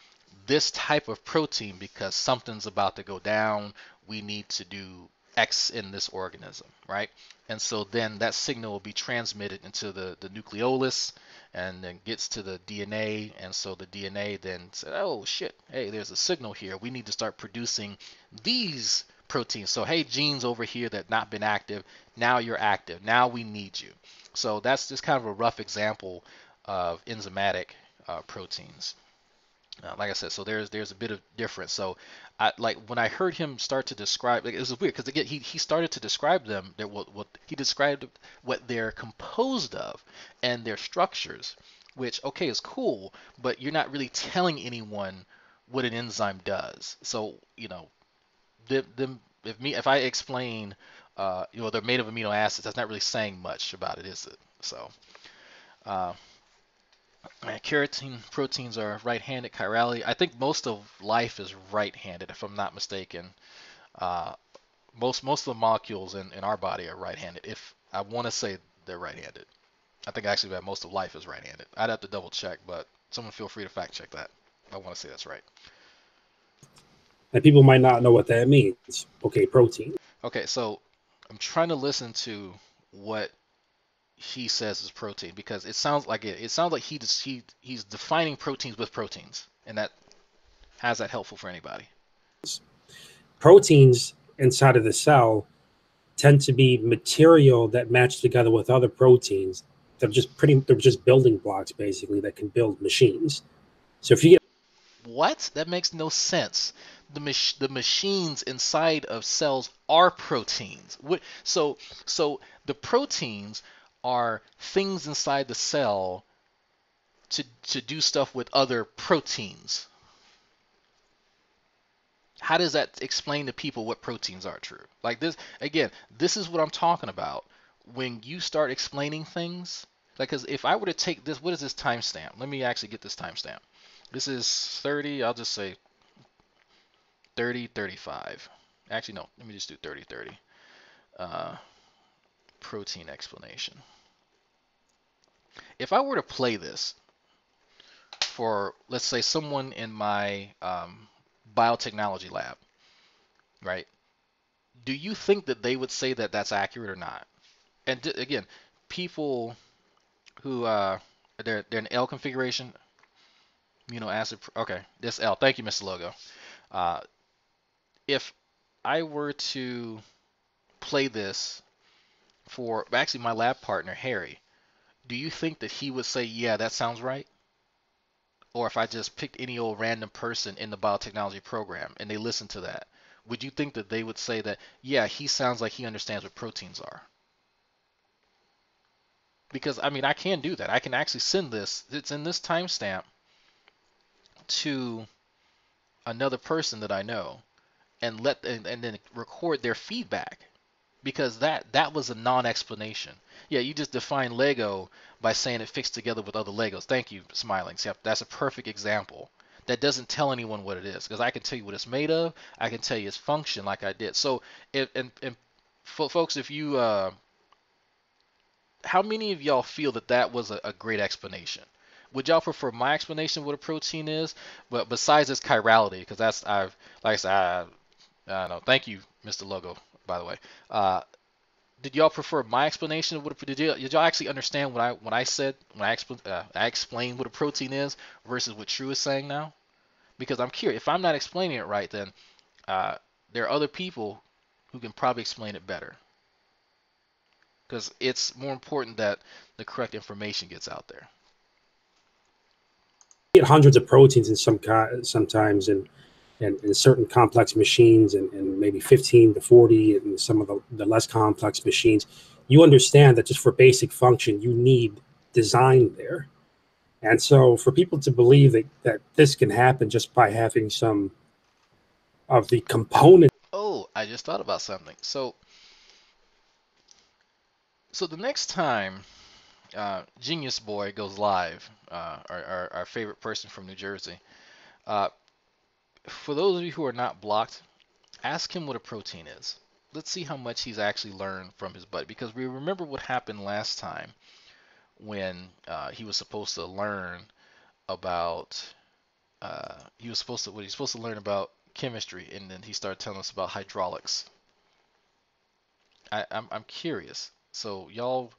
this type of protein because something's about to go down. We need to do X in this organism, right? And so then that signal will be transmitted into the nucleolus and then gets to the DNA. And so the DNA then says, oh shit, hey, there's a signal here. We need to start producing these proteins. So hey, genes over here that not been active, now you're active. Now we need you. So that's just kind of a rough example of enzymatic proteins. Like I said, so there's a bit of difference. So when I heard him start to describe, it was weird because again he started to describe them. What he described what they're composed of and their structures, which okay is cool, but you're not really telling anyone what an enzyme does. So if I explain they're made of amino acids, that's not really saying much about it, is it? So Keratin proteins are right-handed. Chirality. I think most of life is right-handed, if I'm not mistaken. Most of the molecules in our body are right-handed. If I want to say they're right-handed, I think actually that most of life is right-handed. I'd have to double check, but someone feel free to fact check that. I want to say that's right. And people might not know what that means. Okay, protein. Okay, so I'm trying to listen to what he says is protein, because it sounds like he's defining proteins with proteins, and how's that helpful for anybody? Proteins inside of the cell tend to be material that match together with other proteins. They're just building blocks basically that can build machines. So if you get what? That makes no sense. The machines inside of cells are proteins. So the proteins are things inside the cell to do stuff with other proteins. How does that explain to people what proteins are? True. Like this, again, this is what I'm talking about. When you start explaining things, like, because if I were to take this, what is this timestamp? Let me actually get this timestamp. This is 30, I'll just say 30:35. Actually, no, let me just do 30:30. Protein explanation. If I were to play this for, let's say, someone in my biotechnology lab, right? Do you think that they would say that that's accurate or not? And again, people who they're in L configuration, amino acid. Okay, this L. Thank you, Mr. Logo. If I were to play this for actually my lab partner Harry, do you think that he would say, yeah, that sounds right? Or if I just picked any old random person in the biotechnology program and they listened to that, would you think that they would say that, yeah, he sounds like he understands what proteins are? Because, I mean, I can do that. I can actually send this, it's in this timestamp, to another person that I know and then record their feedback, because that was a non-explanation. Yeah, you just define Lego by saying it fits together with other Legos. Thank you, Smiling. See, that's a perfect example. That doesn't tell anyone what it is, because I can tell you what it's made of. I can tell you its function, like I did. So, folks, if you, how many of y'all feel that was a great explanation? Would y'all prefer my explanation of what a protein is, but besides its chirality, because that's like I said, I don't know. Thank you, Mr. Logo, by the way. Did y'all prefer my explanation of what did y'all actually understand what I said when I explained what a protein is versus what True is saying now? Because I'm curious. If I'm not explaining it right, then there are other people who can probably explain it better. Because it's more important that the correct information gets out there. Get hundreds of proteins in sometimes in certain complex machines, and maybe 15 to 40 in some of the less complex machines. You understand that just for basic function, you need design there. And so for people to believe that this can happen just by having some of the components. Oh, I just thought about something. So the next time Genius Boy goes live, our favorite person from New Jersey, for those of you who are not blocked, ask him what a protein is. Let's see how much he's actually learned from his buddy, because we remember what happened last time when he was supposed to learn about he was supposed to learn about chemistry, and then he started telling us about hydraulics. I'm curious, so y'all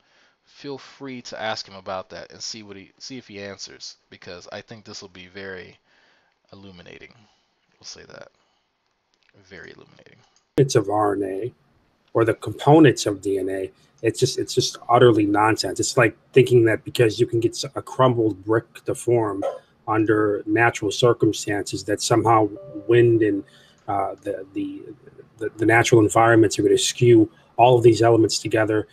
feel free to ask him about that and see if he answers, because I think this will be very illuminating. We'll say that. Very illuminating. It's of RNA or the components of DNA. It's just utterly nonsense. It's like thinking that because you can get a crumbled brick to form under natural circumstances, that somehow wind and the natural environments are going to skew all of these elements together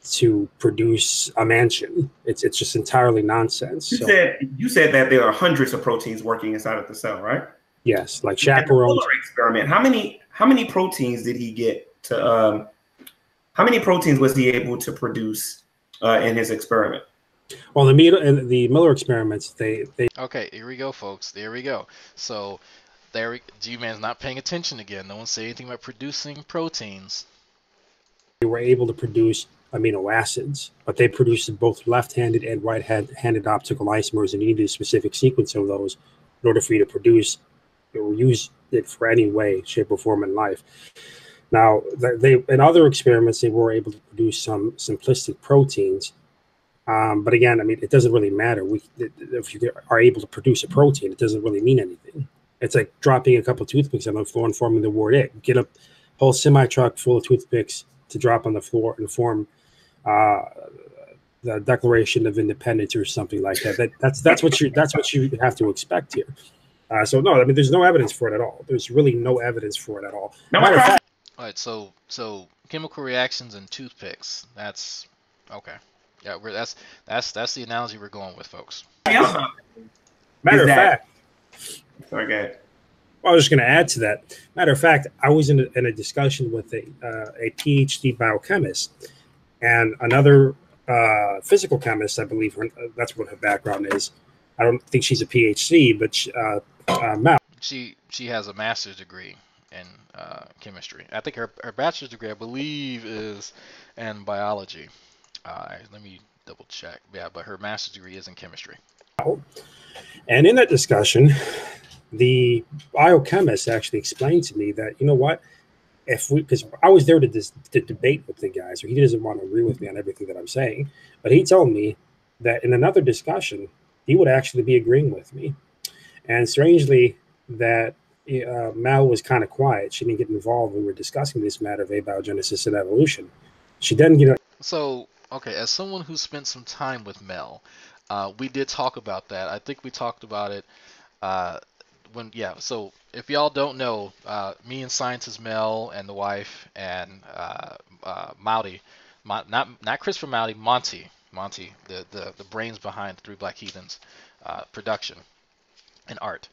to produce a mansion. It's just entirely nonsense. You said that there are hundreds of proteins working inside of the cell, right? Yes, like chaperones. Experiment. How many proteins did he get to? How many proteins was he able to produce in his experiment? Well, the Miller experiments, they Okay, here we go, folks. There we go. So G-Man's not paying attention again. No one say anything about producing proteins. They were able to produce amino acids, but they produced both left-handed and right-handed optical isomers, and you needed a specific sequence of those in order for you to produce or use it for any way, shape, or form in life. Now, they in other experiments, they were able to produce some simplistic proteins. But again, it doesn't really matter. If you are able to produce a protein, it doesn't really mean anything. It's like dropping a couple of toothpicks on the floor and forming the word "it." Get a whole semi-truck full of toothpicks to drop on the floor and form the Declaration of Independence or something like that. That's what you have to expect here. So no, there's no evidence for it at all. There's really no evidence for it at all. Matter of fact, all right, so chemical reactions and toothpicks. That's okay. Yeah, that's the analogy we're going with, folks. Matter of fact, okay. Well, I was just going to add to that. Matter of fact, I was in a discussion with a PhD biochemist and another physical chemist. I believe that's what her background is. I don't think she's a PhD, but Mal. She has a master's degree in chemistry. I think her bachelor's degree, I believe, is in biology. Let me double check. Yeah, but her master's degree is in chemistry. And in that discussion, the biochemist actually explained to me that, you know what, because I was there to debate with the guy, so he doesn't want to agree with me on everything that I'm saying, but he told me that in another discussion, he would actually be agreeing with me. And strangely, that Mal was kind of quiet. She didn't get involved when we were discussing this matter of abiogenesis and evolution. She doesn't get. So, okay, as someone who spent some time with Mel, we did talk about that. I think we talked about it so if y'all don't know, me and scientist Mel and the wife and Mouty, not Christopher Mouty, Monty, the brains behind Three Black Heathens production and art.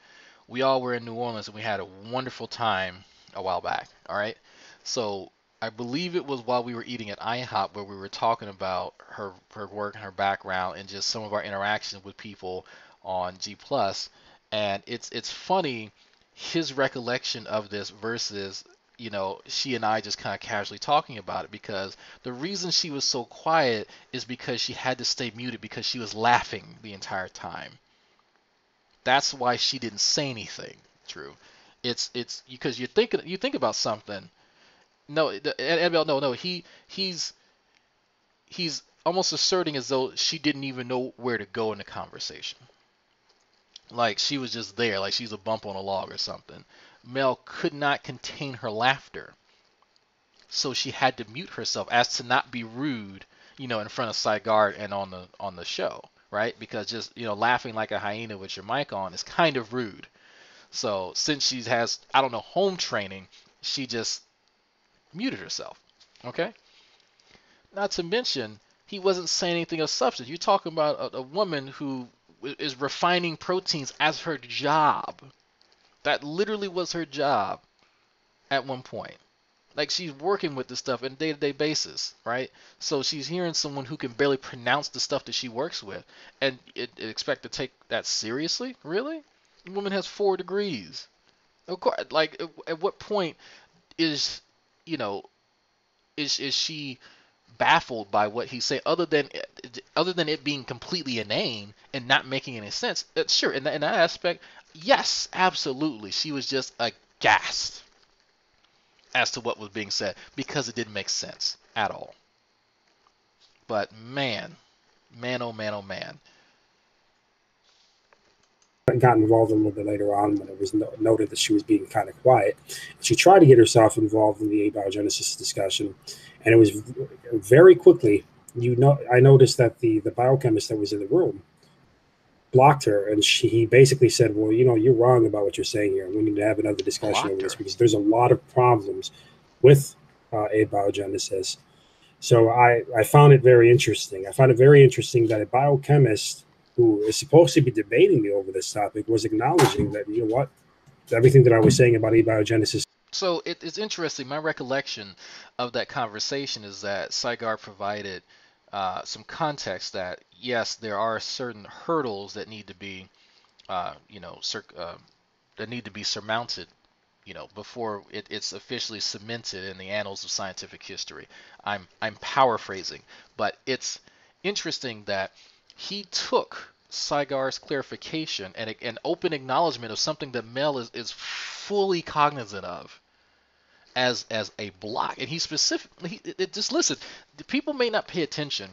We all were in New Orleans and we had a wonderful time a while back. All right, so I believe it was while we were eating at IHOP where we were talking about her work and her background and just some of our interactions with people on G+. And it's funny, his recollection of this versus, she and I just kind of casually talking about it, because the reason she was so quiet is because she had to stay muted because she was laughing the entire time. That's why she didn't say anything. True. It's because you think about something. No, he's almost asserting as though she didn't even know where to go in the conversation. Like she was just there, like she's a bump on a log or something. Mel could not contain her laughter, so she had to mute herself as to not be rude, in front of Sigard and on the show, right? Because just laughing like a hyena with your mic on is kind of rude. So since she has home training, she just muted herself. Okay. Not to mention, he wasn't saying anything of substance. You're talking about a woman who is refining proteins as her job. That literally was her job at one point. Like, she's working with this stuff on a day-to-day basis, right? So she's hearing someone who can barely pronounce the stuff that she works with, and expect to take that seriously? Really? The woman has 4 degrees. Of course, like, at what point is she baffled by what he's saying, other than it being completely inane and not making any sense? Sure, in that aspect, yes, absolutely, she was just aghast as to what was being said because it didn't make sense at all. But man, oh man. I got involved a little bit later on when it was noted that she was being kind of quiet. She tried to get herself involved in the abiogenesis discussion, and it was very quickly. I noticed that the biochemist that was in the room blocked her, and he basically said, "Well, you're wrong about what you're saying here. We need to have another discussion over this because there's a lot of problems with abiogenesis." So I found it very interesting. I found it very interesting that a biochemist who is supposed to be debating me over this topic was acknowledging that, everything that I was saying about abiogenesis. So it's interesting. My recollection of that conversation is that Sigard provided some context that yes, there are certain hurdles that need to be, that need to be surmounted, before it's officially cemented in the annals of scientific history. I'm paraphrasing, but it's interesting that he took Saigar's clarification and an open acknowledgement of something that Mel is fully cognizant of as a block, and he specifically just listen. The people may not pay attention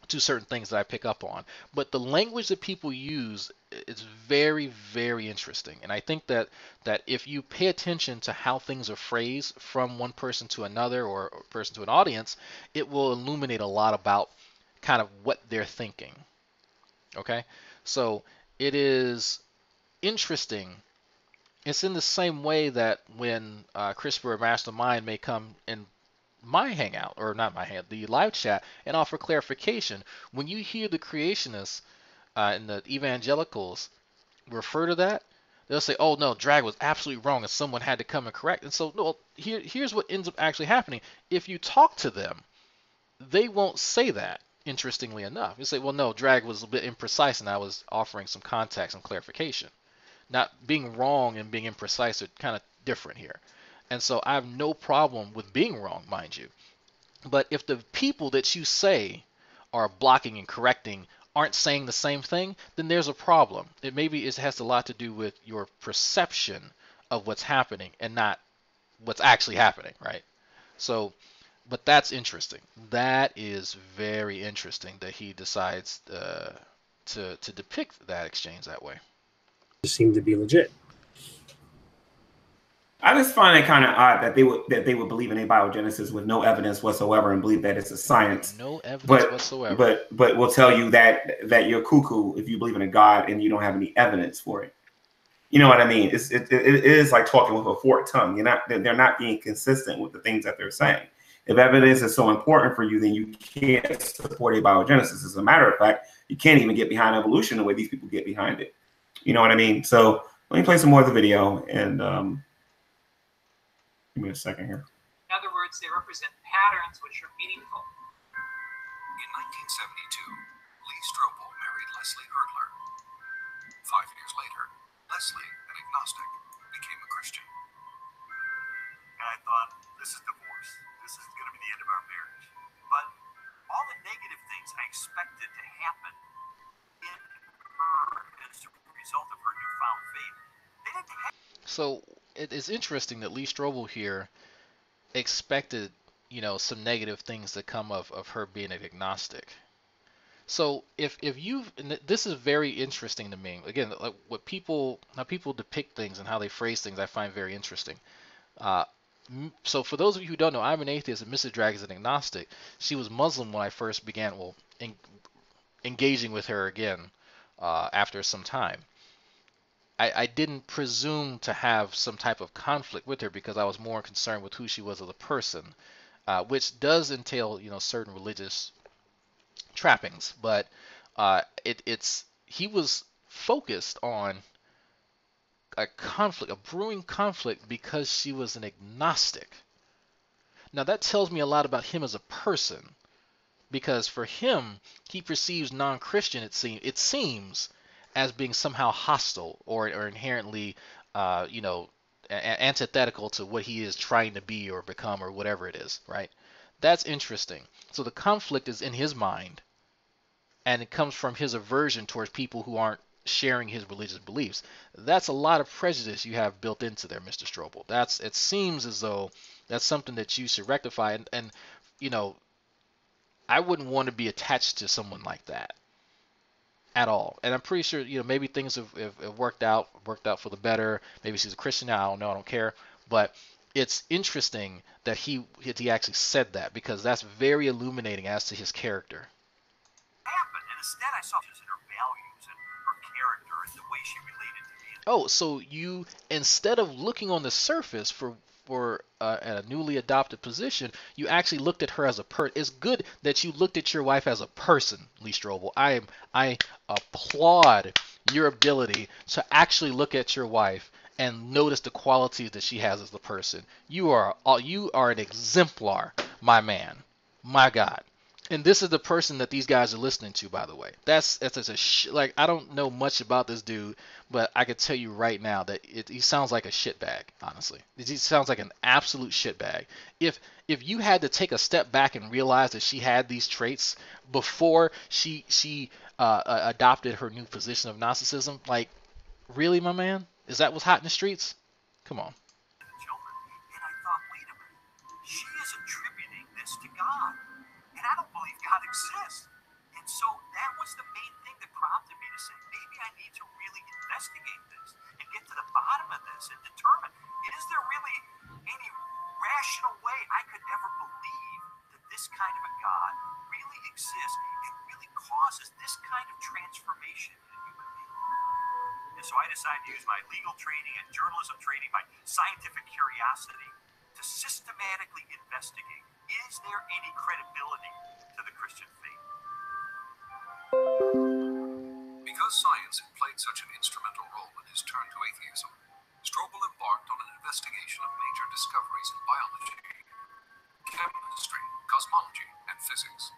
to certain things that I pick up on, but the language that people use is very, very interesting. And I think that if you pay attention to how things are phrased from one person to another or person to an audience, it will illuminate a lot about kind of what they're thinking. Okay, so it is interesting. It's in the same way that when CRISPR Mastermind may come in my hangout, or not my hangout, the live chat, and offer clarification. When you hear the creationists and the evangelicals refer to that, they'll say, oh no, drag was absolutely wrong and someone had to come and correct. And so no, here's what ends up actually happening. If you talk to them, they won't say that, interestingly enough. You say, well no, drag was a bit imprecise and I was offering some context and clarification. Not being wrong and being imprecise are kind of different here. And so I have no problem with being wrong, mind you. But if the people that you say are blocking and correcting aren't saying the same thing, then there's a problem. It has a lot to do with your perception of what's happening and not what's actually happening, right? So, but that's interesting. That is very interesting that he decides to depict that exchange that way. It seemed to be legit. I just find it kind of odd that they would believe in abiogenesis with no evidence whatsoever and believe that it's a science. No evidence whatsoever. But we'll tell you that you're cuckoo if you believe in a God and you don't have any evidence for it. You know what I mean? It is like talking with a forked tongue. They're not being consistent with the things that they're saying. If evidence is so important for you, then you can't support abiogenesis. As a matter of fact, you can't even get behind evolution the way these people get behind it. You know what I mean? So let me play some more of the video and give me a second here. In other words, they represent patterns which are meaningful. In 1972, Lee Strobel married Leslie Erdler. 5 years later, Leslie, an agnostic, became a Christian. And I thought, this is divorce. This is going to be the end of our marriage. But all the negative things I expected to happen in her as a result of her newfound faith, they didn't happen. So it is interesting that Lee Strobel here expected, some negative things to come of her being an agnostic. So if you've, and this is very interesting to me. Again, like how people depict things and how they phrase things, I find very interesting. So for those of you who don't know, I'm an atheist and Mrs. Drag is an agnostic. She was Muslim when I first began engaging with her again after some time. I didn't presume to have some type of conflict with her because I was more concerned with who she was as a person, which does entail, certain religious trappings. But he was focused on a conflict, a brewing conflict, because she was an agnostic. Now that tells me a lot about him as a person, because for him, he perceives non-Christian, it seems, as being somehow hostile or inherently, antithetical to what he is trying to be or become or whatever it is, right? That's interesting. So the conflict is in his mind, and it comes from his aversion towards people who aren't sharing his religious beliefs. That's a lot of prejudice you have built into there, Mr. Strobel. It seems as though that's something that you should rectify, and I wouldn't want to be attached to someone like that at all. And I'm pretty sure, maybe things have worked out for the better. Maybe she's a Christian now. I don't know. I don't care. But it's interesting that he actually said that, because that's very illuminating as to his character. Happened, and instead I saw just in her values and her character and the way she related to me. Oh, so you, instead of looking on the surface for a newly adopted position, you actually looked at her as a person. It's good that you looked at your wife as a person, Lee Strobel. I applaud your ability to actually look at your wife and notice the qualities that she has as a person. You are an exemplar, my man, my God. And this is the person that these guys are listening to, by the way. That's like, I don't know much about this dude, but I could tell you right now that he sounds like a shitbag. Honestly, he sounds like an absolute shitbag. If you had to take a step back and realize that she had these traits before she adopted her new position of Gnosticism, like, really, my man, is that what's hot in the streets? Come on. Children, and I thought, wait a minute, she is attributing this to God. And I don't believe God exists. And so that was the main thing that prompted me to say, maybe I need to really investigate this and get to the bottom of this and determine, is there really any rational way I could ever believe that this kind of a God really exists and really causes this kind of transformation in a human being? And so I decided to use my legal training and journalism training, my scientific curiosity, to systematically investigate, is there any credibility to the Christian faith? Because science had played such an instrumental role in his turn to atheism, Strobel embarked on an investigation of major discoveries in biology, chemistry, cosmology, and physics.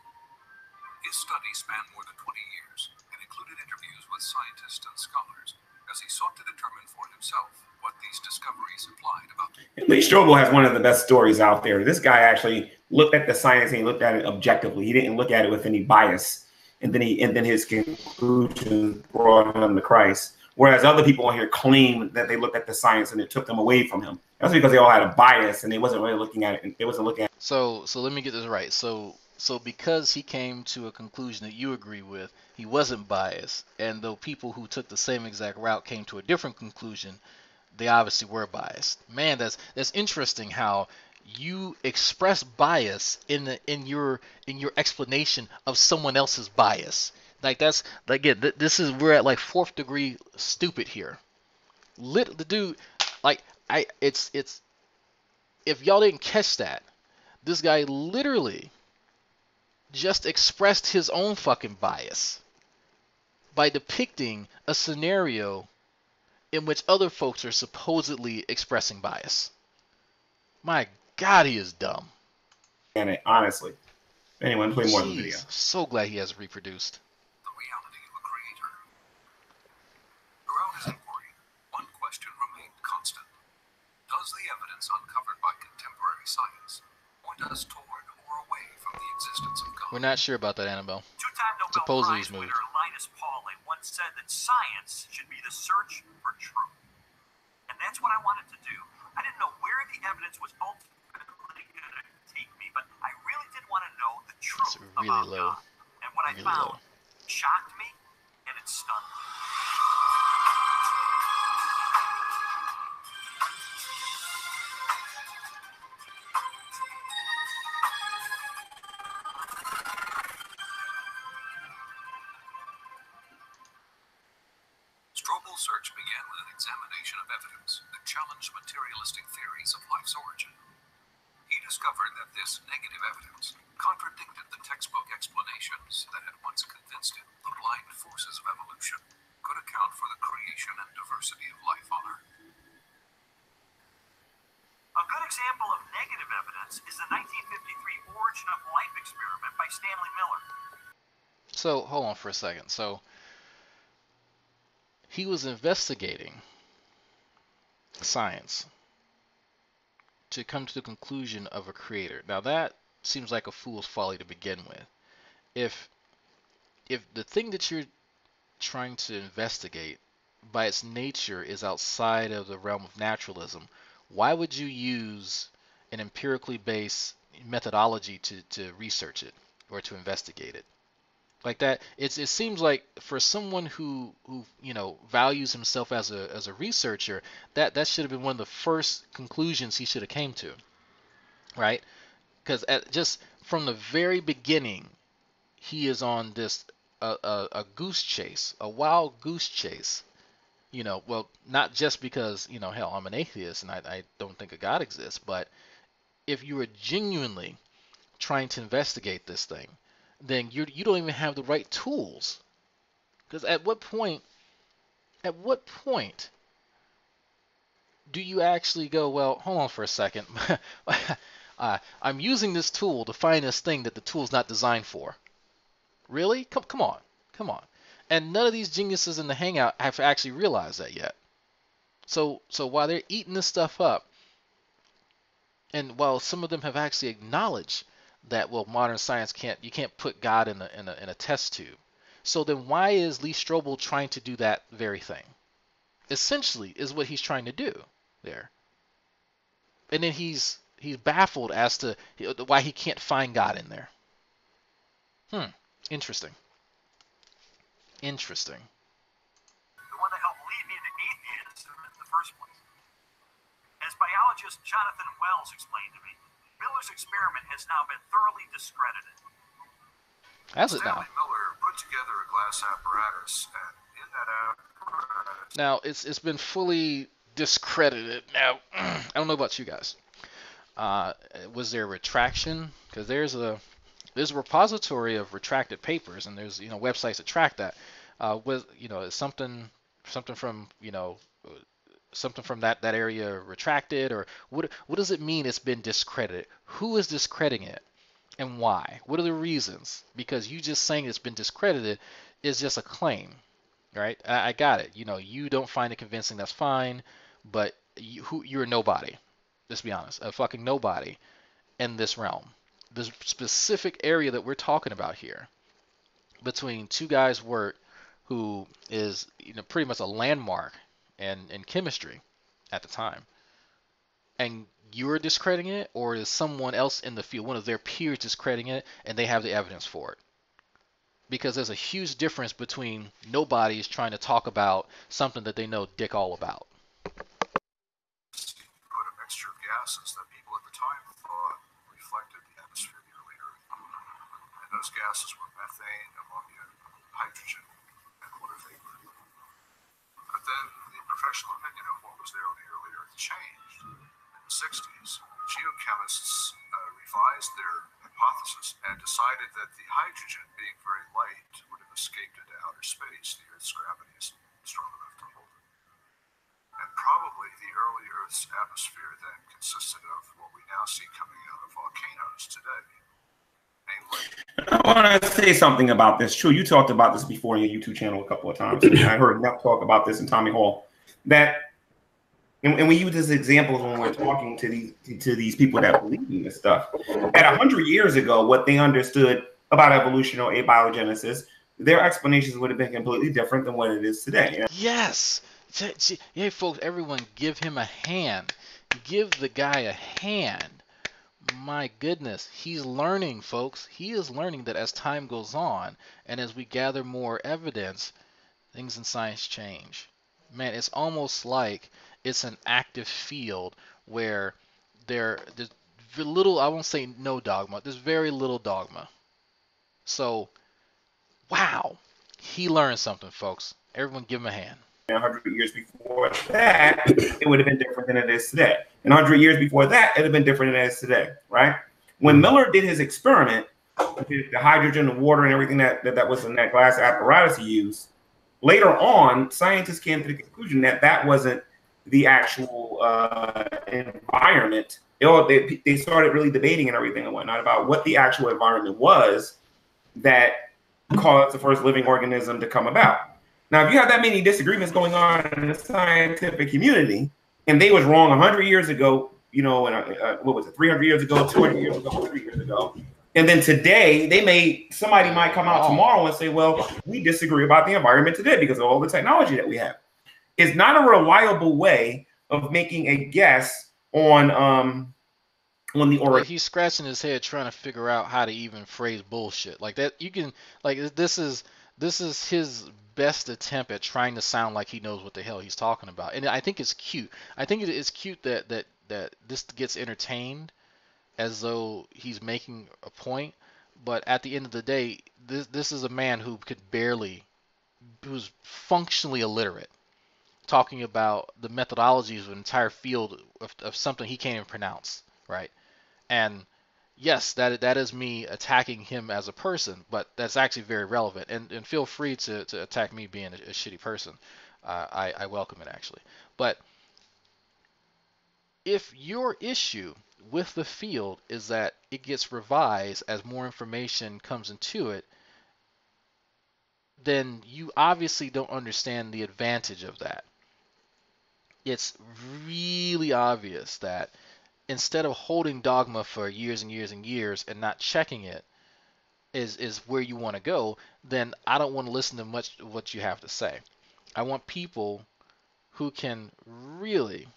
His studies spanned more than 20 years and included interviews with scientists and scholars as he sought to determine for himself what these discoveries implied about the Lee Strobel has one of the best stories out there. This guy actually looked at the science and he looked at it objectively. He didn't look at it with any bias, and then his conclusions brought him to Christ. Whereas other people on here claim that they looked at the science and it took them away from him. That's because they all had a bias and they wasn't really looking at it. They wasn't looking at it. So let me get this right. So because he came to a conclusion that you agree with, he wasn't biased, and though people who took the same exact route came to a different conclusion, they obviously were biased. Man, that's interesting how you express bias in your explanation of someone else's bias. Like, that's, again, this is, we're at like 4th degree stupid here. The dude, like, it's if y'all didn't catch that, this guy literally just expressed his own fucking bias by depicting a scenario in which other folks are supposedly expressing bias. My God, he is dumb. And honestly, anyone play more of the video. So glad he has reproduced. the reality of a creator. Throughout his inquiry, one question remained constant. Does the evidence uncovered by contemporary science point us toward or away from the existence of God? We're not sure about that, Annabelle. Two-time Nobel Supposedly Prize he's moved. winner Linus Pauling once said that science should be the search for truth. And that's what I wanted to do. I didn't know where the evidence was ultimately going to take me, but I really did want to know the truth really about low. God. And what Really I found low. shocked me, and it stunned me. Strobel's search began with an examination of evidence that challenged materialistic theories of life's origin. He discovered that this negative evidence contradicted the textbook explanations that had once convinced him the blind forces of evolution could account for the creation and diversity of life on Earth. A good example of negative evidence is the 1953 Origin of Life experiment by Stanley Miller. So, hold on for a second. So, he was investigating science to come to the conclusion of a creator. Now, that seems like a fool's folly to begin with. If the thing that you're trying to investigate by its nature is outside of the realm of naturalism, why would you use an empirically based methodology to research it or to investigate it? Like that, it seems like for someone who values himself as a researcher, that should have been one of the first conclusions he should have came to, right? Because just from the very beginning, he is on this a goose chase, a wild goose chase. Well, not just because hell, I'm an atheist and I don't think a God exists, but if you are genuinely trying to investigate this thing, then you don't even have the right tools. Because at what point do you actually go, well, hold on for a second. I'm using this tool to find this thing that the tool's not designed for. Really? Come on. Come on. And none of these geniuses in the Hangout have actually realized that yet. So while they're eating this stuff up, and while some of them have actually acknowledged that, well, modern science you can't put God in a test tube. So then why is Lee Strobel trying to do that very thing? Essentially is what he's trying to do there. And then he's baffled as to why he can't find God in there. Interesting. Interesting. The one that helped lead me into atheism in the first place. As biologist Jonathan Wells explained to me, Miller's experiment has now been thoroughly discredited. Has it now? Stanley Miller put together a glass apparatus, and in that apparatus... Now, it's been fully discredited. Now, I don't know about you guys. Was there retraction? Because there's a repository of retracted papers, and there's websites that track that. Is something from something from that area retracted, or what does it mean it's been discredited? Who is discrediting it, and why? What are the reasons? Because you just saying it's been discredited is just a claim, right? I got it. You don't find it convincing. That's fine, but you're a nobody. Let's be honest, a fucking nobody in this realm. The specific area that we're talking about here, between two guys' work, who is pretty much a landmark in chemistry at the time, and you're discrediting it, or is someone else in the field, one of their peers, discrediting it, and they have the evidence for it? Because there's a huge difference between nobodies trying to talk about something that they know dick all about. Put a mixture of gases that people at the time thought reflected the atmosphere of the early Earth. And those gases were methane, ammonia, hydrogen, and water vapor. But then the professional opinion of what was there on the early Earth changed. In the 60s, geochemists revised their hypothesis and decided that the hydrogen, being very light, would have escaped into outer space. The Earth's gravity is strong enough to hold it. And probably the early Earth's atmosphere then consisted of what we now see coming out of volcanoes today. Namely, I want to say something about this. True, you talked about this before on your YouTube channel a couple of times. I heard Neff talk about this and Tommy Hall. And we use this example when we're talking to these people that believe in this stuff. At 100 years ago, what they understood about evolution or abiogenesis, their explanations would have been completely different than what it is today. Yes. Hey, folks, everyone, give him a hand. Give the guy a hand. My goodness, he's learning, folks. He is learning that as time goes on and as we gather more evidence, things in science change. Man, it's almost like it's an active field where there's little, I won't say no dogma, there's very little dogma. So, wow, he learned something, folks. Everyone give him a hand. 100 years before that, it would have been different than it is today. And 100 years before that, it would have been different than it is today, right? When Miller did his experiment, the hydrogen, the water, and everything that was in that glass apparatus he used, later on, scientists came to the conclusion that that wasn't the actual environment. They started really debating and everything and whatnot about what the actual environment was that caused the first living organism to come about. Now, if you have that many disagreements going on in the scientific community, and they was wrong 100 years ago, what was it, 300 years ago, 200 years ago, 3 years ago, and then today somebody might come out tomorrow and say, well, we disagree about the environment today because of all the technology that we have. It's not a reliable way of making a guess on the origin. He's scratching his head trying to figure out how to even phrase bullshit like that. You can this is his best attempt at trying to sound like he knows what the hell he's talking about, and I think it's cute. I think it is cute that this gets entertained as though he's making a point, but at the end of the day, this is a man who's functionally illiterate, talking about the methodologies of an entire field of something he can't even pronounce, right? And yes, that is me attacking him as a person, but that's actually very relevant. And feel free to attack me being a shitty person. I welcome it, actually. But if your issue with the field is that it gets revised as more information comes into it, then you obviously don't understand the advantage of that. It's really obvious that instead of holding dogma for years and years and years and not checking it is where you want to go, then I don't want to listen to much of what you have to say. I want people who can really,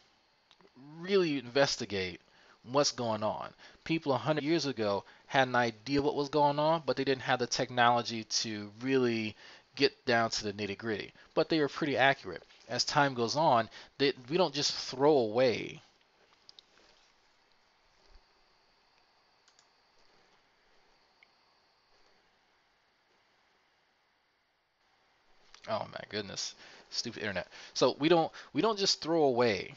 really investigate what's going on. People 100 years ago had an idea what was going on, but they didn't have the technology to really get down to the nitty-gritty. But they were pretty accurate. As time goes on, we don't just throw away oh my goodness, stupid internet. So we don't just throw away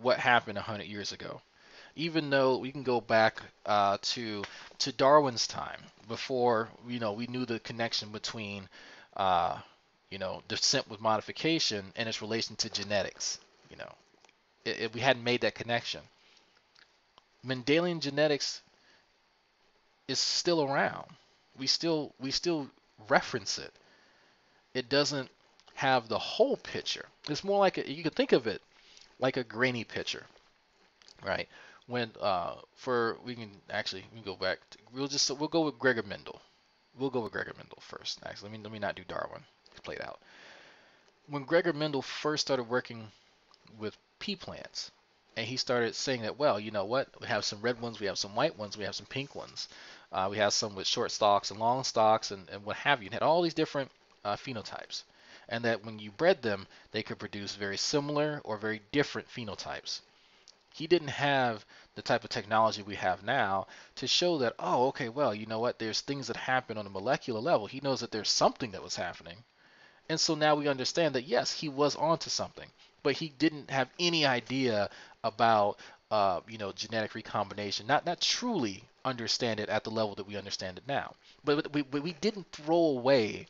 what happened 100 years ago. Even though we can go back to Darwin's time, before we knew the connection between descent with modification and its relation to genetics. We hadn't made that connection. Mendelian genetics is still around. We still reference it. It doesn't have the whole picture. It's more like you can think of it like a grainy picture, right? When we can go back. We'll go with Gregor Mendel. We'll go with Gregor Mendel first. Actually, let me not do Darwin. It's played out. When Gregor Mendel first started working with pea plants, and he started saying that, well, you know what? We have some red ones, we have some white ones, we have some pink ones. We have some with short stalks and long stalks and what have you. And had all these different phenotypes. And that when you bred them, they could produce very similar or very different phenotypes. He didn't have the type of technology we have now to show that, oh, okay, well, you know what? There's things that happen on a molecular level. He knows that there's something that was happening. And so now we understand that, yes, he was onto something. But he didn't have any idea about, genetic recombination. Not truly understand it at the level that we understand it now. But we didn't throw away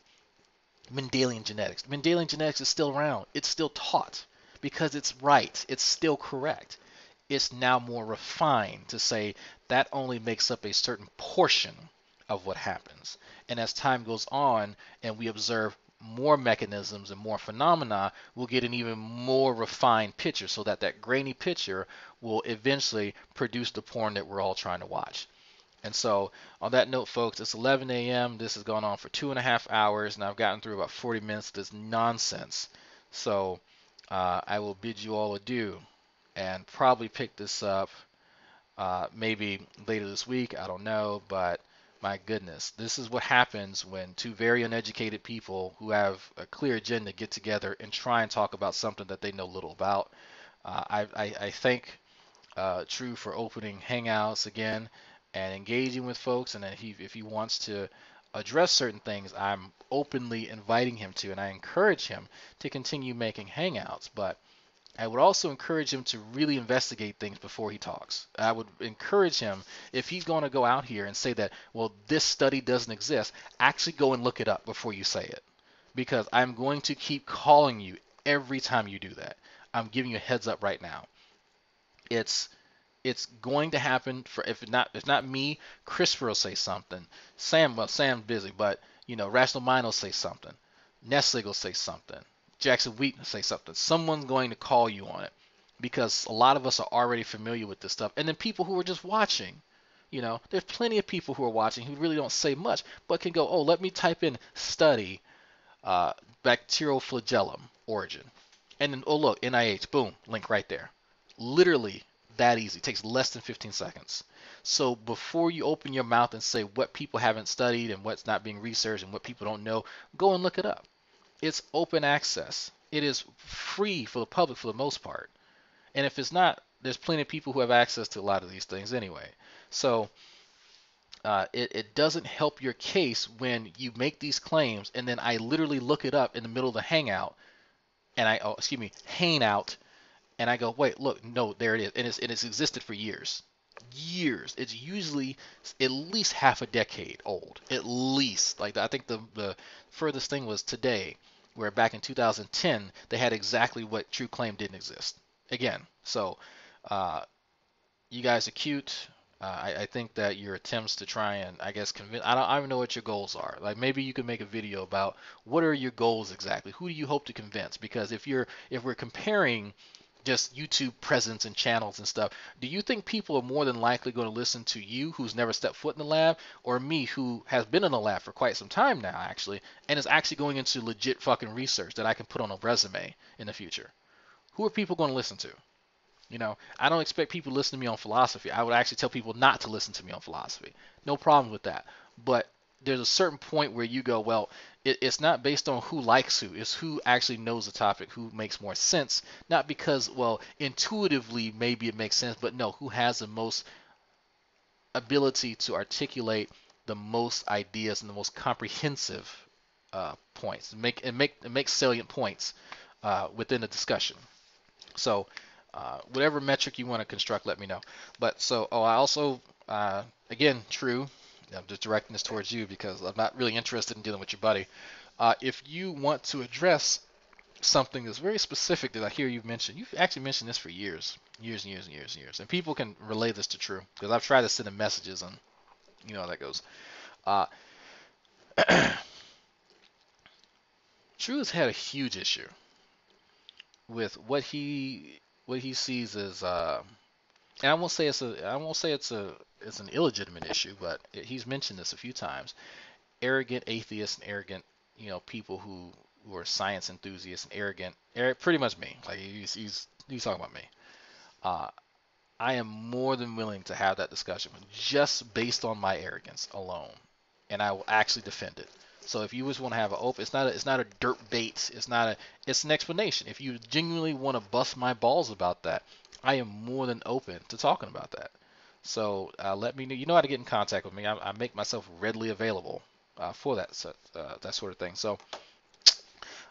Mendelian genetics. Mendelian genetics is still around. It's still taught because it's right. It's still correct. It's now more refined to say that only makes up a certain portion of what happens. And as time goes on and we observe more mechanisms and more phenomena, we'll get an even more refined picture so that grainy picture will eventually produce the porn that we're all trying to watch. And so on that note, folks, it's 11 a.m. This has gone on for 2.5 hours, and I've gotten through about 40 minutes of this nonsense. So I will bid you all adieu and probably pick this up maybe later this week. I don't know, but my goodness, this is what happens when two very uneducated people who have a clear agenda get together and try and talk about something that they know little about. I thank True for opening Hangouts again and engaging with folks, and then if he wants to address certain things, I'm openly inviting him to, and I encourage him to continue making Hangouts. But I would also encourage him to really investigate things before he talks. I would encourage him, if he's going to go out here and say that, well, this study doesn't exist, actually go and look it up before you say it. Because I'm going to keep calling you every time you do that. I'm giving you a heads up right now. It's going to happen. If not me, Christopher will say something. Sam's busy, but Rational Mind will say something. Nesslig will say something. Jackson Wheat will say something. Someone's going to call you on it because a lot of us are already familiar with this stuff. And then people who are just watching, there's plenty of people who are watching who really don't say much, but can go, oh, let me type in study bacterial flagellum origin. And then, oh, look, NIH, boom, link right there. Literally that easy. It takes less than 15 seconds. So before you open your mouth and say what people haven't studied and what's not being researched and what people don't know, go and look it up. It's open access. It is free for the public for the most part. And if it's not, there's plenty of people who have access to a lot of these things anyway. So it doesn't help your case when you make these claims and then I literally look it up in the middle of the Hangout and Hangout, and I go, wait, look, no, there it is. And it's existed for years. Years. It's usually at least half a decade old. At least. Like, I think the furthest thing was today, where back in 2010, they had exactly what True claimed didn't exist. Again, so you guys are cute. I think that your attempts to try and, I guess, convince, I don't even know what your goals are. Like, maybe you could make a video about what are your goals exactly? Who do you hope to convince? Because if we're comparing just YouTube presence and channels and stuff, do you think people are more than likely going to listen to you, who's never stepped foot in the lab, or me, who has been in the lab for quite some time now, actually, and is actually going into legit fucking research that I can put on a resume in the future? Who are people going to listen to? You know, I don't expect people to listen to me on philosophy. I would actually tell people not to listen to me on philosophy. No problem with that. But there's a certain point where you go, well, it's not based on who likes who. It's who actually knows the topic, who makes more sense. Not because, well, intuitively maybe it makes sense, but no, who has the most ability to articulate the most ideas and the most comprehensive points, make salient points within the discussion. So whatever metric you want to construct, let me know. But so, I also, again, true, I'm just directing this towards you because I'm not really interested in dealing with your buddy. If you want to address something that's very specific that I hear you've mentioned, you've actually mentioned this for years and years and years and years, and people can relay this to True because I've tried to send him messages and you know how that goes. True has had a huge issue with what he sees as and I won't say it's an illegitimate issue, but he's mentioned this a few times. Arrogant atheists and arrogant, you know, people who are science enthusiasts and arrogant, pretty much me. Like he's talking about me. I am more than willing to have that discussion just based on my arrogance alone, and I will actually defend it. So if you just want to have an open, it's not a dirt bait. It's an explanation. If you genuinely want to bust my balls about that, I am more than open to talking about that. So let me know. You know how to get in contact with me. I make myself readily available for that sort of thing. So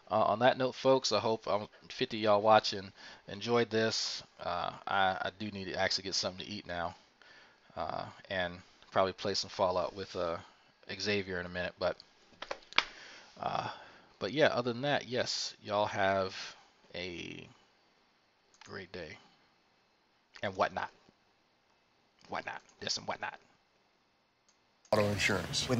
on that note, folks, I hope 50 y'all watching enjoyed this. I do need to actually get something to eat now, and probably play some Fallout with Xavier in a minute. But yeah, other than that, yes, y'all have a great day. And whatnot. Whatnot. There's some whatnot. Auto insurance. With